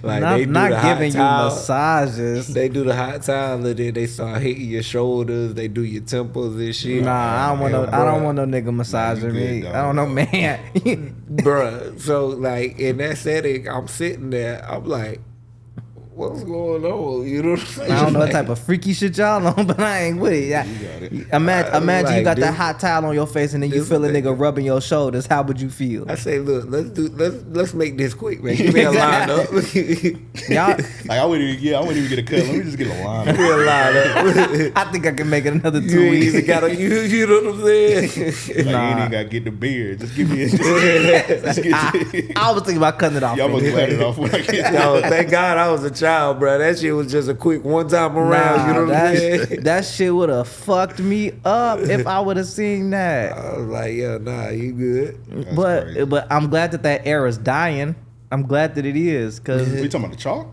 Like, they do not the giving hot you towel. massages. They do the hot towel, and then they start hitting your shoulders. They do your temples and shit. Nah, I don't want no nigga massaging me. good, I don't know, man. Bruh. So like in that setting, I'm sitting there. I'm like, what's going on? You know what I'm saying? I don't know what type of freaky shit y'all on, but I ain't with it. Imagine like, you got this- that hot towel on your face and then you this feel a thing- nigga rubbing your shoulders. How would you feel? I say, look, let's make this quick, man. Give me a line up. Y'all, Like, I wouldn't even get a cut. Let me just get a line. Give me a line up. I think I can make it another 2 You ain't weeks. even gotta, you know what I'm saying? Like, you ain't even got to get the beard. Just give me a... I was thinking about cutting it off. Y'all must anyway. cut it off when I get Yo, thank God I was a child, bro. That shit was just a quick one time around. You know what I'm saying? that shit would have fucked me up if I would have seen that. I was like, yeah, nah, you good. crazy. But I'm glad that era's dying. I'm glad that it is, cause We talking about the chalk?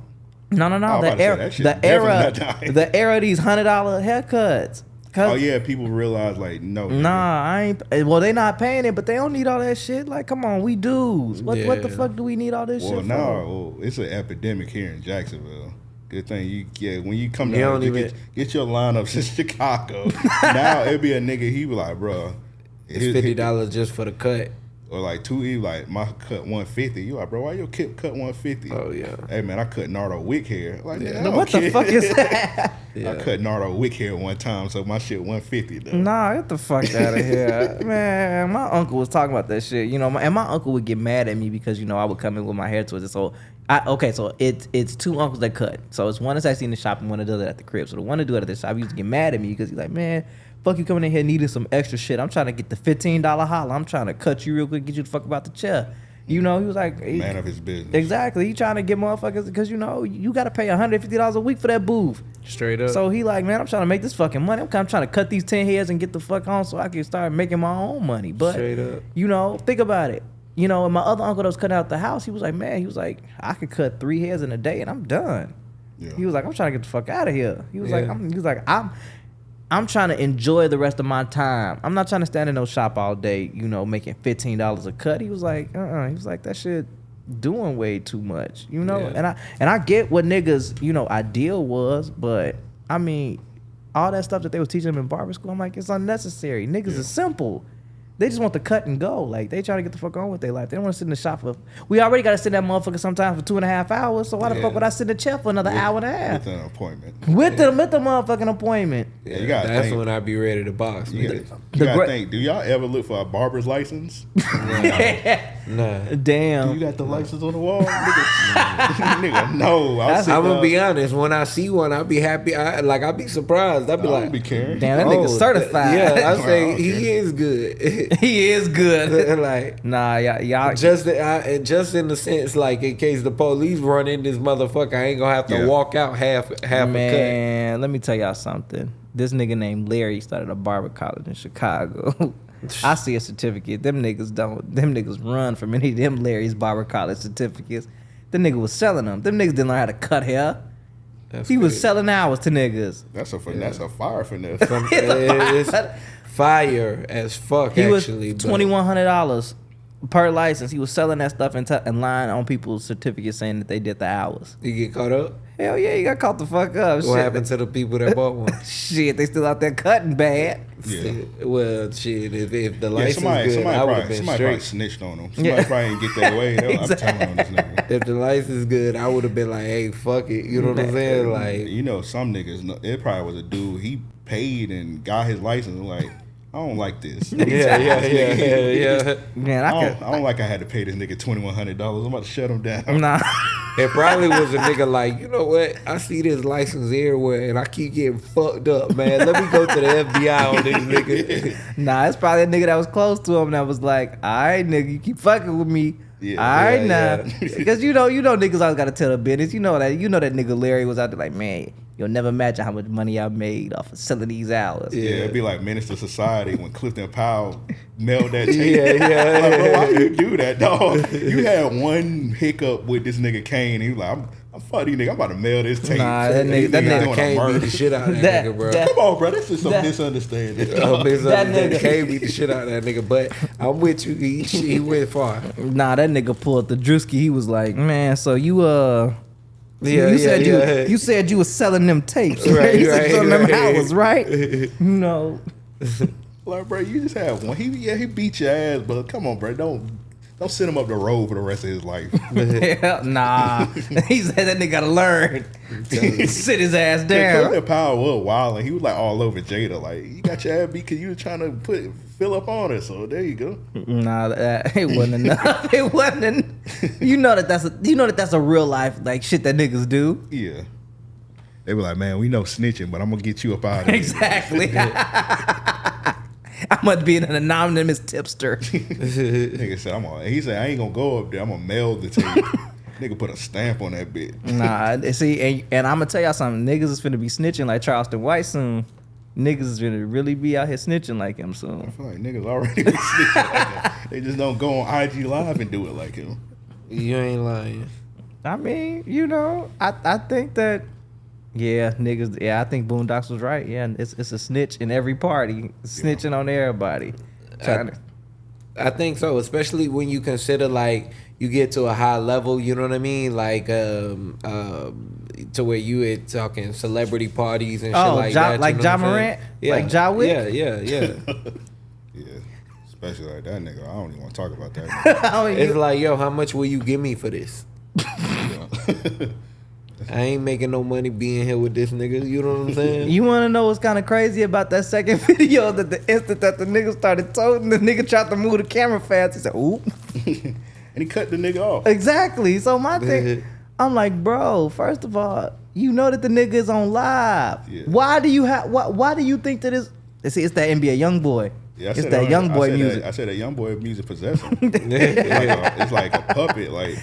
no, I was about to say, that shit definitely not dying. the era of these $100 haircuts. 'Cause Oh, yeah, people realize, like, no. Nah, I ain't. Well, they not paying it, but they don't need all that shit. Like, come on, we dudes. What the Yeah. fuck do we need all this Well, shit no, it's an epidemic here in Jacksonville. Good thing when you come You down, don't even- get your lineups in Chicago. Now it'd be a nigga. He be like, bro, It's $50 just for the cut. or like he like my cut 150. You like, bro, why your cut 150? Oh yeah. Hey man, I cut Nardo Wick hair. Like, for? yeah, What the fuck is that? I cut Nardo Wick hair one time, so my shit 150 though. Nah, get the fuck out of here, man. My uncle was talking about that shit, you know, and my uncle would get mad at me because you know I would come in with my hair twisted. So so it's two uncles that cut. So it's one that's actually in the shop and one that does it at the crib. So the one that do it at the shop, he used to get mad at me because he's like, man, fuck you coming in here needing some extra shit. I'm trying to get the $15 holla. I'm trying to cut you real quick, get you the fuck about the chair. You know, he was like, Man of his business. Exactly. He trying to get motherfuckers because you know you got to pay $150 a week for that booth. Straight up. So he like, man, I'm trying to make this fucking money. I'm trying to cut these 10 heads and get the fuck on so I can start making my own money. But Straight up. you know, think about it. You know, and my other uncle that was cutting out the house, he was like, man, I could cut 3 heads in a day and I'm done. Yeah. He was like, I'm trying to get the fuck out of here. He was Yeah. I'm trying to enjoy the rest of my time. I'm not trying to stand in no shop all day, you know, making $15 a cut. He was like, He was like, that shit doing way too much, you know. Yeah. And I get what niggas, you know, ideal was, but I mean, all that stuff that they was teaching them in barber school, I'm like, it's unnecessary. Niggas is simple. They just want to cut and go. Like, they trying to get the fuck on with their life. They don't want to sit in the shop for... We already got to sit in that motherfucker sometimes for 2.5 hours, so why the fuck would I sit in the chair for another hour and a half? With an appointment. With the motherfucking appointment. Yeah, you gotta That's think. when I be ready to box. You nigga. gotta think. Do y'all ever look for a barber's license? Nah. Damn. You got the license on the wall, nigga? No. I'm gonna be honest. When I see one, I'll be happy. I be surprised. I'll be I like, don't be caring. Damn, that nigga certified. Yeah, I say Well, he okay. is good. He is good. Like Nah, y'all. just in the sense, like in case the police run in this motherfucker, I ain't gonna have to Yeah. walk out half a cut. Man, let me tell y'all something. This nigga named Larry started a barber college in Chicago. I see a certificate. Them niggas run from any of them Larry's barber college certificates. The nigga was selling them. Them niggas didn't learn how to cut hair. He was selling hours to niggas. That's a fire finesse. It's fire as fuck. He was actually, but- $2,100 per license. He was selling that stuff and lying on people's certificates saying that they did the hours. You get caught up? Hell yeah, he got caught the fuck up. What happened to the people that bought one? Shit, they still out there cutting bad. Yeah. Well, shit, if the license somebody good, I would have been probably straight. snitched on him. Somebody probably didn't get that way. I'm telling on this nigga. If the license good, I would have been like, hey, fuck it. You know what I'm saying? Like, You know, some niggas, it probably was a dude, he paid and got his license, like, I don't like this. yeah. Man, I don't like I had to pay this nigga $2,100. I'm about to shut him down. Nah. It probably was a nigga like, you know what? I see this license everywhere and I keep getting fucked up, man. Let me go to the FBI on this nigga. Nah, it's probably a nigga that was close to him that was like, all right, nigga, you keep fucking with me. Yeah, all right, yeah, now. Because you know niggas always got to tell the business. You know that nigga Larry was out there like, man, you'll never imagine how much money I made off of selling these hours. Yeah, it'd be like Minister Society when Clifton Powell mailed that tape. Yeah. Like, bro, why you do that, dog? You had one hiccup with this nigga Kane. He was like, I'm fuck these niggas. I'm about to mail this tape. Nah, that nigga doing a can't murder. beat the shit out of that nigga, bro. Come on, bro. This is some misunderstanding. That nigga can't beat the shit out of that nigga. But I'm with you. He went far. Nah, that nigga pulled the Drewski. He was like, man, so you you said you was selling them tapes, right? You said selling them hours, right? No. Like, bro, you just have one. He beat your ass, but come on, bro. Don't send him up the road for the rest of his life. Hell, nah. He said that nigga gotta learn. Sit his ass down. Clifton Powell was wild, and he was like all over Jada. Like, you got your ass beat because you were trying to fill up on her. So there you go. Nah, it wasn't enough. It wasn't. You know that's a real life like shit that niggas do. Yeah. They were like, man, we know snitching, but I'm gonna get you up out of here. Exactly. I must be an anonymous tipster. Nigga said, he said, I ain't gonna go up there. I'm gonna mail the tape. Nigga put a stamp on that bitch. Nah, see, and I'm gonna tell y'all something. Niggas is finna be snitching like Charleston White soon. Niggas is finna really be out here snitching like him soon. I feel like niggas already be snitching like him. They just don't go on IG Live and do it like him. You ain't lying. I mean, I think that. Yeah, niggas. Yeah, I think Boondocks was right. Yeah, it's a snitch in every party, snitching on everybody. I think so, especially when you consider like you get to a high level. You know what I mean? Like to where you are talking celebrity parties and shit like that. Like Ja Morant, like Ja Wick. Yeah. Yeah. Especially like that nigga. I don't even want to talk about that. It's like, yo, how much will you give me for this? I ain't making no money being here with this nigga. You know what I'm saying? You want to know what's kind of crazy about that second video? That the instant that the nigga started toting, the nigga tried to move the camera fast. He said, "Oop," And he cut the nigga off. Exactly. So my thing, I'm like, bro. First of all, you know that the nigga is on live. Yeah. Why do you think that is? See, it's that NBA young boy. Yeah, it's that young boy music. I said that young boy music possessed him. It's like a puppet, like.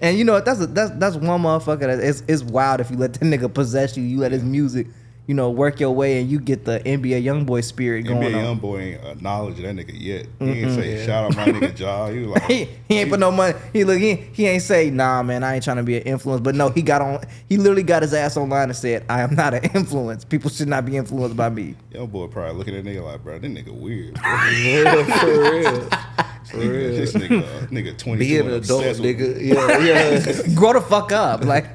And you know what? That's one motherfucker that it's wild if you let that nigga possess you. You let his music, work your way, and you get the NBA YoungBoy spirit going on. NBA YoungBoy ain't acknowledged that nigga yet. He ain't say shout out my nigga Ja. He was like he ain't put no money. He ain't say nah, man. I ain't trying to be an influence. But no, he literally got his ass online and said, I am not an influence. People should not be influenced by me. YoungBoy probably looking at that nigga like, bro, this nigga weird. For real. This nigga 22. Be an adult, nigga. Yeah. Grow the fuck up. Like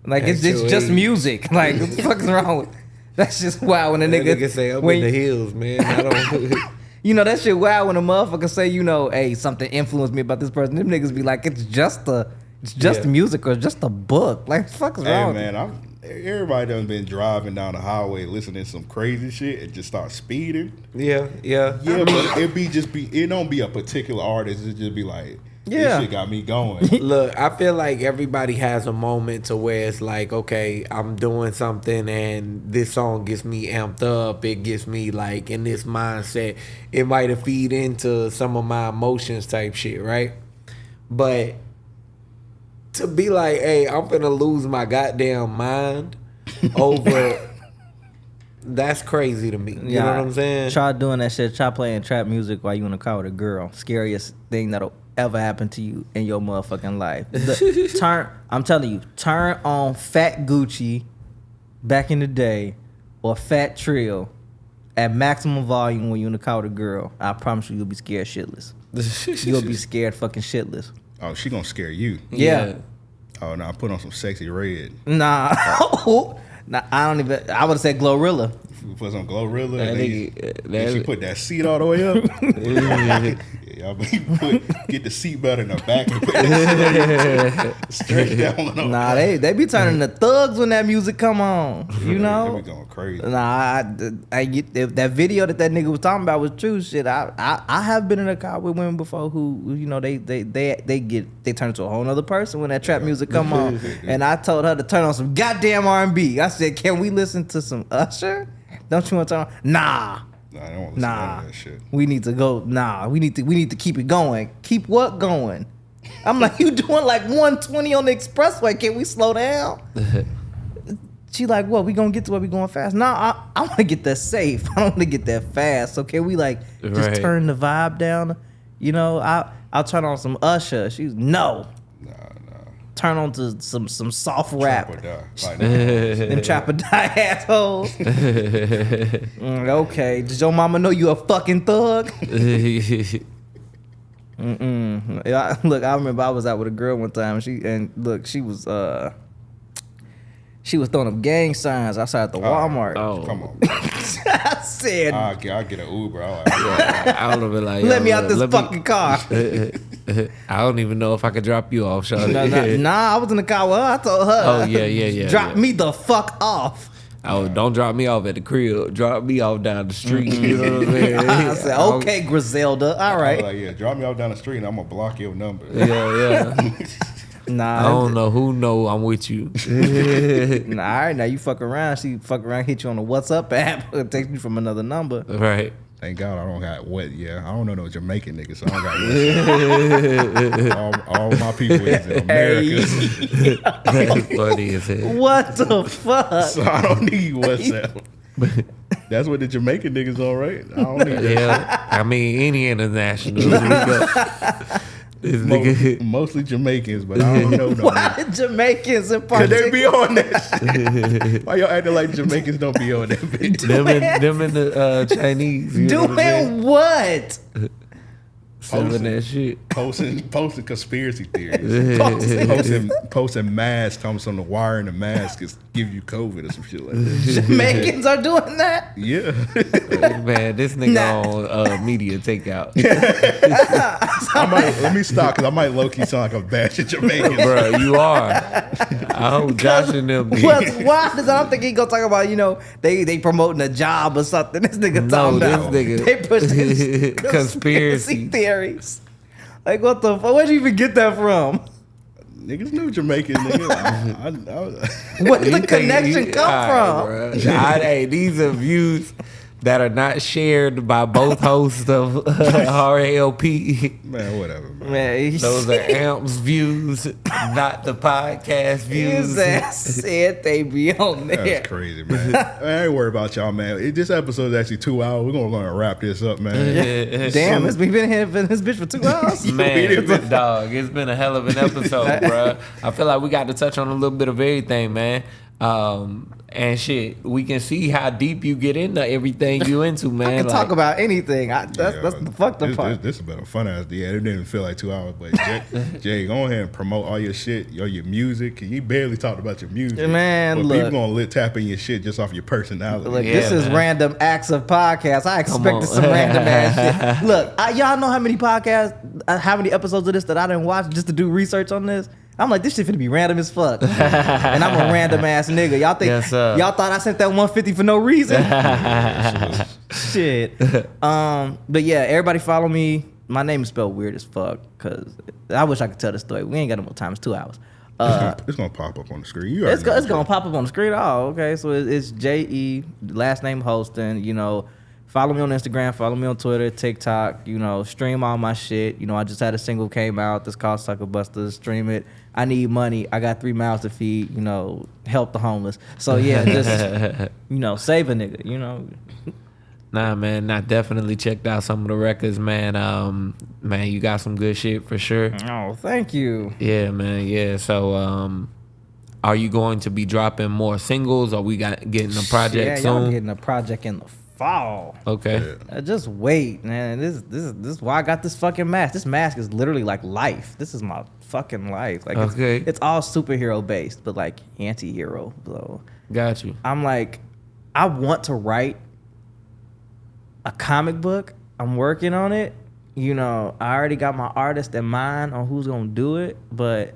it's just music. Like what the fuck is wrong with? That's just wild when a nigga say I'm in the hills, man. I don't. That shit wild when a motherfucker say, hey, something influenced me about this person. Them niggas be like, it's just music or just a book. Like, what the fuck is wrong? Hey, man, everybody done been driving down the highway listening to some crazy shit and just start speeding. Yeah. But it don't be a particular artist. It just be like, this shit got me going. Look, I feel like everybody has a moment to where it's like, okay, I'm doing something and this song gets me amped up. It gets me like in this mindset. It might have feed into some of my emotions type shit, right? But to be like, hey, I'm finna lose my goddamn mind over that's crazy to me. You know what I'm saying? Try doing that shit. Try playing trap music while you in the car with a girl. Scariest thing that'll ever happen to you in your motherfucking life. I'm telling you, turn on Fat Gucci back in the day or Fat Trill at maximum volume when you're in the car with a girl. I promise you'll be scared shitless. You'll be scared fucking shitless. Oh, she gonna scare you. Yeah. Oh, no, I put on some sexy red. Nah. Nah, I don't even. I would have said Glorilla. Put some Glorilla. And she put that seat all the way up. Yeah, get the seatbelt in the back and put that straight down. Nah, they be turning the thugs when that music come on. You know, they be going crazy. Nah, I get that video that nigga was talking about was true shit. I have been in a car with women before who you know they turn into a whole nother person when that trap music come on. And I told her to turn on some goddamn R&B. I said, can we listen to some Usher? Don't you want to turn on? Nah. I don't want to listen to that shit. We need to go. Nah, we need to keep it going. Keep what going? I'm like, you doing like 120 on the expressway? Can we slow down? She like, what? We gonna get to where we going fast? Nah, I want to get that safe. I don't want to get that fast. So can we like just turn the vibe down? You know, I'll turn on some Usher. She's no. Turn on to some soft rap. Them trap or die assholes. Okay. Does your mama know you a fucking thug? Yeah, look, I remember I was out with a girl one time and she was throwing up gang signs outside the Walmart. Oh, come on. I said, I'll get an Uber. I would have been like, let me out this fucking car. I don't even know if I could drop you off, Shawty. Nah, I was in the car with her. I told her. Oh, yeah. Drop me the fuck off. Oh, don't drop me off at the crib. Drop me off down the street. You know what I mean? I said, okay, Griselda. All right. Like, yeah, drop me off down the street and I'm going to block your number. Yeah. Nah, I don't know who know I'm with you. Nah, all right, now you fuck around. She fuck around, hit you on the WhatsApp app, text me from another number. Right. Thank God I don't got what. Yeah, I don't know no Jamaican niggas, so I don't got all my people is in America. That's funny as hell. What the fuck? So I don't need WhatsApp. That's what the Jamaican niggas are, right? I don't need that. Yeah, I mean any international. This nigga. Mostly Jamaicans, but I don't know no. Why Jamaicans in particular? Could they be on that shit? Why y'all acting like Jamaicans don't be on that bitch? Them and the Chinese. Doing what? Selling that shit. Posting conspiracy theories. Posting masks. Talking on the wire and the mask is give you COVID or some shit like that. Jamaicans are doing that? Yeah. Man, this nigga on media takeout. Let me stop because I might low key sound like a batch of Jamaicans. Bro, you are. I hope Josh and them be. What's wild is I don't think he gonna talk about, you know, they promoting a job or something. This nigga talking about they push conspiracy theories. Like what the fuck? Where'd you even get that from? Niggas know Jamaican niggas. Where did the connection come from? Hey, these are views that are not shared by both hosts of RAOP. Man, whatever, man. Those are Amp's views, not the podcast views. His ass said they be on there. That's crazy, man. I ain't worried about y'all, man. This episode is actually 2 hours. We're gonna wrap this up, man. Damn, we been here in this bitch for 2 hours. Man, dog, it's been a hell of an episode, bro. I feel like we got to touch on a little bit of everything, man. And shit, we can see how deep you get into everything you into, man. I can talk about anything. That's the fucked up part. This has been a fun ass. Yeah, it didn't feel like 2 hours, but Jay, go ahead and promote all your shit, your music. You barely talked about your music, man. But look, people gonna tap in your shit just off your personality. Look, this is Random Acts of Podcasts. I expected some random ass shit. Look, y'all know how many podcasts, how many episodes of this that I didn't watch just to do research on this? I'm like, this shit finna be random as fuck. And I'm a random ass nigga. Y'all think y'all thought I sent that 150 for no reason? Shit. But yeah, everybody follow me. My name is spelled weird as fuck, cause I wish I could tell the story. We ain't got no more time. It's 2 hours. It's gonna pop up on the screen. It's gonna pop up on the screen. Oh, okay. So it's J.E. last name Holston. You know, follow me on Instagram. Follow me on Twitter, TikTok. You know, stream all my shit. You know, I just had a single came out. That's called Sucker Busters. Stream it. I need money. I got 3 mouths to feed. You know, help the homeless. So yeah, just you know, save a nigga. You know. Nah, man, I definitely checked out some of the records, man. Man, you got some good shit for sure. Oh, thank you. Yeah, man. Yeah. So, are you going to be dropping more singles? Or we getting a project soon? Yeah, y'all getting a project in the fall. Okay. Just wait, man. This is why I got this fucking mask. This mask is literally like life. This is my fucking life. Like it's all superhero based, but like anti-hero. So Got you. I'm like, I want to write a comic book. I'm working on it. You know, I already got my artist in mind on who's gonna do it, but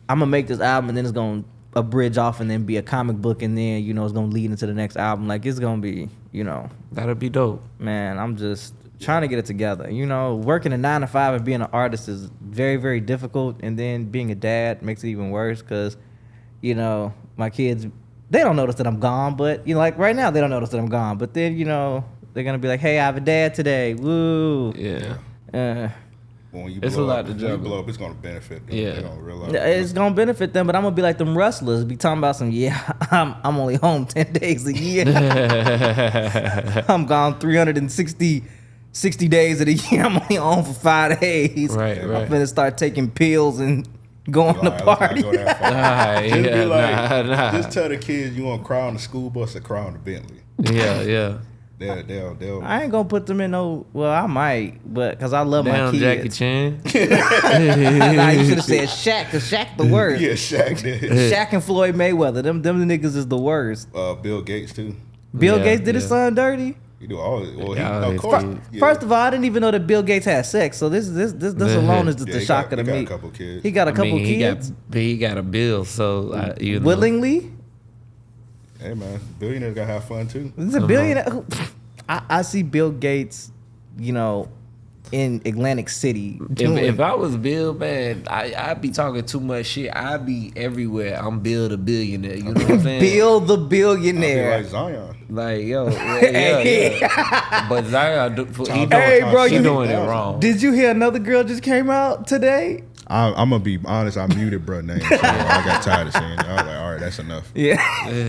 I'm gonna make this album and then it's gonna abridge off and then be a comic book and then, you know, it's gonna lead into the next album. Like, it's gonna be, you know. That'll be dope. Man, I'm just trying to get it together. You know, working a 9 to 5 and being an artist is very, very difficult. And then being a dad makes it even worse because, you know, my kids, they don't notice that I'm gone. But, you know, like right now, they don't notice that I'm gone. But then, you know, they're going to be like, hey, I have a dad today. Woo. Yeah. When you it's blow a lot up, to when you juggle. blow up, it's gonna benefit them. Yeah. They don't realize It's going to benefit them, but I'm going to be like them wrestlers. Be talking about some, I'm only home 10 days a year. I'm gone 60 days of the year. I'm only home for 5 days. Right. I'm finna start taking pills and going to party. Go that far. Nah, Just be yeah, like, nah. just tell the kids you want to cry on the school bus or cry on the Bentley. Yeah. They'll. I ain't gonna put them in no. Well, I might, but because I love Damn, my kids. Jackie Chan. Nah, you should have said Shaq, because Shaq the worst. Yeah, Shaq did. Shaq and Floyd Mayweather, them the niggas is the worst. Bill Gates too. Bill Gates did his son dirty. He do all. Well, Yeah, of course. Yeah. First of all, I didn't even know that Bill Gates had sex. So this alone is just Yeah, a he shocker to got me. a couple kids. He got a couple He kids got a bill, so you know. willingly. Hey man, billionaires gotta have fun too. This is a billionaire. I see Bill Gates, you know, in Atlantic City. If I was Bill, man, I'd be talking too much shit. I'd be everywhere. I'm Bill the billionaire. You know what I'm saying? Bill the I'll be billionaire. like Zion. Like, yo, yeah. But Zion, he doing it wrong. Did you hear another girl just came out today? I'm gonna be honest. I muted bro name, so I got tired of saying it. I was like, all right, that's enough. Yeah,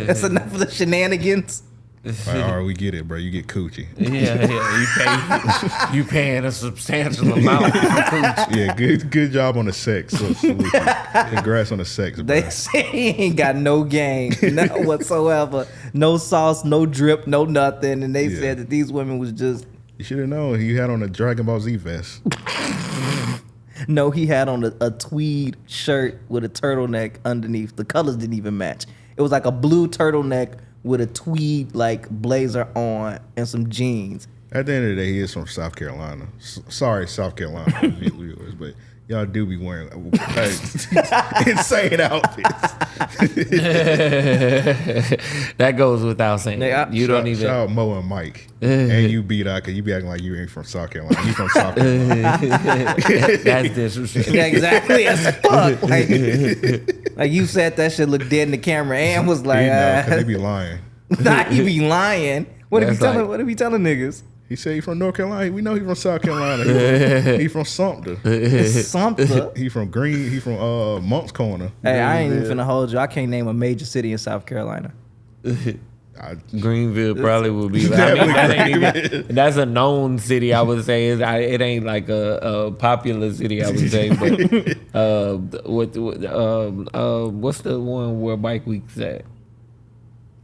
that's enough of the shenanigans. Like, all right, we get it, bro. You get coochie. You paying a substantial amount for coochie. Yeah, good job on the sex. So, congrats on the sex, bro. They say he ain't got no game, none whatsoever. No sauce, no drip, no nothing. And they said that these women was just. You should have known he had on a Dragon Ball Z vest. No, he had on a tweed shirt with a turtleneck underneath. The colors didn't even match. It was like a blue turtleneck with a tweed like blazer on and some jeans. At the end of the day, he is from South Carolina. Sorry, South Carolina viewers, but y'all do be wearing insane outfits. That goes without saying. You don't even. Shout out Mo and Mike. And you beat out because you be acting like you ain't from South Carolina. You from South Carolina. That's disrespectful. Yeah, exactly as fuck. Like you said that shit looked dead in the camera and was like, because they be lying. nah, he be lying. What if he telling? like- What if he telling niggas? He said he from North Carolina. We know he from South Carolina. He from Sumter. Something. He from Green. He from Monk's Corner. Hey, I ain't even finna hold you. I can't name a major city in South Carolina. Greenville probably would be. I mean, that ain't even, that's a known city. I would say it ain't like a popular city. I would say, but what's the one where Bike Week's at?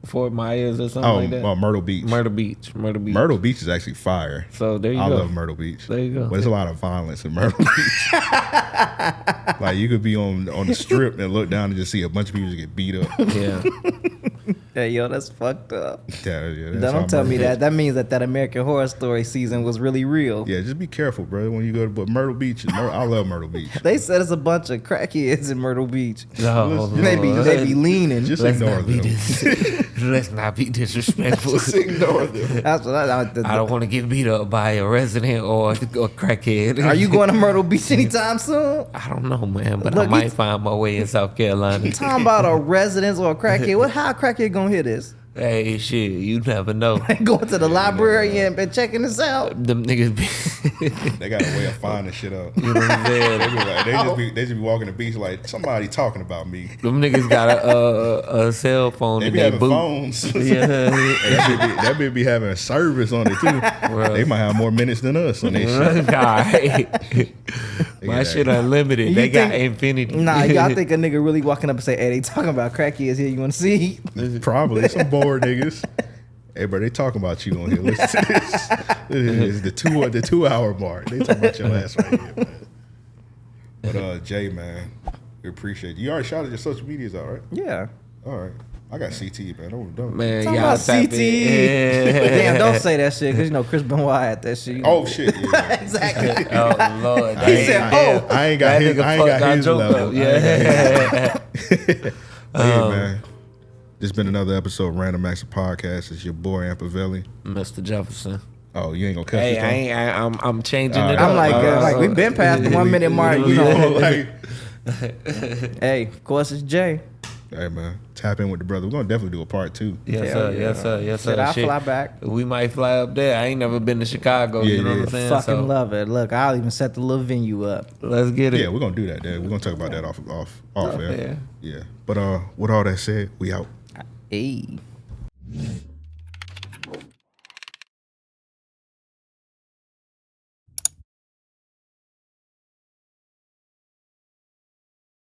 Fort Myers or something like that. Myrtle Beach. Myrtle Beach. Myrtle Beach is actually fire. So there you I go. love Myrtle Beach. There you go. But there's a lot of violence in Myrtle Beach. Like you could be on the strip and look down and just see a bunch of people just get beat up. Yeah. Hey, yo, that's fucked up. That's Don't how tell me Myrtle that. That means that American Horror Story season was really real. Yeah, just be careful, bro. When you go to Myrtle Beach, I love Myrtle Beach. They said it's a bunch of crackheads in Myrtle Beach. No, They be leaning. Just let's ignore not be them. let's not be disrespectful. Just ignore them. That's what I don't want to get beat up by a resident or a crackhead. Are you going to Myrtle Beach anytime soon? I don't know, man, but Look, I might find my way in South Carolina. Talking about a resident or a crackhead. How a crackhead gonna hear this? Hey, shit, you never know. Going to the library and checking this out. Them niggas be, They got a way of finding shit out. you know what I'm saying? They just be walking the beach like somebody talking about me. Them niggas got a cell phone They in be their having boot. phones. Yeah. That bitch be having service on it too. Well. They might have more minutes than us on their shit. Alright. My got shit that. unlimited. You They got think- infinity. Nah, y'all think a nigga really walking up and say, "Hey, they talking about crackheads here? You want to see?" Probably some bored niggas. Hey, bro, they talking about you on here. Listen to this. This is the 2 hour mark. They talking about your ass right here, man. But Jay, man, we appreciate you. You already shouted your social medias out, right? Yeah. All right. I got CT, man. Don't Man, Talking y'all about tap CT. in. Damn, don't say that shit because you know Chris Benoit had that shit. Oh shit! Yeah. Exactly. Oh Lord. He said, "Oh, I ain't got his. I ain't got his level. Yeah. Hey, man. This has been another episode of Random Acts of Podcast. It's your boy Ampavelli. Mr. Jefferson. Oh, you ain't gonna cut Hey, this time? I'm changing it I'm up. like we've been past the 1 minute mark. You know. Like, Hey, of course it's Jay. hey man, tap in with the brother. We're gonna definitely do a part 2. Yes, Hell sir. yeah. Yes, sir. Yes, sir. Shit, I'll Shit. fly back. We might fly up there. I ain't never been to Chicago. Yeah, You know yeah. what I'm saying? Fucking love it. Look, I'll even set the little venue up. Let's get it. Yeah, we're gonna do that. We're gonna talk about that off air. air. Yeah. But with all that said, we out. Hey.